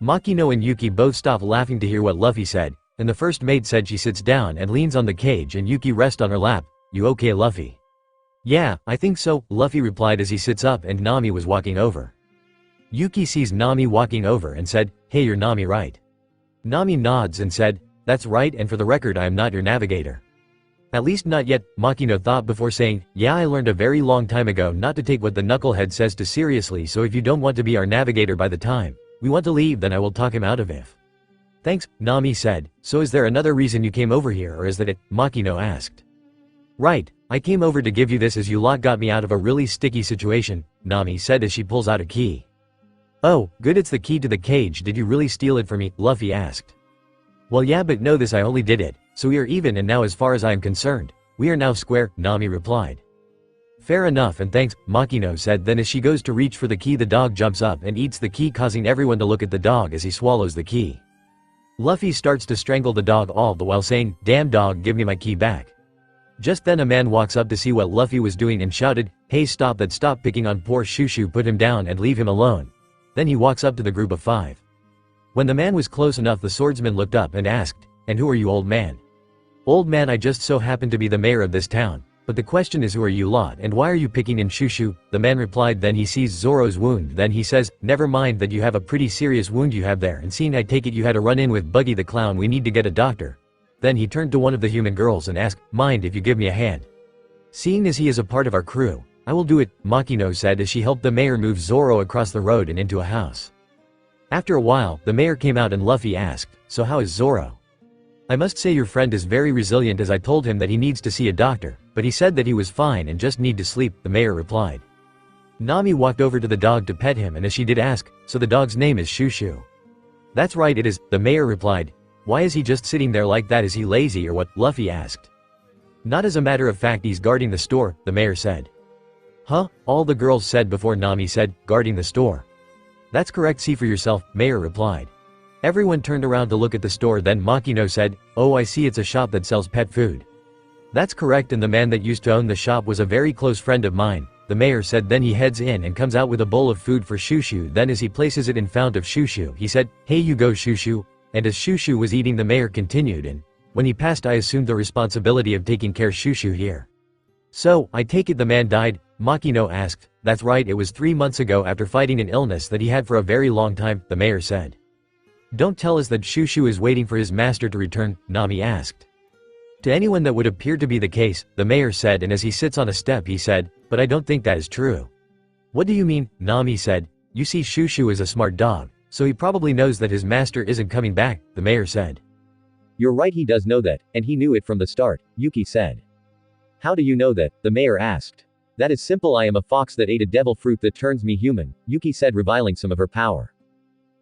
Makino and Yuki both stop laughing to hear what Luffy said, and the first maid said she sits down and leans on the cage and Yuki rests on her lap. "You okay, Luffy?" "Yeah, I think so," Luffy replied as he sits up, and Nami was walking over. Yuki sees Nami walking over and said, "Hey, you're Nami, right?" Nami nods and said, "That's right, and for the record, I am not your navigator." "At least not yet," Makino thought before saying, "Yeah, I learned a very long time ago not to take what the knucklehead says too seriously, so if you don't want to be our navigator by the time we want to leave, then I will talk him out of it." "Thanks," Nami said. "So is there another reason you came over here, or is that it?" Makino asked. "Right, I came over to give you this as you lot got me out of a really sticky situation," Nami said as she pulls out a key. "Oh, good, it's the key to the cage. Did you really steal it from me?" Luffy asked. "Well yeah, but know this, I only did it, so we are even, and now as far as I am concerned, we are now square," Nami replied. "Fair enough, and thanks," Makino said. Then as she goes to reach for the key, the dog jumps up and eats the key, causing everyone to look at the dog as he swallows the key. Luffy starts to strangle the dog, all the while saying, "Damn dog, give me my key back." Just then a man walks up to see what Luffy was doing and shouted, "Hey, stop that, stop picking on poor Shushu, put him down and leave him alone." Then he walks up to the group of five. When the man was close enough, the swordsman looked up and asked, "And who are you, old man?" "Old man, I just so happen to be the mayor of this town. But the question is, who are you lot, and why are you picking in Shushu?" The man replied. Then he sees Zoro's wound. Then he says, "Never mind that, you have a pretty serious wound you have there, and seeing I take it you had a run-in with Buggy the clown, we need to get a doctor." Then he turned to one of the human girls and asked, "Mind if you give me a hand? Seeing as he is a part of our crew, I will do it," Makino said as she helped the mayor move Zoro across the road and into a house. After a while, the mayor came out and Luffy asked, "So how is Zoro?" "I must say your friend is very resilient, as I told him that he needs to see a doctor, but he said that he was fine and just need to sleep," the mayor replied. Nami walked over to the dog to pet him, and as she did ask, "So the dog's name is Shushu?" "That's right, it is," the mayor replied. "Why is he just sitting there like that? Is he lazy or what?" Luffy asked. "Not as a matter of fact, he's guarding the store," the mayor said. "Huh?" all the girls said before Nami said, "Guarding the store?" "That's correct, see for yourself," mayor replied. Everyone turned around to look at the store. Then Makino said, "Oh, I see, it's a shop that sells pet food." "That's correct, and the man that used to own the shop was a very close friend of mine," the mayor said. Then he heads in and comes out with a bowl of food for Shushu. Then as he places it in front of Shushu, he said, "Hey, you go, Shushu." And as Shushu was eating, the mayor continued, "And when he passed, I assumed the responsibility of taking care of Shushu here." "So, I take it the man died?" Makino asked. "That's right, it was 3 months ago after fighting an illness that he had for a very long time," the mayor said. "Don't tell us that Shushu is waiting for his master to return?" Nami asked. "To anyone that would appear to be the case," the mayor said, and as he sits on a step he said, "But I don't think that is true." "What do you mean?" Nami said. "You see, Shushu is a smart dog, so he probably knows that his master isn't coming back," the mayor said. "You're right, he does know that, and he knew it from the start," Yuki said. "How do you know that?" the mayor asked. "That is simple, I am a fox that ate a devil fruit that turns me human," Yuki said, revealing some of her power.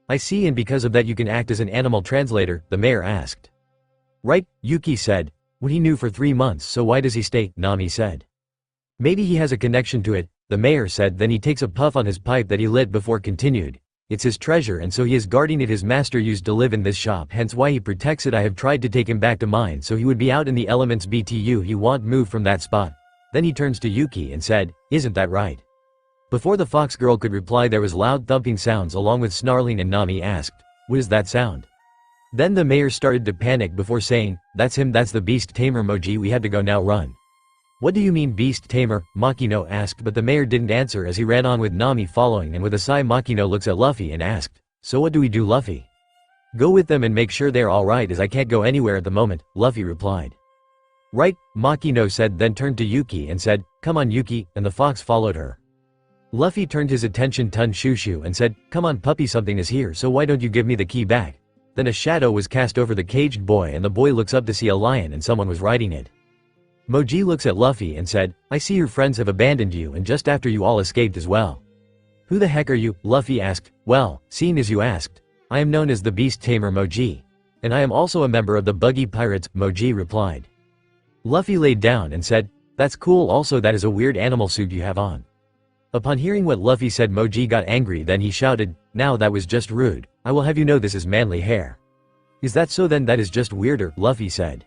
"I see, and because of that you can act as an animal translator?" the mayor asked. "Right," Yuki said. "What he knew for 3 months, so why does he stay?" Nami said. "Maybe he has a connection to it," the mayor said. Then he takes a puff on his pipe that he lit before continued. It's his treasure and so he is guarding it. His master used to live in this shop, hence why he protects it. I have tried to take him back to mine so he would be out in the elements, btu he won't move from that spot. Then he turns to Yuki and said, isn't that right? Before the fox girl could reply there was loud thumping sounds along with snarling and Nami asked, what is that sound? Then the mayor started to panic before saying, that's him, that's the beast tamer Moji, we had to go now, run. What do you mean beast tamer? Makino asked, but the mayor didn't answer as he ran on with Nami following, and with a sigh Makino looks at Luffy and asked, so what do we do, Luffy? Go with them and make sure they're alright as I can't go anywhere at the moment, Luffy replied. Right, Makino said, then turned to Yuki and said, come on Yuki, and the fox followed her. Luffy turned his attention to Shushu and said, come on puppy, something is here, so why don't you give me the key back? Then a shadow was cast over the caged boy and the boy looks up to see a lion and someone was riding it. Moji looks at Luffy and said, I see your friends have abandoned you and just after you all escaped as well. Who the heck are you? Luffy asked. Well, seeing as you asked, I am known as the Beast Tamer Moji. And I am also a member of the Buggy Pirates, Moji replied. Luffy laid down and said, that's cool, also that is a weird animal suit you have on. Upon hearing what Luffy said Moji got angry, then he shouted, now that was just rude, I will have you know this is manly hair. Is that so? Then that is just weirder, Luffy said.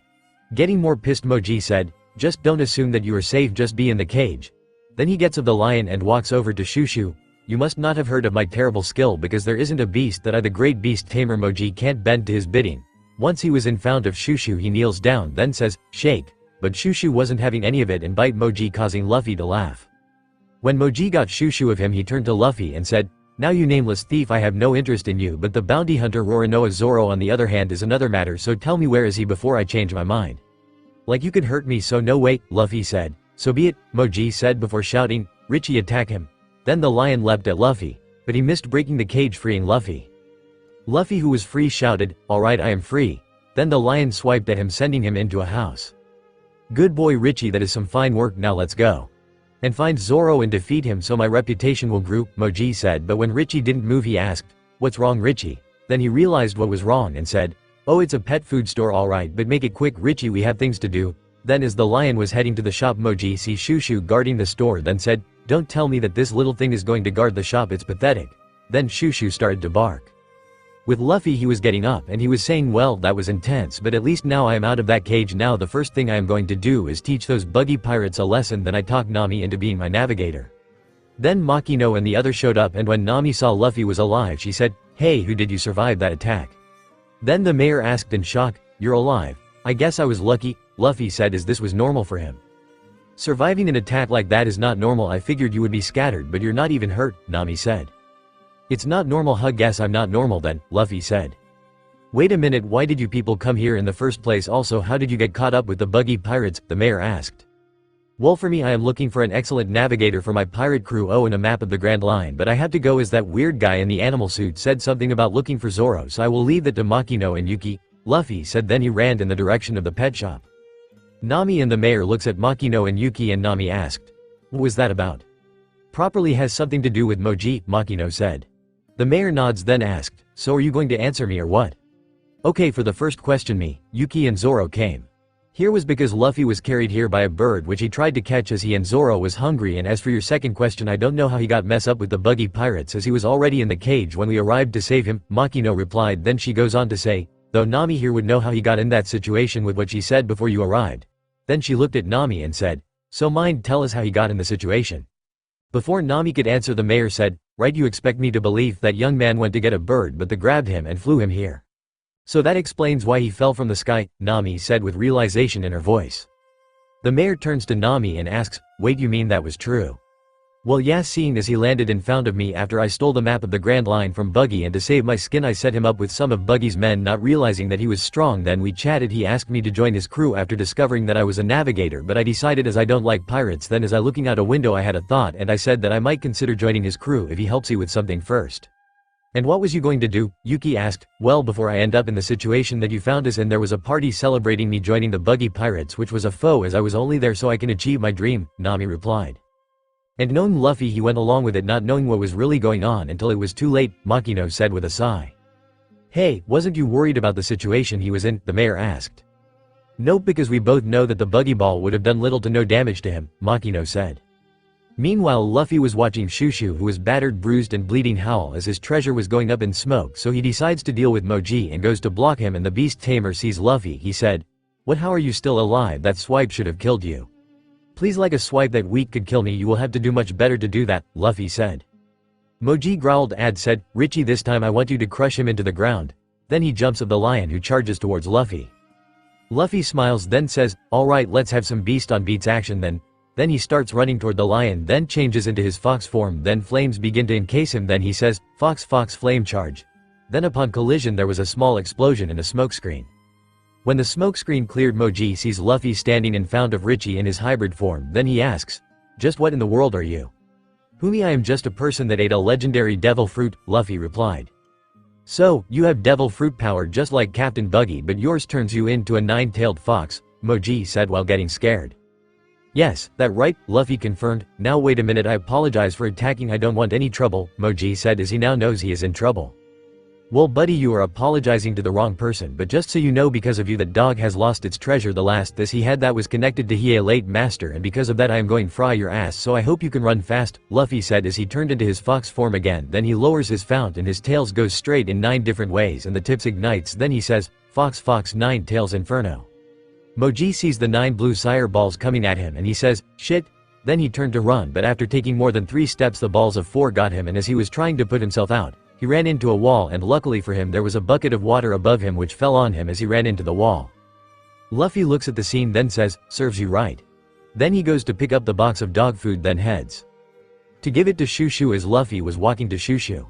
Getting more pissed Moji said, just don't assume that you are safe, just be in the cage. Then he gets of the lion and walks over to Shushu. You must not have heard of my terrible skill because there isn't a beast that I the great beast tamer Moji can't bend to his bidding. Once he was in front of Shushu he kneels down then says, shake. But Shushu wasn't having any of it and bite Moji causing Luffy to laugh. When Moji got Shushu of him he turned to Luffy and said, now you nameless thief, I have no interest in you, but the bounty hunter Roronoa Zoro on the other hand is another matter, so tell me where is he before I change my mind. Like you could hurt me, so no way, Luffy said. So be it, Moji said before shouting, Richie attack him. Then the lion leapt at Luffy, but he missed breaking the cage freeing Luffy. Luffy who was free shouted, alright I am free. Then the lion swiped at him sending him into a house. Good boy Richie, that is some fine work, now let's go. And find Zoro and defeat him so my reputation will grow, Moji said, but when Richie didn't move he asked, what's wrong Richie? Then he realized what was wrong and said, oh it's a pet food store alright, but make it quick Richie, we have things to do. Then as the lion was heading to the shop Moji see Shushu guarding the store then said, don't tell me that this little thing is going to guard the shop, it's pathetic. Then Shushu started to bark. With Luffy he was getting up and he was saying, well that was intense, but at least now I am out of that cage. Now the first thing I am going to do is teach those buggy pirates a lesson. Then I talked Nami into being my navigator. Then Makino and the other showed up and when Nami saw Luffy was alive she said, hey who did you survive that attack? Then the mayor asked in shock, you're alive? I guess I was lucky, Luffy said as this was normal for him. Surviving an attack like that is not normal, I figured you would be scattered but you're not even hurt, Nami said. It's not normal, huh? Guess I'm not normal then, Luffy said. Wait a minute, why did you people come here in the first place? Also how did you get caught up with the buggy pirates? The mayor asked. Well for me I am looking for an excellent navigator for my pirate crew, oh and a map of the Grand Line, but I have to go as that weird guy in the animal suit said something about looking for Zoro, so I will leave that to Makino and Yuki, Luffy said. Then he ran in the direction of the pet shop. Nami and the mayor looks at Makino and Yuki and Nami asked, what was that about? Properly has something to do with Moji, Makino said. The mayor nods then asked, so are you going to answer me or what? Okay, for the first question me, Yuki and Zoro came. Here was because Luffy was carried here by a bird which he tried to catch as he and Zoro was hungry, and as for your second question I don't know how he got mess up with the buggy pirates as he was already in the cage when we arrived to save him, Makino replied. Then she goes on to say, though Nami here would know how he got in that situation with what she said before you arrived. Then she looked at Nami and said, so mind tell us how he got in the situation. Before Nami could answer the mayor said, right you expect me to believe that young man went to get a bird but they grabbed him and flew him here. So that explains why he fell from the sky, Nami said with realization in her voice. The mayor turns to Nami and asks, wait you mean that was true? Well yeah, seeing as he landed in front of me after I stole the map of the Grand Line from Buggy and to save my skin I set him up with some of Buggy's men not realizing that he was strong. Then we chatted, he asked me to join his crew after discovering that I was a navigator, but I decided as I don't like pirates. Then as I looking out a window I had a thought and I said that I might consider joining his crew if he helps you with something first. And what was you going to do? Yuki asked. Well before I end up in the situation that you found us in there was a party celebrating me joining the Buggy Pirates which was a foe as I was only there so I can achieve my dream, Nami replied. And knowing Luffy he went along with it not knowing what was really going on until it was too late, Makino said with a sigh. Hey, wasn't you worried about the situation he was in? The mayor asked. Nope, because we both know that the buggy ball would have done little to no damage to him, Makino said. Meanwhile, Luffy was watching Shushu, who was battered, bruised and bleeding, howl as his treasure was going up in smoke, so he decides to deal with Moji and goes to block him, and the beast tamer sees Luffy. He said, "What, how are you still alive? That swipe should have killed you." "Please, like a swipe that weak could kill me, you will have to do much better to do that," Luffy said. Moji growled and said, "Richie, this time I want you to crush him into the ground." Then he jumps of the lion, who charges towards Luffy. Luffy smiles, then says, "Alright, let's have some beast on beats action then." Then he starts running toward the lion, then changes into his fox form, then flames begin to encase him, then he says, "Fox, fox, flame charge." Then upon collision there was a small explosion and a smokescreen. When the smokescreen cleared, Moji sees Luffy standing in front of Richie in his hybrid form, then he asks, "Just what in the world are you?" "Whomie, I am just a person that ate a legendary devil fruit," Luffy replied. "So, you have devil fruit power just like Captain Buggy, but yours turns you into a nine-tailed fox," Moji said while getting scared. "Yes, that right," Luffy confirmed. "Now wait a minute, I apologize for attacking, I don't want any trouble," Moji said as he now knows he is in trouble. "Well buddy, you are apologizing to the wrong person, but just so you know, because of you that dog has lost its treasure. The last this he had that was connected to Hiei late master, and because of that I am going fry your ass, so I hope you can run fast," Luffy said as he turned into his fox form again. Then he lowers his fount and his tails goes straight in 9 different ways and the tips ignites. Then he says, "Fox, fox, 9 tails inferno." Moji sees the 9 blue sire balls coming at him and he says, "Shit." Then he turned to run, but after taking more than 3 steps the balls of 4 got him, and as he was trying to put himself out, he ran into a wall, and luckily for him there was a bucket of water above him which fell on him as he ran into the wall. Luffy looks at the scene then says, "Serves you right." Then he goes to pick up the box of dog food, then heads to give it to Shushu as Luffy was walking to Shushu.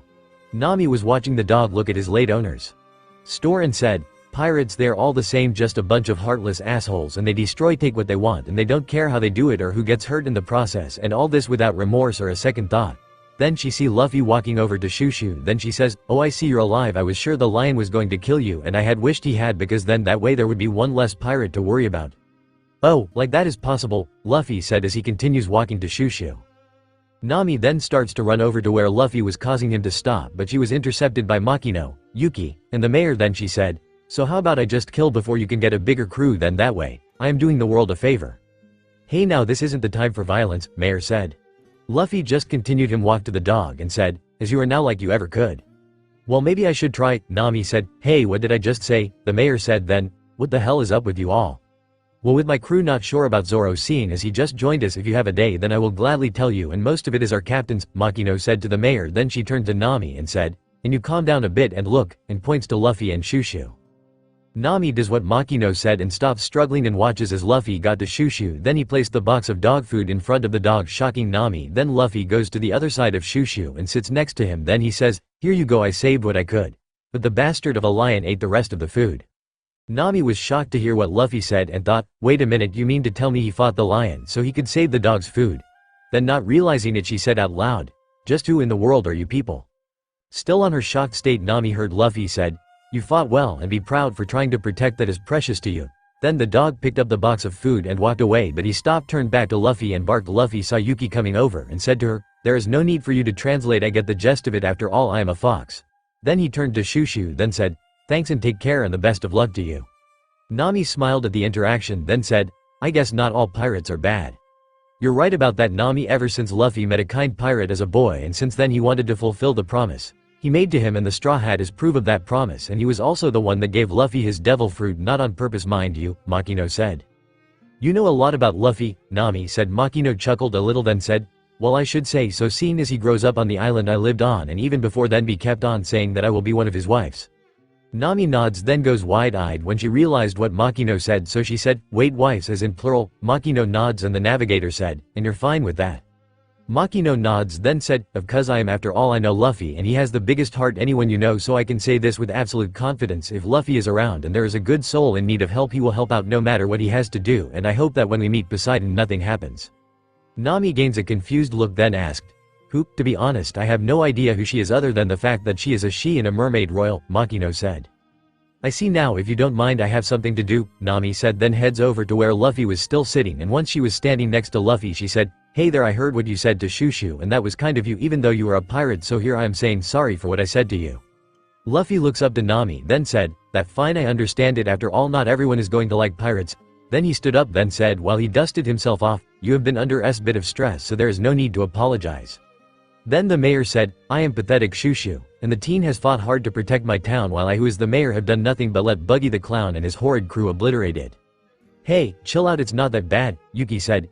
Nami was watching the dog look at his late owners store and said, "Pirates, they're all the same, just a bunch of heartless assholes, and they destroy, take what they want, and they don't care how they do it or who gets hurt in the process, and all this without remorse or a second thought." Then she see Luffy walking over to Shushu, then she says, "Oh, I see you're alive. I was sure the lion was going to kill you, and I had wished he had, because then that way there would be one less pirate to worry about." "Oh, like that is possible," Luffy said as he continues walking to Shushu. Nami then starts to run over to where Luffy was, causing him to stop, but she was intercepted by Makino, Yuki, and the mayor. Then she said, "So how about I just kill before you can get a bigger crew, then that way I am doing the world a favor." "Hey, now this isn't the time for violence," Mayor said. Luffy just continued him walk to the dog and said, "As you are now like you ever could." "Well, maybe I should try," Nami said. "Hey, what did I just say?" the mayor said. Then, "What the hell is up with you all?" "Well, with my crew not sure about Zoro, seeing as he just joined us. If you have a day then I will gladly tell you, and most of it is our captain's," Makino said to the mayor. Then she turned to Nami and said, "And you calm down a bit and look," and points to Luffy and Shushu. Nami does what Makino said and stops struggling and watches as Luffy got to Shushu. Then he placed the box of dog food in front of the dog, shocking Nami. Then Luffy goes to the other side of Shushu and sits next to him. Then he says, "Here you go, I saved what I could. But the bastard of a lion ate the rest of the food." Nami was shocked to hear what Luffy said and thought, "Wait a minute, you mean to tell me he fought the lion so he could save the dog's food?" Then, not realizing it, she said out loud, "Just who in the world are you people?" Still on her shocked state, Nami heard Luffy said, "You fought well, and be proud for trying to protect that is precious to you." Then the dog picked up the box of food and walked away, but he stopped, turned back to Luffy and barked. Luffy saw Yuki coming over and said to her, "There is no need for you to translate, I get the gist of it, after all I am a fox." Then he turned to Shushu then said, "Thanks and take care and the best of luck to you." Nami smiled at the interaction then said, "I guess not all pirates are bad." "You're right about that, Nami. Ever since Luffy met a kind pirate as a boy, and since then he wanted to fulfill the promise he made to him, and the straw hat is proof of that promise, and he was also the one that gave Luffy his devil fruit, not on purpose mind you," Makino said. "You know a lot about Luffy," Nami said. Makino chuckled a little then said, "Well, I should say so, seeing as he grows up on the island I lived on, and even before then be kept on saying that I will be one of his wives." Nami nods then goes wide-eyed when she realized what Makino said, so she said, "Wait, wives as in plural?" Makino nods and the navigator said, "And you're fine with that?" Makino nods then said, "Of course I am. After all I know Luffy, and he has the biggest heart anyone you know, so I can say this with absolute confidence. If Luffy is around and there is a good soul in need of help, he will help out no matter what he has to do, and I hope that when we meet Poseidon nothing happens." Nami gains a confused look then asked, "Who? To be honest, I have no idea who she is other than the fact that she is a she and a mermaid royal," Makino said. "I see now. If you don't mind, I have something to do," Nami said, then heads over to where Luffy was still sitting, and once she was standing next to Luffy she said, "Hey there, I heard what you said to Shushu, and that was kind of you, even though you are a pirate, so here I am saying sorry for what I said to you." Luffy looks up to Nami then said, "That fine, I understand it. After all, not everyone is going to like pirates. Then he stood up then said while he dusted himself off, "You have been under a bit of stress so there is no need to apologize." Then the mayor said, "I am pathetic Shushu, and the teen has fought hard to protect my town while I who is the mayor have done nothing but let Buggy the clown and his horrid crew obliterate it." "Hey, chill out, it's not that bad," Yuki said,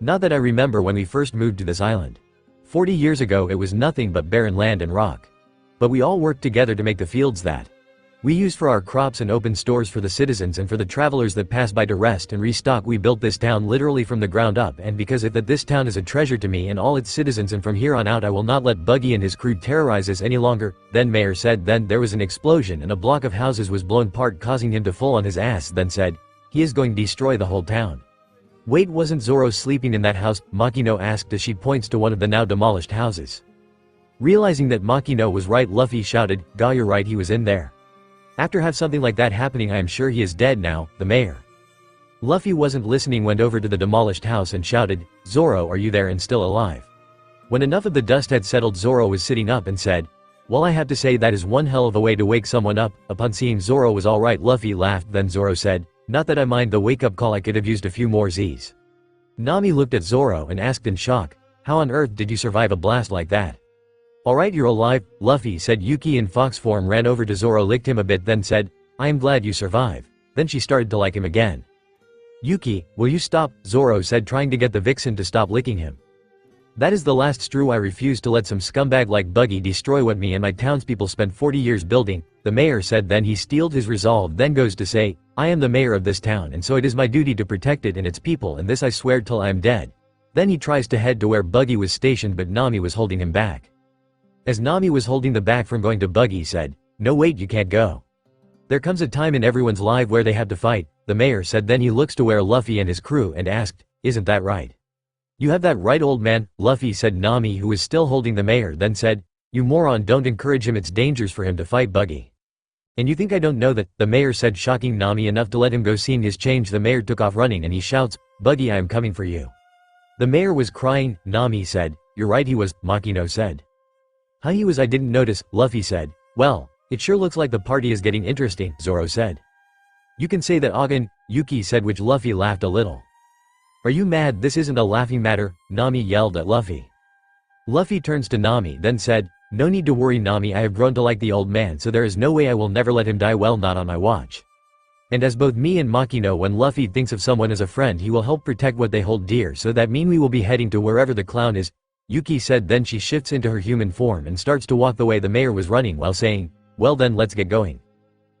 "Not that I remember when we first moved to this island. 40 years ago it was nothing but barren land and rock. But we all worked together to make the fields that we use for our crops and open stores for the citizens and for the travelers that pass by to rest and restock. We built this town literally from the ground up, and because of that this town is a treasure to me and all its citizens, and from here on out I will not let Buggy and his crew terrorize us any longer." Then mayor said then there was an explosion and a block of houses was blown apart causing him to fall on his ass, then said, "He is going to destroy the whole town." "Wait, wasn't Zoro sleeping in that house?" Makino asked as she points to one of the now demolished houses. Realizing that Makino was right, Luffy shouted, "Ga, you're right, he was in there. After have something like that happening I am sure he is dead now, the mayor." Luffy wasn't listening, went over to the demolished house and shouted, "Zoro, are you there and still alive?" When enough of the dust had settled, Zoro was sitting up and said, "Well, I have to say that is one hell of a way to wake someone up." Upon seeing Zoro was alright, Luffy laughed. Then Zoro said, "Not that I mind the wake-up call, I could have used a few more Z's." Nami looked at Zoro and asked in shock, "How on earth did you survive a blast like that?" "Alright, you're alive," Luffy said. Yuki in fox form ran over to Zoro, licked him a bit, then said, "I am glad you survive." Then she started to like him again. "Yuki, will you stop?" Zoro said, trying to get the vixen to stop licking him. "That is the last straw. I refuse to let some scumbag like Buggy destroy what me and my townspeople spent 40 years building," the mayor said. Then he steeled his resolve, then goes to say, "I am the mayor of this town and so it is my duty to protect it and its people, and this I swear till I am dead." Then he tries to head to where Buggy was stationed, but Nami was holding him back. As Nami was holding the back from going to, Buggy said, "No, wait, you can't go. There comes a time in everyone's life where they have to fight," the mayor said. Then he looks to where Luffy and his crew and asked, "Isn't that right?" "You have that right, old man," Luffy said. Nami, who was still holding the mayor, then said, "You moron, don't encourage him, it's dangerous for him to fight Buggy." "And you think I don't know that?" the mayor said, shocking Nami enough to let him go. Seeing his change, the mayor took off running and he shouts, "Buggy, I am coming for you." The mayor was crying. Nami said, "You're right, he was," Makino said. "How he was, I didn't notice," Luffy said. "Well, it sure looks like the party is getting interesting," Zoro said. "You can say that again," Yuki said, which Luffy laughed a little. "Are you mad? This isn't a laughing matter," Nami yelled at Luffy. Luffy turns to Nami then said, "No need to worry, Nami, I have grown to like the old man, so there is no way I will never let him die, well, not on my watch. And as both me and Maki know, when Luffy thinks of someone as a friend he will help protect what they hold dear, so that mean we will be heading to wherever the clown is," Yuki said. Then she shifts into her human form and starts to walk the way the mayor was running while saying, "Well then, let's get going."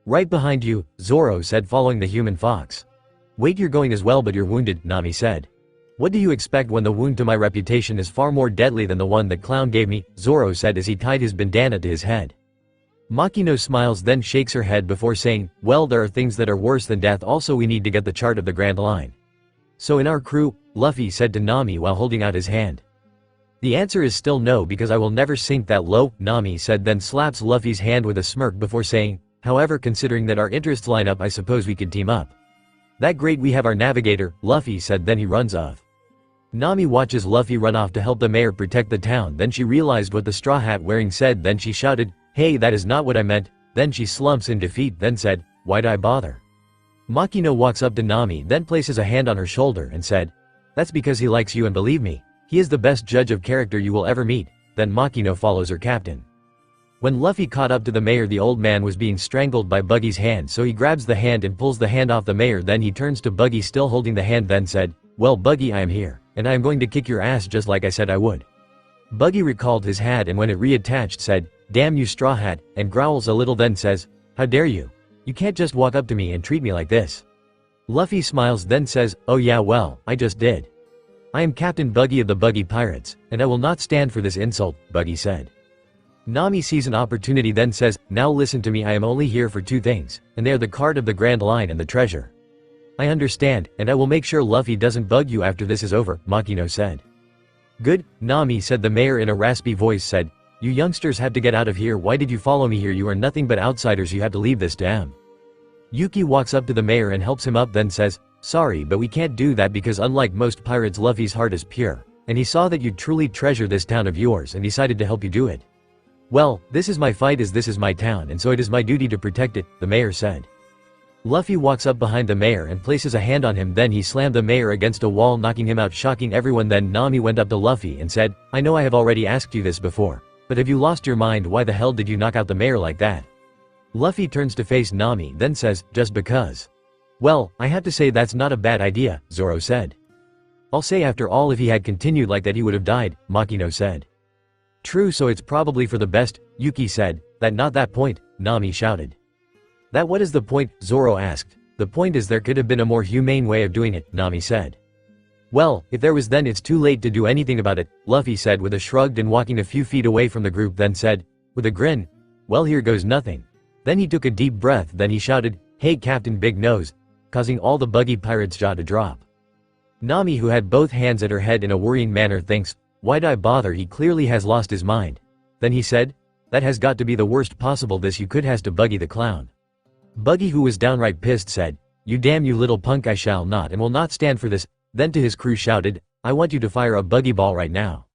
"Right behind you," Zoro said, following the human fox. "Wait, you're going as well, but you're wounded," Nami said. "What do you expect when the wound to my reputation is far more deadly than the one that clown gave me?" Zoro said as he tied his bandana to his head. Makino smiles then shakes her head before saying, "Well, there are things that are worse than death, also we need to get the chart of the Grand Line. So in our crew," Luffy said to Nami while holding out his hand. "The answer is still no, because I will never sink that low," Nami said, then slaps Luffy's hand with a smirk before saying, "However, considering that our interests line up, I suppose we could team up." "That great, we have our navigator," Luffy said. Then he runs off. Nami watches Luffy run off to help the mayor protect the town. Then she realized what the straw hat wearing said. Then she shouted, "Hey, that is not what I meant." Then she slumps in defeat then said, "Why'd I bother?" Makino walks up to Nami then places a hand on her shoulder and said, "That's because he likes you, and believe me, he is the best judge of character you will ever meet." Then Makino follows her captain. When Luffy caught up to the mayor, the old man was being strangled by Buggy's hand, so he grabs the hand and pulls the hand off the mayor. Then he turns to Buggy still holding the hand then said, "Well, Buggy, I am here, and I am going to kick your ass just like I said I would." Buggy recalled his hat and when it reattached said, "Damn you, straw hat," and growls a little then says, "How dare you? You can't just walk up to me and treat me like this." Luffy smiles then says, "Oh yeah, well, I just did. I am Captain Buggy of the Buggy Pirates, and I will not stand for this insult," Buggy said. Nami sees an opportunity then says, "Now listen to me, I am only here for two things, and they are the card of the Grand Line and the treasure." "I understand, and I will make sure Luffy doesn't bug you after this is over," Makino said. "Good," Nami said. The mayor in a raspy voice said, "You youngsters have to get out of here. Why did you follow me here? You are nothing but outsiders. You have to leave this dam." Yuki walks up to the mayor and helps him up then says, "Sorry, but we can't do that because unlike most pirates, Luffy's heart is pure, and he saw that you truly treasure this town of yours and decided to help you do it." "Well, this is my fight as this is my town, and so it is my duty to protect it," the mayor said. Luffy walks up behind the mayor and places a hand on him, then he slammed the mayor against a wall, knocking him out, shocking everyone. Then Nami went up to Luffy and said, I know I have already asked you this before, but have you lost your mind? Why the hell did you knock out the mayor like that? Luffy turns to face Nami, then says, just because. Well, I have to say that's not a bad idea, Zoro said. I'll say after all if he had continued like that he would have died, Makino said. True, so it's probably for the best, Yuki said. That not that point, Nami shouted. That what is the point? Zoro asked. The point is there could have been a more humane way of doing it, Nami said. Well, if there was, then it's too late to do anything about it, Luffy said with a shrug, and walking a few feet away from the group then said, with a grin, well, here goes nothing. Then he took a deep breath, then he shouted, hey Captain Big Nose, causing all the buggy pirates' jaw to drop. Nami, who had both hands at her head in a worrying manner, thinks, why'd I bother, he clearly has lost his mind. Then he said, that has got to be the worst possible, this you could has to Buggy the clown. Buggy, who was downright pissed, said, you damn you little punk, I shall not and will not stand for this, then to his crew shouted, I want you to fire a buggy ball right now.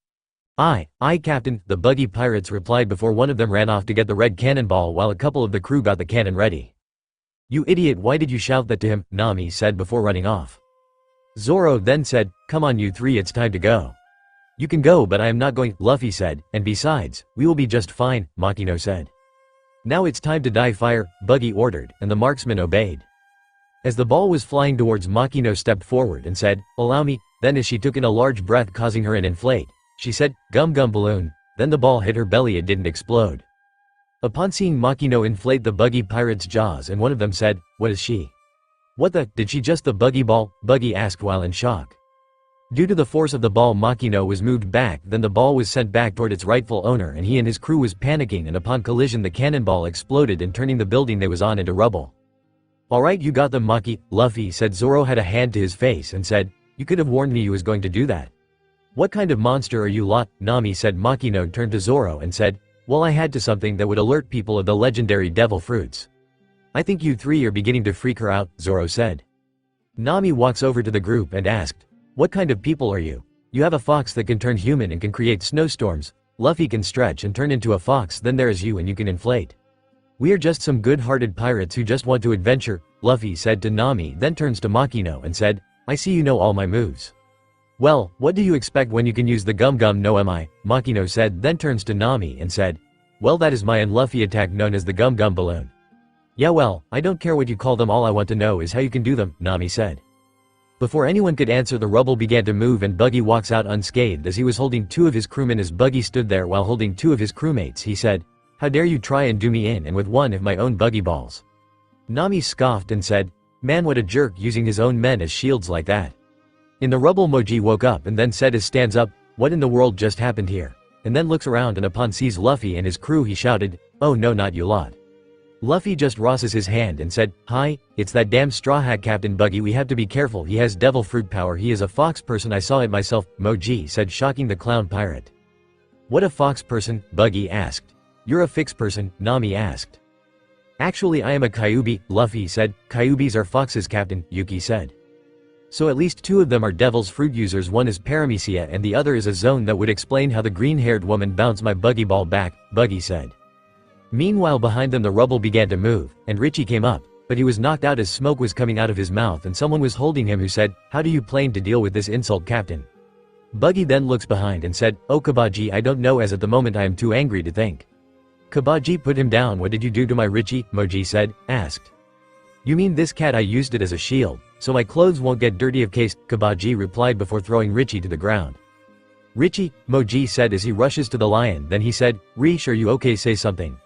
Aye, Captain, the buggy pirates replied before one of them ran off to get the red cannonball while a couple of the crew got the cannon ready. You idiot, why did you shout that to him? Nami said before running off. Zoro then said, come on you three, it's time to go. You can go, but I am not going, Luffy said, and besides, we will be just fine, Makino said. Now it's time to die, fire, Buggy ordered, and the marksman obeyed. As the ball was flying towards, Makino stepped forward and said, allow me, then as she took in a large breath causing her an inflate, she said, gum gum balloon, then the ball hit her belly, it didn't explode. Upon seeing Makino inflate the buggy pirates' jaws, and one of them said, what is she? What the, did she just the buggy ball? Buggy asked while in shock. Due to the force of the ball, Makino was moved back, then the ball was sent back toward its rightful owner, and he and his crew was panicking, and upon collision the cannonball exploded and turning the building they was on into rubble. Alright, you got them, Maki, Luffy said. Zoro had a hand to his face and said, you could have warned me you was going to do that. What kind of monster are you lot? Nami said. Makino turned to Zoro and said, well, I had to something that would alert people of the legendary devil fruits. I think you three are beginning to freak her out, Zoro said. Nami walks over to the group and asked, what kind of people are you? You have a fox that can turn human and can create snowstorms. Luffy can stretch and turn into a fox, then there is you and you can inflate. We are just some good-hearted pirates who just want to adventure, Luffy said to Nami, then turns to Makino and said, I see you know all my moves. Well, what do you expect when you can use the gum gum no am I? Makino said, then turns to Nami and said, well, that is my and Luffy attack known as the gum gum balloon. Yeah, well, I don't care what you call them, all I want to know is how you can do them, Nami said. Before anyone could answer, the rubble began to move and Buggy walks out unscathed as he was holding two of his crewmen. As Buggy stood there while holding two of his crewmates, he said, how dare you try and do me in, and with one of my own buggy balls. Nami scoffed and said, man, what a jerk, using his own men as shields like that. In the rubble, Moji woke up and then said as stands up, what in the world just happened here? And then looks around, and upon sees Luffy and his crew he shouted, oh no, not you lot. Luffy just raises his hand and said, hi, it's that damn straw hat Captain Buggy, we have to be careful, he has devil fruit power, he is a fox person, I saw it myself, Moji said, shocking the clown pirate. What a fox person? Buggy asked. You're a fix person, Nami asked. Actually I am a Kyuubi, Luffy said. Kyuubis are foxes, Captain, Yuki said. So at least two of them are devil's fruit users, one is paramecia and the other is a zone. That would explain how the green-haired woman bounced my buggy ball back, Buggy said. Meanwhile behind them the rubble began to move, and Richie came up, but he was knocked out as smoke was coming out of his mouth and someone was holding him who said, how do you plan to deal with this insult, Captain? Buggy then looks behind and said, oh Kabaji, I don't know, as at the moment I am too angry to think. Kabaji put him down. What did you do to my Richie? Moji said, asked. You mean this cat? I used it as a shield, so my clothes won't get dirty of case, Kabaji replied before throwing Richie to the ground. Richie, Moji said as he rushes to the lion, then he said, Rish, are you okay, say something.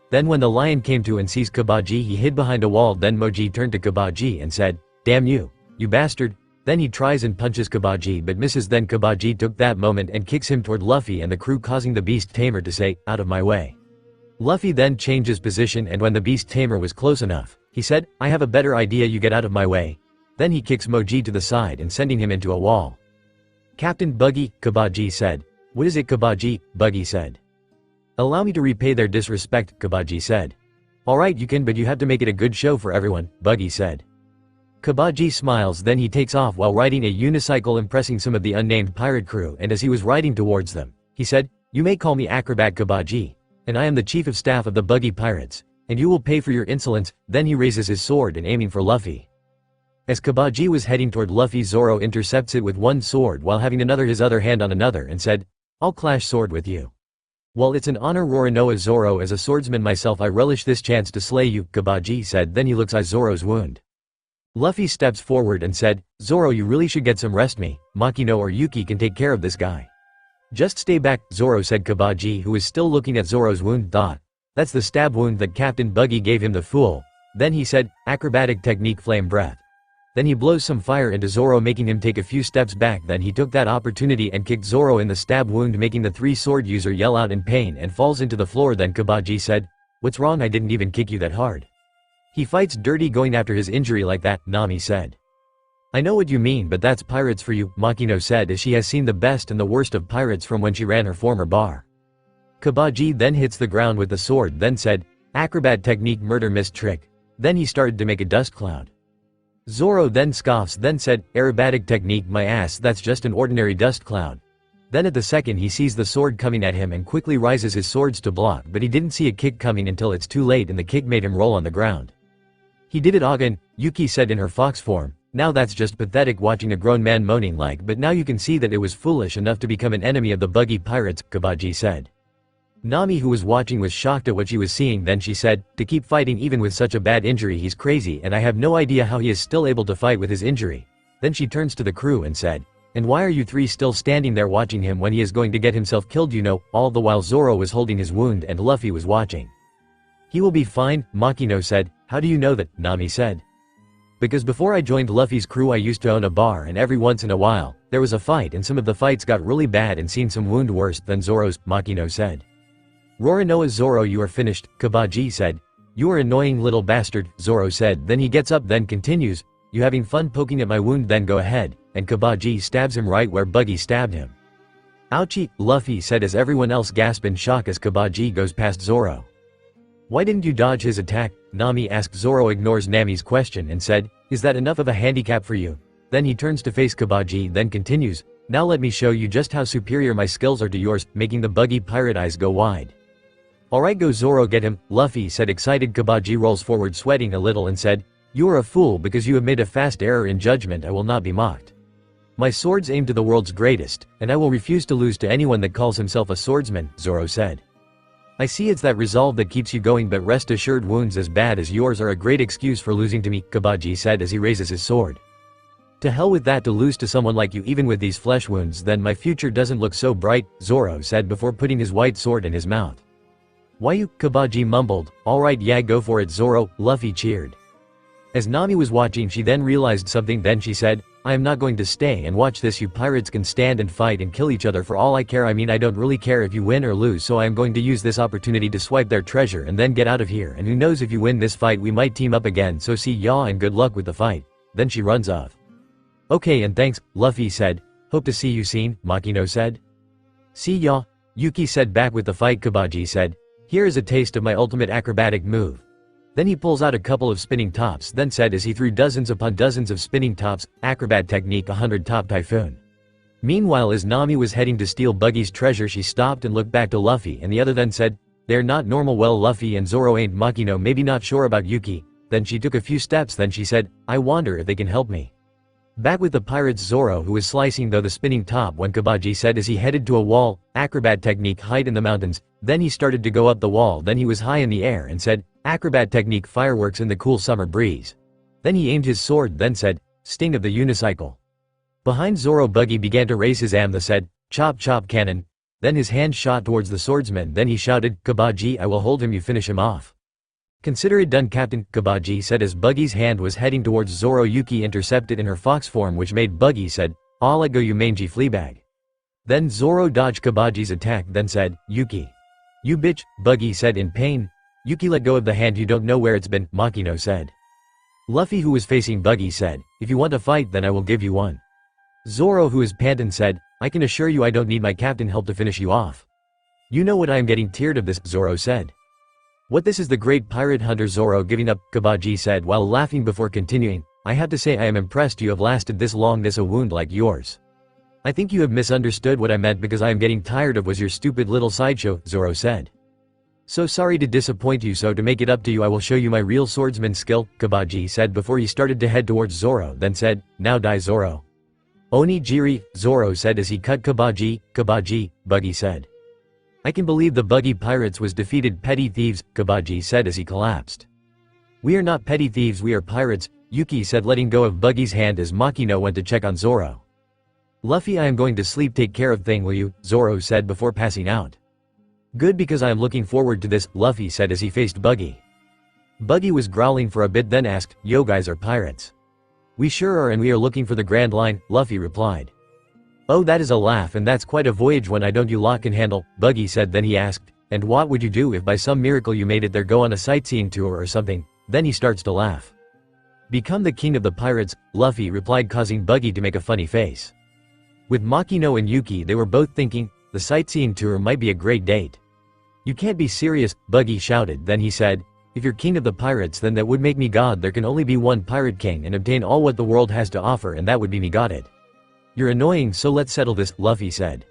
Then when the lion came to and sees Kabaji, he hid behind a wall. Then Moji turned to Kabaji and said, damn you, you bastard. Then he tries and punches Kabaji but misses. Then Kabaji took that moment and kicks him toward Luffy and the crew, causing the beast tamer to say, out of my way. Luffy then changed his position, and when the beast tamer was close enough, he said, I have a better idea, you get out of my way. Then he kicks Moji to the side and sending him into a wall. Captain Buggy, Kabaji said. What is it, Kabaji? Buggy said. Allow me to repay their disrespect, Kabaji said. Alright you can, but you have to make it a good show for everyone, Buggy said. Kabaji smiles, then he takes off while riding a unicycle, impressing some of the unnamed pirate crew, and as he was riding towards them, he said, you may call me Acrobat Kabaji, and I am the chief of staff of the Buggy Pirates. "And you will pay for your insolence." Then he raises his sword and aiming for Luffy. As Kabaji was heading toward Luffy, Zoro intercepts it with one sword while having his other hand on another and said, "I'll clash sword with you. Well, it's an honor, Roronoa Zoro. As a swordsman myself, I relish this chance to slay you," Kabaji said. Then he looks at Zoro's wound. Luffy steps forward and said, "Zoro, you really should get some rest. Me, Makino or Yuki can take care of this guy." "Just stay back," Zoro said. Kabaji, who is still looking at Zoro's wound, thought, "That's the stab wound that Captain Buggy gave him, the fool." Then he said, "Acrobatic technique, flame breath." Then he blows some fire into Zoro, making him take a few steps back. Then he took that opportunity and kicked Zoro in the stab wound, making the three-sword user yell out in pain and falls into the floor. Then Kabaji said, "What's wrong? I didn't even kick you that hard." "He fights dirty going after his injury like that," Nami said. "I know what you mean, but that's pirates for you," Makino said, as she has seen the best and the worst of pirates from when she ran her former bar. Kabaji then hits the ground with the sword, then said, "Acrobat technique, murder miss trick." Then he started to make a dust cloud. Zoro then scoffs, then said, "Aerobatic technique, my ass, that's just an ordinary dust cloud." Then at the second he sees the sword coming at him and quickly raises his swords to block, but he didn't see a kick coming until it's too late and the kick made him roll on the ground. "He did it again," Yuki said in her fox form. "Now that's just pathetic watching a grown man moaning like, but now you can see that it was foolish enough to become an enemy of the buggy pirates," Kabaji said. Nami, who was watching, was shocked at what she was seeing. Then she said, "To keep fighting even with such a bad injury, he's crazy, and I have no idea how he is still able to fight with his injury." Then she turns to the crew and said, "And why are you three still standing there watching him when he is going to get himself killed, you know?" All the while Zoro was holding his wound and Luffy was watching. "He will be fine," Makino said. "How do you know that?" Nami said. "Because before I joined Luffy's crew I used to own a bar, and every once in a while, there was a fight, and some of the fights got really bad and seen some wound worse than Zoro's," Makino said. "Roronoa Zoro, you are finished," Kabaji said. "You are annoying little bastard," Zoro said. Then he gets up, then continues, "You having fun poking at my wound? Then go ahead," and Kabaji stabs him right where Buggy stabbed him. "Ouchie," Luffy said as everyone else gasped in shock as Kabaji goes past Zoro. "Why didn't you dodge his attack?" Nami asked. Zoro ignores Nami's question and said, "Is that enough of a handicap for you?" Then he turns to face Kabaji, then continues, "Now let me show you just how superior my skills are to yours," making the buggy pirate eyes go wide. "Alright, go Zoro, get him," Luffy said. Excited, Kabaji rolls forward sweating a little and said, "You are a fool because you have made a fast error in judgment. I will not be mocked. My swords aim to the world's greatest, and I will refuse to lose to anyone that calls himself a swordsman," Zoro said. "I see it's that resolve that keeps you going, but rest assured wounds as bad as yours are a great excuse for losing to me," Kabaji said as he raises his sword. "To hell with that, to lose to someone like you even with these flesh wounds, then my future doesn't look so bright," Zoro said before putting his white sword in his mouth. "Why you?" Kabaji mumbled. "Alright, yeah, go for it, Zoro," Luffy cheered. As Nami was watching, she then realized something. Then she said, "I am not going to stay and watch this. You pirates can stand and fight and kill each other for all I care. I mean, I don't really care if you win or lose, so I am going to use this opportunity to swipe their treasure and then get out of here, and who knows, if you win this fight we might team up again, so see ya and good luck with the fight." Then she runs off. "Okay, and thanks," Luffy said. "Hope to see you soon," Makino said. "See ya," Yuki said. "Back with the fight," Kabaji said. "Here is a taste of my ultimate acrobatic move." Then he pulls out a couple of spinning tops, then said as he threw dozens upon dozens of spinning tops, "Acrobat technique, 100 top typhoon." Meanwhile, as Nami was heading to steal Buggy's treasure, she stopped and looked back to Luffy and the other, then said, "They're not normal. Well, Luffy and Zoro ain't. Makino maybe not sure about Yuki." Then she took a few steps, then she said, "I wonder if they can help me." Back with the pirates, Zoro, who was slicing the spinning top when Kabaji said as he headed to a wall, "Acrobat technique, hide in the mountains." Then he started to go up the wall, then he was high in the air and said, "Acrobat technique, fireworks in the cool summer breeze." Then he aimed his sword, then said, "Sting of the unicycle." Behind Zoro, Buggy began to raise his arm, said, "Chop chop cannon." Then his hand shot towards the swordsman, then he shouted, "Kabaji, I will hold him, you finish him off." "Consider it done, Captain," Kabaji said as Buggy's hand was heading towards Zoro. Yuki intercepted in her fox form, which made Buggy said, "I'll let go, you mangy fleabag." Then Zoro dodged Kabaji's attack, then said, "Yuki. You bitch," Buggy said in pain. "Yuki, let go of the hand, you don't know where it's been," Makino said. Luffy, who was facing Buggy, said, "If you want a fight, then I will give you one." Zoro, who is panting, said, "I can assure you I don't need my captain help to finish you off." "You know what, I am getting tired of this," Zoro said. "What, this is the great pirate hunter Zoro giving up," Kabaji said while laughing before continuing, "I have to say I am impressed you have lasted this long. This a wound like yours. I think you have misunderstood what I meant, because I am getting tired of was your stupid little sideshow," Zoro said. So sorry to disappoint you, so to make it up to you I will show you my real swordsman skill, Kabaji said before he started to head towards Zoro, then said, now die Zoro. Onigiri, Zoro said as he cut Kabaji, Buggy said. I can believe the Buggy Pirates was defeated, petty thieves, Kabaji said as he collapsed. We are not petty thieves, we are pirates, Yuki said, letting go of Buggy's hand as Makino went to check on Zoro. Luffy, I am going to sleep, take care of thing will you, Zoro said before passing out. Good, because I am looking forward to this, Luffy said as he faced Buggy. Buggy was growling for a bit then asked, yo guys are pirates. We sure are and we are looking for the Grand Line, Luffy replied. Oh that is a laugh and that's quite a voyage when I don't you lot can handle, Buggy said then he asked, and what would you do if by some miracle you made it there, go on a sightseeing tour or something, then he starts to laugh. Become the king of the pirates, Luffy replied causing Buggy to make a funny face. With Makino and Yuki they were both thinking, the sightseeing tour might be a great date. You can't be serious, Buggy shouted, then he said, if you're king of the pirates then that would make me god, there can only be one pirate king and obtain all what the world has to offer and that would be me got it. You're annoying so let's settle this, Luffy said.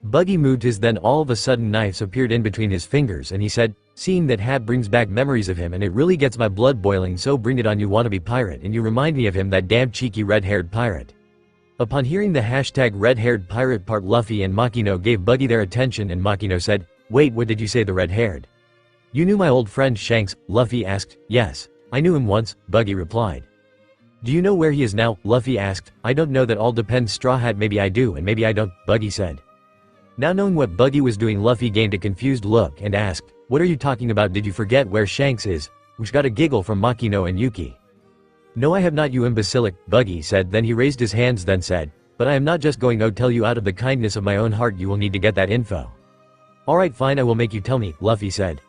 Buggy moved his then all of a sudden knives appeared in between his fingers and he said, seeing that hat brings back memories of him and it really gets my blood boiling, so bring it on you wannabe pirate and you remind me of him, that damn cheeky red-haired pirate. Upon hearing the hashtag red-haired pirate part, Luffy and Makino gave Buggy their attention and Makino said, wait, what did you say, the red-haired? You knew my old friend Shanks, Luffy asked. Yes, I knew him once, Buggy replied. Do you know where he is now, Luffy asked. I don't know, that all depends, Straw Hat, maybe I do and maybe I don't, Buggy said. Now knowing what Buggy was doing, Luffy gained a confused look and asked, what are you talking about, did you forget where Shanks is? Which got a giggle from Makino and Yuki. No I have not, you imbecilic, Buggy said, then he raised his hands then said, but I am not just going to tell you out of the kindness of my own heart, you will need to get that info. Alright fine, I will make you tell me, Luffy said.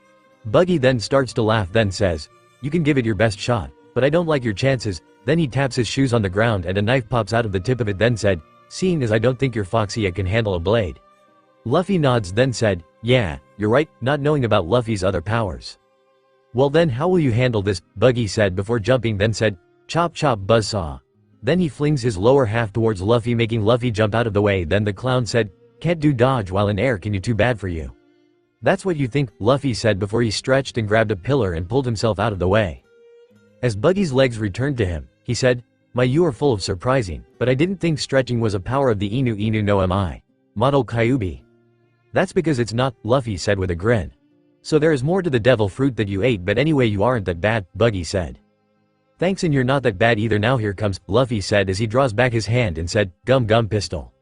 Buggy then starts to laugh then says, you can give it your best shot, but I don't like your chances, then he taps his shoes on the ground and a knife pops out of the tip of it then said, seeing as I don't think your foxy I can handle a blade. Luffy nods then said, yeah, you're right, not knowing about Luffy's other powers. Well then how will you handle this, Buggy said before jumping then said, chop chop buzzsaw. Then he flings his lower half towards Luffy making Luffy jump out of the way, then the clown said, can't do dodge while in air, can you, too bad for you. That's what you think, Luffy said before he stretched and grabbed a pillar and pulled himself out of the way. As Buggy's legs returned to him, he said, you are full of surprising, but I didn't think stretching was a power of the Inu no mi. Model Kyuubi. That's because it's not, Luffy said with a grin. So there is more to the devil fruit that you ate, but anyway you aren't that bad, Buggy said. Thanks, and you're not that bad either, now here comes, Luffy said as he draws back his hand and said, gum pistol.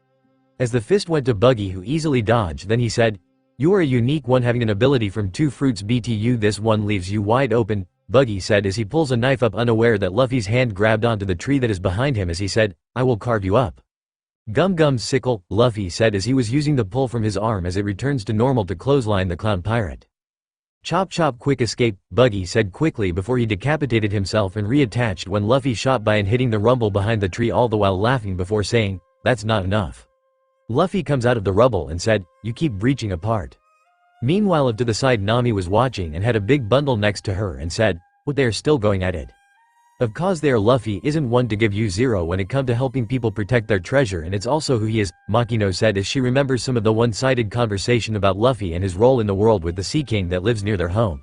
As the fist went to Buggy who easily dodged, then he said, you are a unique one having an ability from 2 fruits BTU, this one leaves you wide open, Buggy said as he pulls a knife up unaware that Luffy's hand grabbed onto the tree that is behind him as he said, I will carve you up. Gum sickle, Luffy said as he was using the pull from his arm as it returns to normal to clothesline the clown pirate. Chop chop quick escape, Buggy said quickly before he decapitated himself and reattached when Luffy shot by and hitting the rumble behind the tree, all the while laughing before saying, that's not enough. Luffy comes out of the rubble and said, you keep breaching apart. Meanwhile to the side Nami was watching and had a big bundle next to her and said, what, they are still going at it. Of course they are, Luffy isn't one to give you zero when it come to helping people protect their treasure, and it's also who he is, Makino said as she remembers some of the one-sided conversation about Luffy and his role in the world with the Sea King that lives near their home.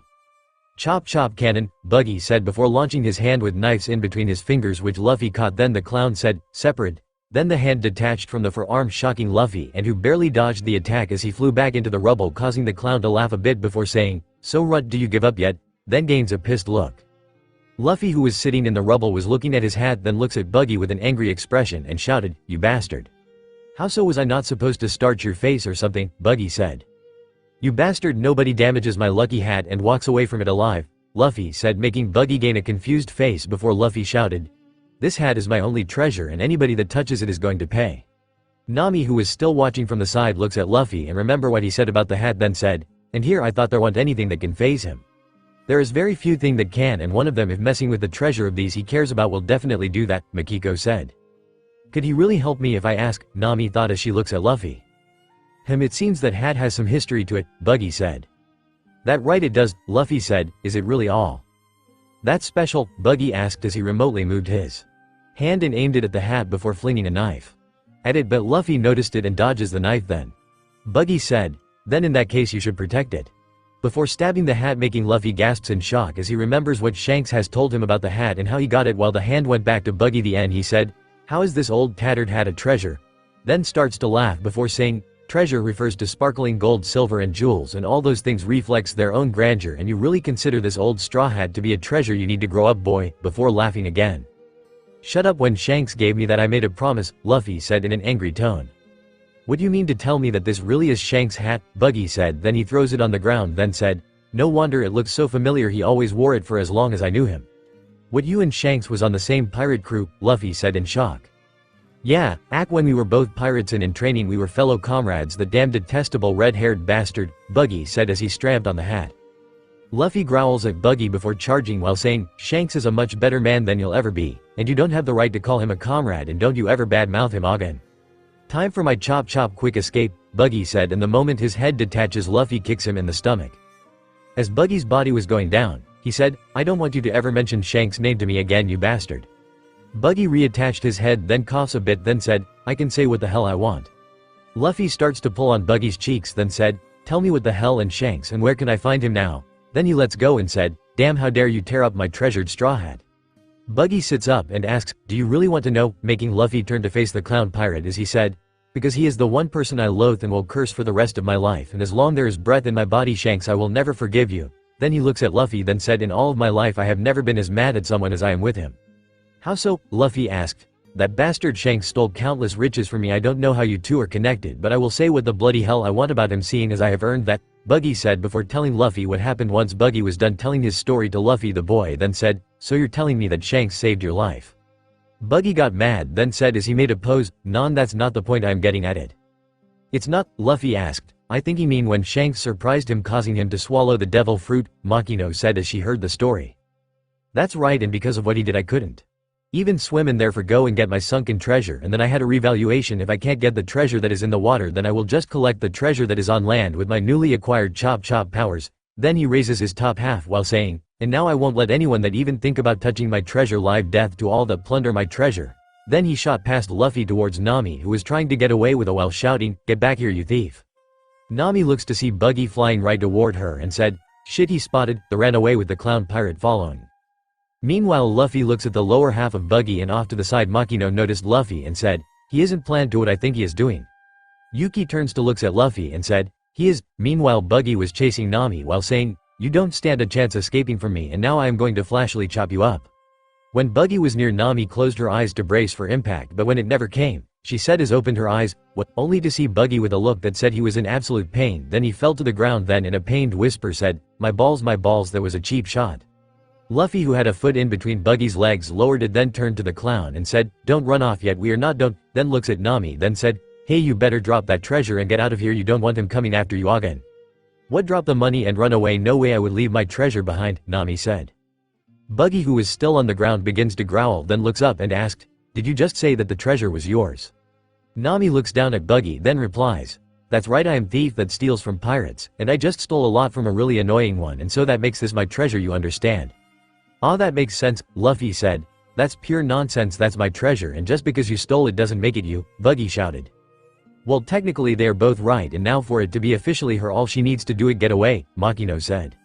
Chop chop cannon, Buggy said before launching his hand with knives in between his fingers which Luffy caught, then the clown said, separate. Then the hand detached from the forearm shocking Luffy and who barely dodged the attack as he flew back into the rubble, causing the clown to laugh a bit before saying, so Rut, do you give up yet? Then gains a pissed look. Luffy, who was sitting in the rubble, was looking at his hat then looks at Buggy with an angry expression and shouted, you bastard. How so, was I not supposed to starch your face or something? Buggy said. You bastard, nobody damages my lucky hat and walks away from it alive, Luffy said making Buggy gain a confused face before Luffy shouted, this hat is my only treasure and anybody that touches it is going to pay. Nami, who was still watching from the side, looks at Luffy and remember what he said about the hat then said, and here I thought there wasn't anything that can faze him. There is very few thing that can, and one of them if messing with the treasure of these he cares about will definitely do that, Makiko said. Could he really help me if I ask? Nami thought as she looks at Luffy. It seems that hat has some history to it, Buggy said. That right it does, Luffy said, is it really all? That's special, Buggy asked as he remotely moved his hand and aimed it at the hat before flinging a knife at it, but Luffy noticed it and dodges the knife then. Buggy said, then in that case you should protect it. before stabbing the hat, making Luffy gasps in shock as he remembers what Shanks has told him about the hat and how he got it while the hand went back to Buggy. The end. He said, "How is this old tattered hat a treasure?" Then starts to laugh before saying, "Treasure refers to sparkling gold, silver and jewels, and all those things reflects their own grandeur, and you really consider this old straw hat to be a treasure? You need to grow up, boy," before laughing again. "Shut up. When Shanks gave me that I made a promise," Luffy said in an angry tone. "What do you mean to tell me that this really is Shanks' hat?" Buggy said. Then he throws it on the ground, then said, "No wonder it looks so familiar. He always wore it for as long as I knew him." "What, you and Shanks was on the same pirate crew?" Luffy said in shock. "Yeah, when we were both pirates and in training we were fellow comrades. The damn detestable red-haired bastard," Buggy said as he strapped on the hat. Luffy growls at Buggy before charging while saying, "Shanks is a much better man than you'll ever be, and you don't have the right to call him a comrade, and don't you ever badmouth him again." "Time for my chop chop quick escape," Buggy said, and the moment his head detaches, Luffy kicks him in the stomach. As Buggy's body was going down, he said, "I don't want you to ever mention Shanks' name to me again, you bastard." Buggy reattached his head, then coughs a bit, then said, "I can say what the hell I want." Luffy starts to pull on Buggy's cheeks, then said, "Tell me what the hell and Shanks, and where can I find him now?" Then he lets go and said, "Damn, how dare you tear up my treasured straw hat." Buggy sits up and asks, "Do you really want to know?" making Luffy turn to face the clown pirate as he said, "Because he is the one person I loathe and will curse for the rest of my life, and as long there is breath in my body, Shanks, I will never forgive you." Then he looks at Luffy, then said, "In all of my life I have never been as mad at someone as I am with him." "How so?" Luffy asked. "That bastard Shanks stole countless riches from me. I don't know how you two are connected, but I will say what the bloody hell I want about him, seeing as I have earned that," Buggy said before telling Luffy what happened. Once Buggy was done telling his story to Luffy, the boy then said, "So you're telling me that Shanks saved your life?" Buggy got mad, then said as he made a pose, "Non, that's not the point I'm getting at it." "It's not?" Luffy asked. "I think you mean when Shanks surprised him, causing him to swallow the devil fruit," Makino said as she heard the story. "That's right, and because of what he did I couldn't even swim in there for go and get my sunken treasure, and then I had a revaluation. If I can't get the treasure that is in the water, then I will just collect the treasure that is on land with my newly acquired chop chop powers." Then he raises his top half while saying, "And now I won't let anyone that even think about touching my treasure live. Death to all that plunder my treasure." Then he shot past Luffy towards Nami, who was trying to get away with it while shouting, "Get back here, you thief." Nami looks to see Buggy flying right toward her and said, "Shit, he spotted," then ran away with the clown pirate following. Meanwhile, Luffy looks at the lower half of Buggy and off to the side. Makino noticed Luffy and said, "He isn't planned to what I think he is doing." Yuki turns to looks at Luffy and said, "He is." Meanwhile, Buggy was chasing Nami while saying, "You don't stand a chance escaping from me, and now I am going to flashily chop you up." When Buggy was near, Nami closed her eyes to brace for impact, but when it never came, she said as opened her eyes, "What?" only to see Buggy with a look that said he was in absolute pain. Then he fell to the ground, then in a pained whisper said, my balls, that was a cheap shot." Luffy, who had a foot in between Buggy's legs, lowered it, then turned to the clown and said, "Don't run off yet, we are not done." Then looks at Nami, then said, "Hey, you better drop that treasure and get out of here. You don't want him coming after you again." "What, drop the money and run away? No way, I would leave my treasure behind," Nami said. Buggy, who was still on the ground, begins to growl, then looks up and asked, "Did you just say that the treasure was yours?" Nami looks down at Buggy, then replies, "That's right, I am thief that steals from pirates, and I just stole a lot from a really annoying one, and so that makes this my treasure, you understand?" "Ah, that makes sense," Luffy said. "That's pure nonsense. That's my treasure, and just because you stole it doesn't make it you," Buggy shouted. "Well, technically they are both right, and now for it to be officially her, all she needs to do is get away," Makino said.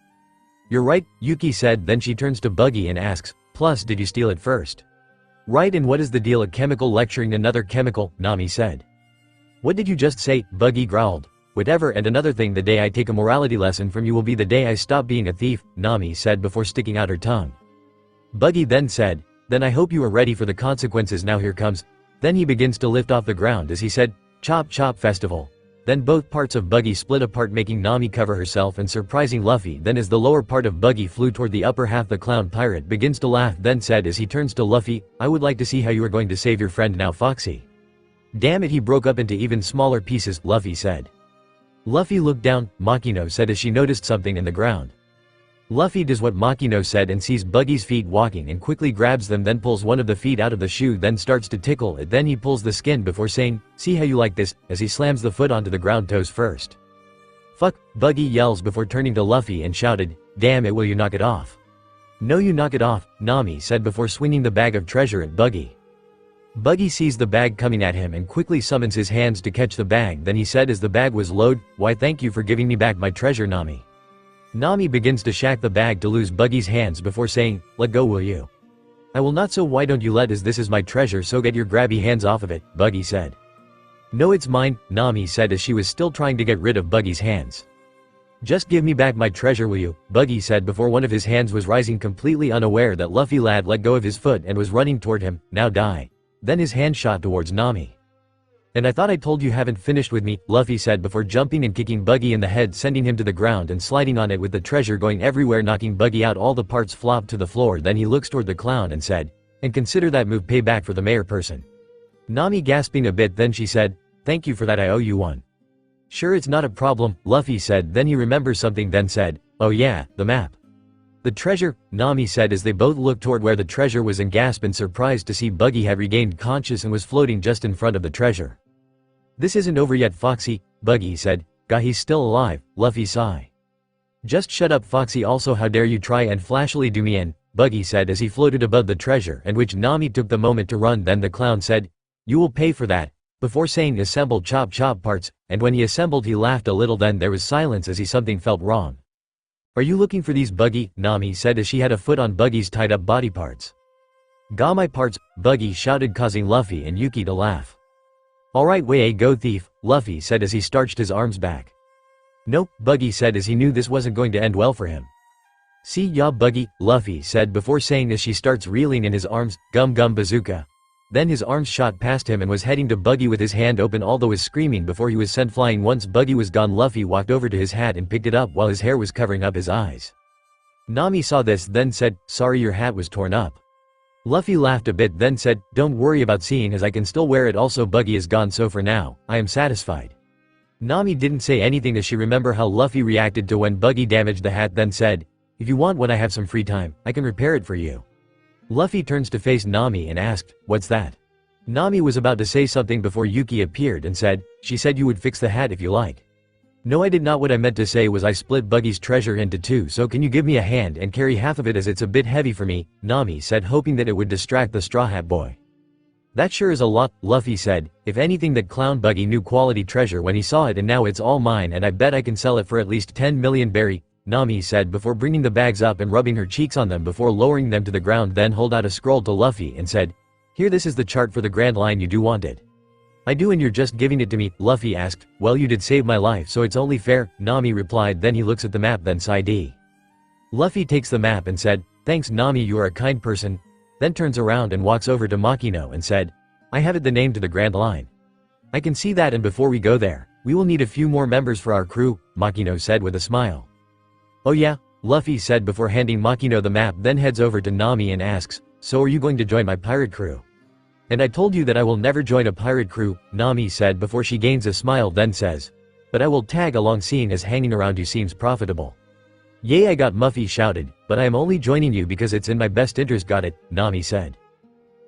"You're right," Yuki said. Then she turns to Buggy and asks, "Plus, did you steal it first?" "Right, and what is the deal? A chemical lecturing another chemical," Nami said. "What did you just say?" Buggy growled. "Whatever, and another thing, the day I take a morality lesson from you will be the day I stop being a thief," Nami said before sticking out her tongue. Buggy then said, "Then I hope you are ready for the consequences. Now here comes." Then he begins to lift off the ground as he said, "Chop chop festival." Then both parts of Buggy split apart, making Nami cover herself and surprising Luffy. Then as the lower part of Buggy flew toward the upper half, the clown pirate begins to laugh, then said as he turns to Luffy, "I would like to see how you are going to save your friend now, Foxy." "Damn it, he broke up into even smaller pieces," Luffy said. Luffy looked down, Makino said as she noticed something in the ground. Luffy does what Makino said and sees Buggy's feet walking and quickly grabs them, then pulls one of the feet out of the shoe, then starts to tickle it. Then he pulls the skin before saying, "See how you like this," as he slams the foot onto the ground, toes first. "Fuck," Buggy yells before turning to Luffy and shouted, "Damn it, will you knock it off?" "No, you knock it off," Nami said before swinging the bag of treasure at Buggy. Buggy sees the bag coming at him and quickly summons his hands to catch the bag. Then he said as the bag was loaded, "Why, thank you for giving me back my treasure, Nami." Nami begins to shack the bag to lose Buggy's hands before saying, "Let go, will you?" "I will not, so why don't you let, as this is my treasure, so get your grabby hands off of it," Buggy said. "No, it's mine," Nami said as she was still trying to get rid of Buggy's hands. "Just give me back my treasure, will you?" Buggy said before one of his hands was rising, completely unaware that Luffy lad let go of his foot and was running toward him. "Now die." Then his hand shot towards Nami. "And I thought I told you haven't finished with me," Luffy said before jumping and kicking Buggy in the head, sending him to the ground and sliding on it with the treasure going everywhere, knocking Buggy out. All the parts flopped to the floor. Then he looks toward the clown and said, "And consider that move payback for the mayor person." Nami gasping a bit, then she said, "Thank you for that, I owe you one." "Sure, it's not a problem," Luffy said. Then he remembers something, then said, "Oh yeah, the map." "The treasure," Nami said as they both looked toward where the treasure was and gasped in surprise to see Buggy had regained conscious and was floating just in front of the treasure. "This isn't over yet, Foxy," Buggy said. "God, he's still alive," Luffy sighed. "Just shut up, Foxy, also how dare you try and flashily do me in," Buggy said as he floated above the treasure, and which Nami took the moment to run. Then the clown said, "You will pay for that," before saying, "Assemble chop chop parts," and when he assembled he laughed a little. Then there was silence as he something felt wrong. "Are you looking for these, Buggy?" Nami said as she had a foot on Buggy's tied up body parts. "Got my parts," Buggy shouted, causing Luffy and Yuki to laugh. "Alright, way go thief," Luffy said as he starched his arms back. "Nope," Buggy said as he knew this wasn't going to end well for him. "See ya, Buggy," Luffy said before saying as she starts reeling in his arms, "Gum gum bazooka." Then his arms shot past him and was heading to Buggy with his hand open, although was screaming before he was sent flying. Once Buggy was gone, Luffy walked over to his hat and picked it up while his hair was covering up his eyes. Nami saw this, then said, "Sorry, your hat was torn up." Luffy laughed a bit, then said, "Don't worry about seeing, as I can still wear it. Also, Buggy is gone, so for now, I am satisfied." Nami didn't say anything as she remembered how Luffy reacted to when Buggy damaged the hat, then said, "If you want, when I have some free time, I can repair it for you." Luffy turns to face Nami and asked, "What's that?" Nami was about to say something before Yuki appeared and said, "She said you would fix the hat if you like." "No, I did not. What I meant to say was I split Buggy's treasure into two, so can you give me a hand and carry half of it, as it's a bit heavy for me," Nami said, hoping that it would distract the Straw Hat Boy. "That sure is a lot," Luffy said. "If anything, that clown Buggy knew quality treasure when he saw it, and now it's all mine, and I bet I can sell it for at least 10 million berry," Nami said before bringing the bags up and rubbing her cheeks on them before lowering them to the ground, then hold out a scroll to Luffy and said, "Here, this is the chart for the Grand Line. You do want it?" "I do, and you're just giving it to me?" Luffy asked. "Well, you did save my life, so it's only fair," Nami replied. Then he looks at the map, then sighed. Luffy takes the map and said, "Thanks, Nami, you are a kind person," then turns around and walks over to Makino and said, "I have it, the name to the Grand Line." "I can see that, and before we go there, we will need a few more members for our crew," Makino said with a smile. "Oh yeah?" Luffy said before handing Makino the map, then heads over to Nami and asks, "So are you going to join my pirate crew?" "And I told you that I will never join a pirate crew," Nami said before she gains a smile, then says, "But I will tag along, seeing as hanging around you seems profitable." "Yay, I got," Muffy shouted, "but I am only joining you because it's in my best interest." "Got it," Nami said.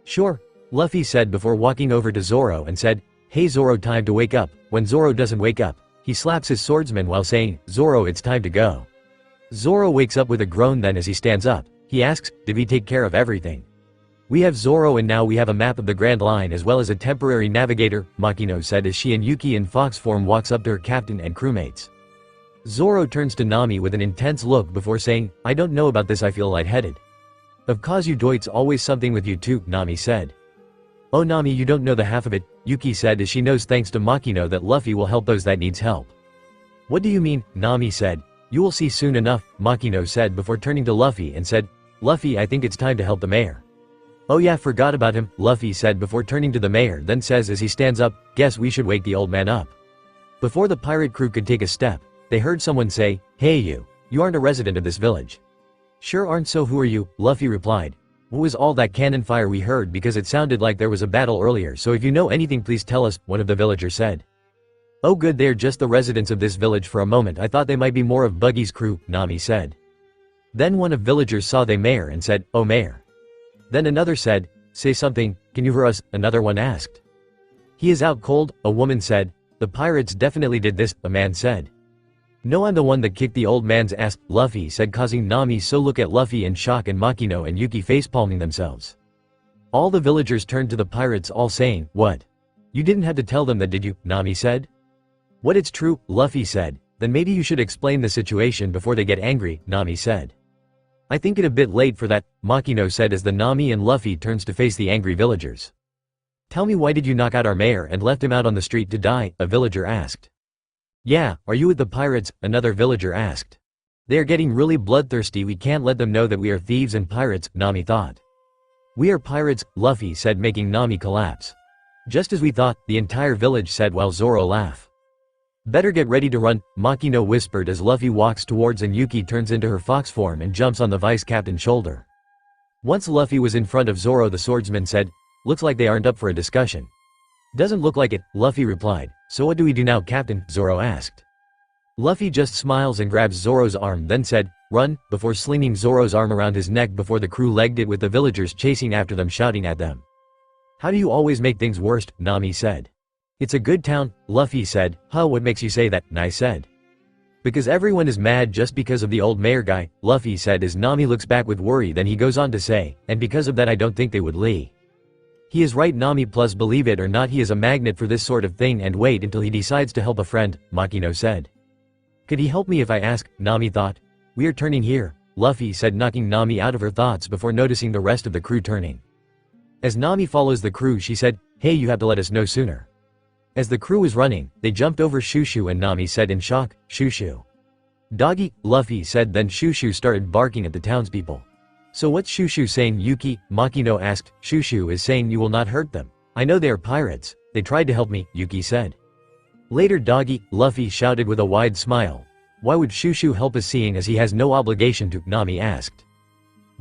"Sure," Luffy said before walking over to Zoro and said, "Hey Zoro, time to wake up." When Zoro doesn't wake up, he slaps his swordsman while saying, "Zoro, it's time to go." Zoro wakes up with a groan, then as he stands up, he asks, "Did we take care of everything?" "We have Zoro, and now we have a map of the Grand Line as well as a temporary navigator," Makino said as she and Yuki in fox form walks up to her captain and crewmates. Zoro turns to Nami with an intense look before saying, "I don't know about this, I feel lightheaded." "Of course you do, it's always something with you too," Nami said. "Oh Nami, you don't know the half of it," Yuki said as she knows thanks to Makino that Luffy will help those that needs help. "What do you mean?" Nami said. "You will see soon enough," Makino said before turning to Luffy and said, "Luffy, I think it's time to help the mayor." "Oh yeah, forgot about him," Luffy said before turning to the mayor, then says as he stands up, "Guess we should wake the old man up." Before the pirate crew could take a step, they heard someone say, "Hey you aren't a resident of this village." "Sure aren't, so who are you?" Luffy replied. "What was all that cannon fire we heard? Because it sounded like there was a battle earlier, so if you know anything please tell us," one of the villagers said. "Oh good, they're just the residents of this village. For a moment I thought they might be more of Buggy's crew," Nami said. Then one of villagers saw the mayor and said, "Oh mayor." Then another said, "Say something, can you hear us?" Another one asked. "He is out cold," a woman said. "The pirates definitely did this," a man said. "No, I'm the one that kicked the old man's ass," Luffy said, causing Nami so look at Luffy in shock and Makino and Yuki facepalming themselves. All the villagers turned to the pirates, all saying, "What? You didn't have to tell them that, did you?" Nami said. "What, it's true," Luffy said, Then maybe you should explain the situation before they get angry, Nami said. I think it a bit late for that, Makino said as the Nami and Luffy turns to face the angry villagers. Tell me, why did you knock out our mayor and left him out on the street to die? A villager asked. Yeah, are you with the pirates? Another villager asked. They are getting really bloodthirsty, we can't let them know that we are thieves and pirates, Nami thought. We are pirates, Luffy said, making Nami collapse. Just as we thought, the entire village said while Zoro laughed. Better get ready to run, Makino whispered as Luffy walks towards and Yuki turns into her fox form and jumps on the vice captain's shoulder. Once Luffy was in front of Zoro, the swordsman said, looks like they aren't up for a discussion. Doesn't look like it, Luffy replied. So what do we do now, Captain? Zoro asked. Luffy just smiles and grabs Zoro's arm, then said, run, before slinging Zoro's arm around his neck before the crew legged it with the villagers chasing after them shouting at them. How do you always make things worse? Nami said. It's a good town, Luffy said. Huh, what makes you say that? Nai said. Because everyone is mad just because of the old mayor guy, Luffy said as Nami looks back with worry. Then he goes on to say, and because of that I don't think they would leave. He is right, Nami, plus believe it or not he is a magnet for this sort of thing, and wait until he decides to help a friend, Makino said. Could he help me if I ask? Nami thought. We are turning here, Luffy said, knocking Nami out of her thoughts before noticing the rest of the crew turning. As Nami follows the crew, she said, hey, you have to let us know sooner. As the crew was running, they jumped over Shushu and Nami said in shock, Shushu. Doggy, Luffy said, then Shushu started barking at the townspeople. So what's Shushu saying, Yuki? Makino asked. Shushu is saying you will not hurt them. I know they are pirates. They tried to help me, Yuki said. Later, Doggy, Luffy shouted with a wide smile. Why would Shushu help us seeing as he has no obligation to? Nami asked.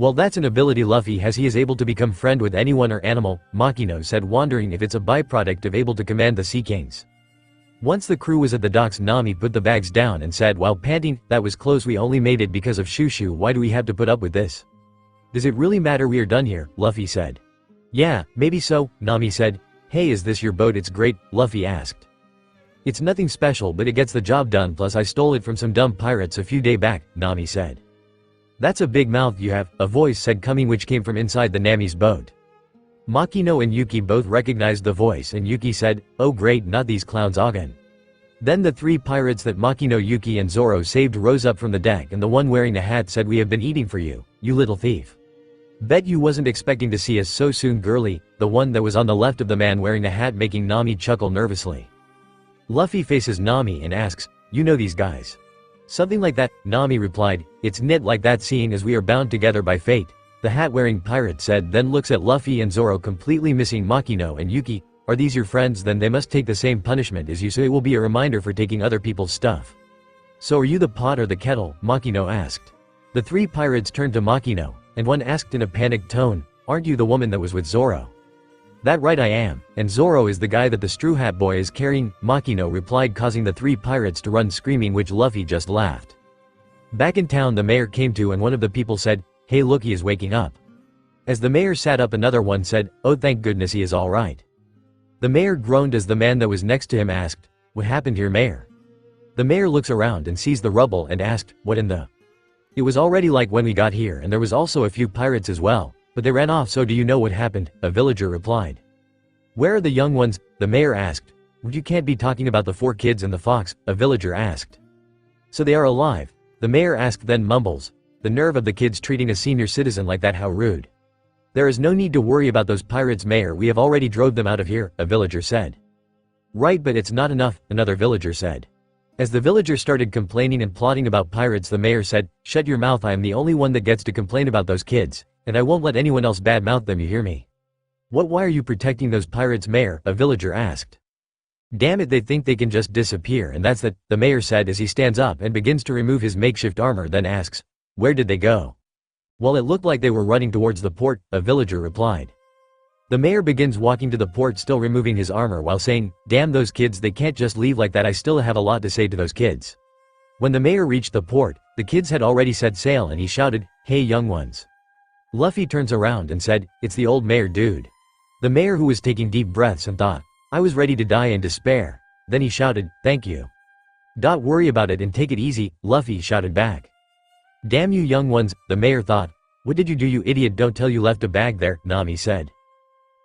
Well, that's an ability Luffy has, he is able to become friend with anyone or animal, Makino said, wondering if it's a byproduct of able to command the Sea Kings. Once the crew was at the docks, Nami put the bags down and said while panting, that was close, we only made it because of Shushu, why do we have to put up with this? Does it really matter we are done here? Luffy said. Yeah, maybe so, Nami said. Hey, is this your boat? It's great, Luffy asked. It's nothing special but it gets the job done, plus I stole it from some dumb pirates a few days back, Nami said. That's a big mouth you have, a voice said coming which came from inside the Nami's boat. Makino and Yuki both recognized the voice and Yuki said, oh great, not these clowns again. Then the three pirates that Makino, Yuki and Zoro saved rose up from the deck and the one wearing the hat said, we have been eating for you, you little thief. Bet you wasn't expecting to see us so soon, girly, the one that was on the left of the man wearing the hat making Nami chuckle nervously. Luffy faces Nami and asks, you know these guys? Something like that, Nami replied, it's knit like that seeing as we are bound together by fate, the hat-wearing pirate said, then looks at Luffy and Zoro completely missing Makino and Yuki, are these your friends? Then they must take the same punishment as you, so it will be a reminder for taking other people's stuff. So are you the pot or the kettle? Makino asked. The three pirates turned to Makino, and one asked in a panicked tone, aren't you the woman that was with Zoro? That right I am, and Zoro is the guy that the Straw Hat Boy is carrying, Makino replied, causing the three pirates to run screaming, which Luffy just laughed. Back in town the mayor came to and one of the people said, hey look, he is waking up. As the mayor sat up another one said, oh thank goodness he is alright. The mayor groaned as the man that was next to him asked, what happened here, mayor? The mayor looks around and sees the rubble and asked, what in the? It was already like when we got here and there was also a few pirates as well. But they ran off, so do you know what happened? A villager replied. Where are the young ones? The mayor asked. You can't be talking about the 4 kids and the fox, a villager asked. So they are alive? The mayor asked, then mumbles. The nerve of the kids treating a senior citizen like that, how rude. There is no need to worry about those pirates, mayor, we have already drove them out of here, a villager said. Right, but it's not enough, another villager said. As the villager started complaining and plotting about pirates, the mayor said, shut your mouth, I am the only one that gets to complain about those kids. And I won't let anyone else badmouth them, you hear me? What, why are you protecting those pirates, mayor? A villager asked. Damn it, they think they can just disappear and that's that, the mayor said as he stands up and begins to remove his makeshift armor, then asks, where did they go? Well, it looked like they were running towards the port, a villager replied. The mayor begins walking to the port, still removing his armor while saying, damn those kids, they can't just leave like that, I still have a lot to say to those kids. When the mayor reached the port, the kids had already set sail and he shouted, hey young ones. Luffy turns around and said, it's the old mayor dude. The mayor, who was taking deep breaths and thought, I was ready to die in despair. Then he shouted, thank you. Don't worry about it and take it easy, Luffy shouted back. Damn you young ones, the mayor thought. What did you do, you idiot? Don't tell you left a bag there, Nami said.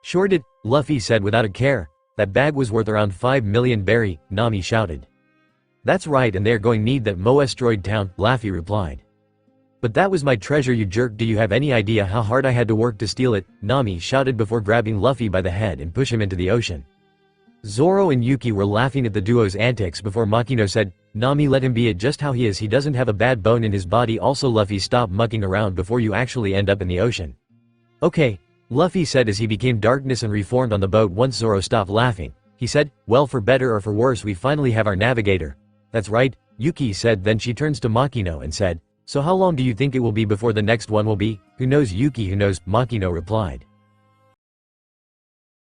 Sure did, Luffy said without a care. That bag was worth around 5 million berry, Nami shouted. "That's right, and they're going need that Moestroid town," Luffy replied. "But that was my treasure, you jerk. Do you have any idea how hard I had to work to steal it?" Nami shouted before grabbing Luffy by the head and push him into the ocean. Zoro and Yuki were laughing at the duo's antics before Makino said, "Nami, let him be it just how he is. He doesn't have a bad bone in his body. Also, Luffy, stop mucking around before you actually end up in the ocean." "Okay," Luffy said as he became darkness and reformed on the boat. Once Zoro stopped laughing, he said, "Well, for better or for worse, we finally have our navigator." "That's right," Yuki said. Then she turns to Makino and said, "So how long do you think it will be before the next one will be?" "Who knows, Yuki, who knows," Makino replied.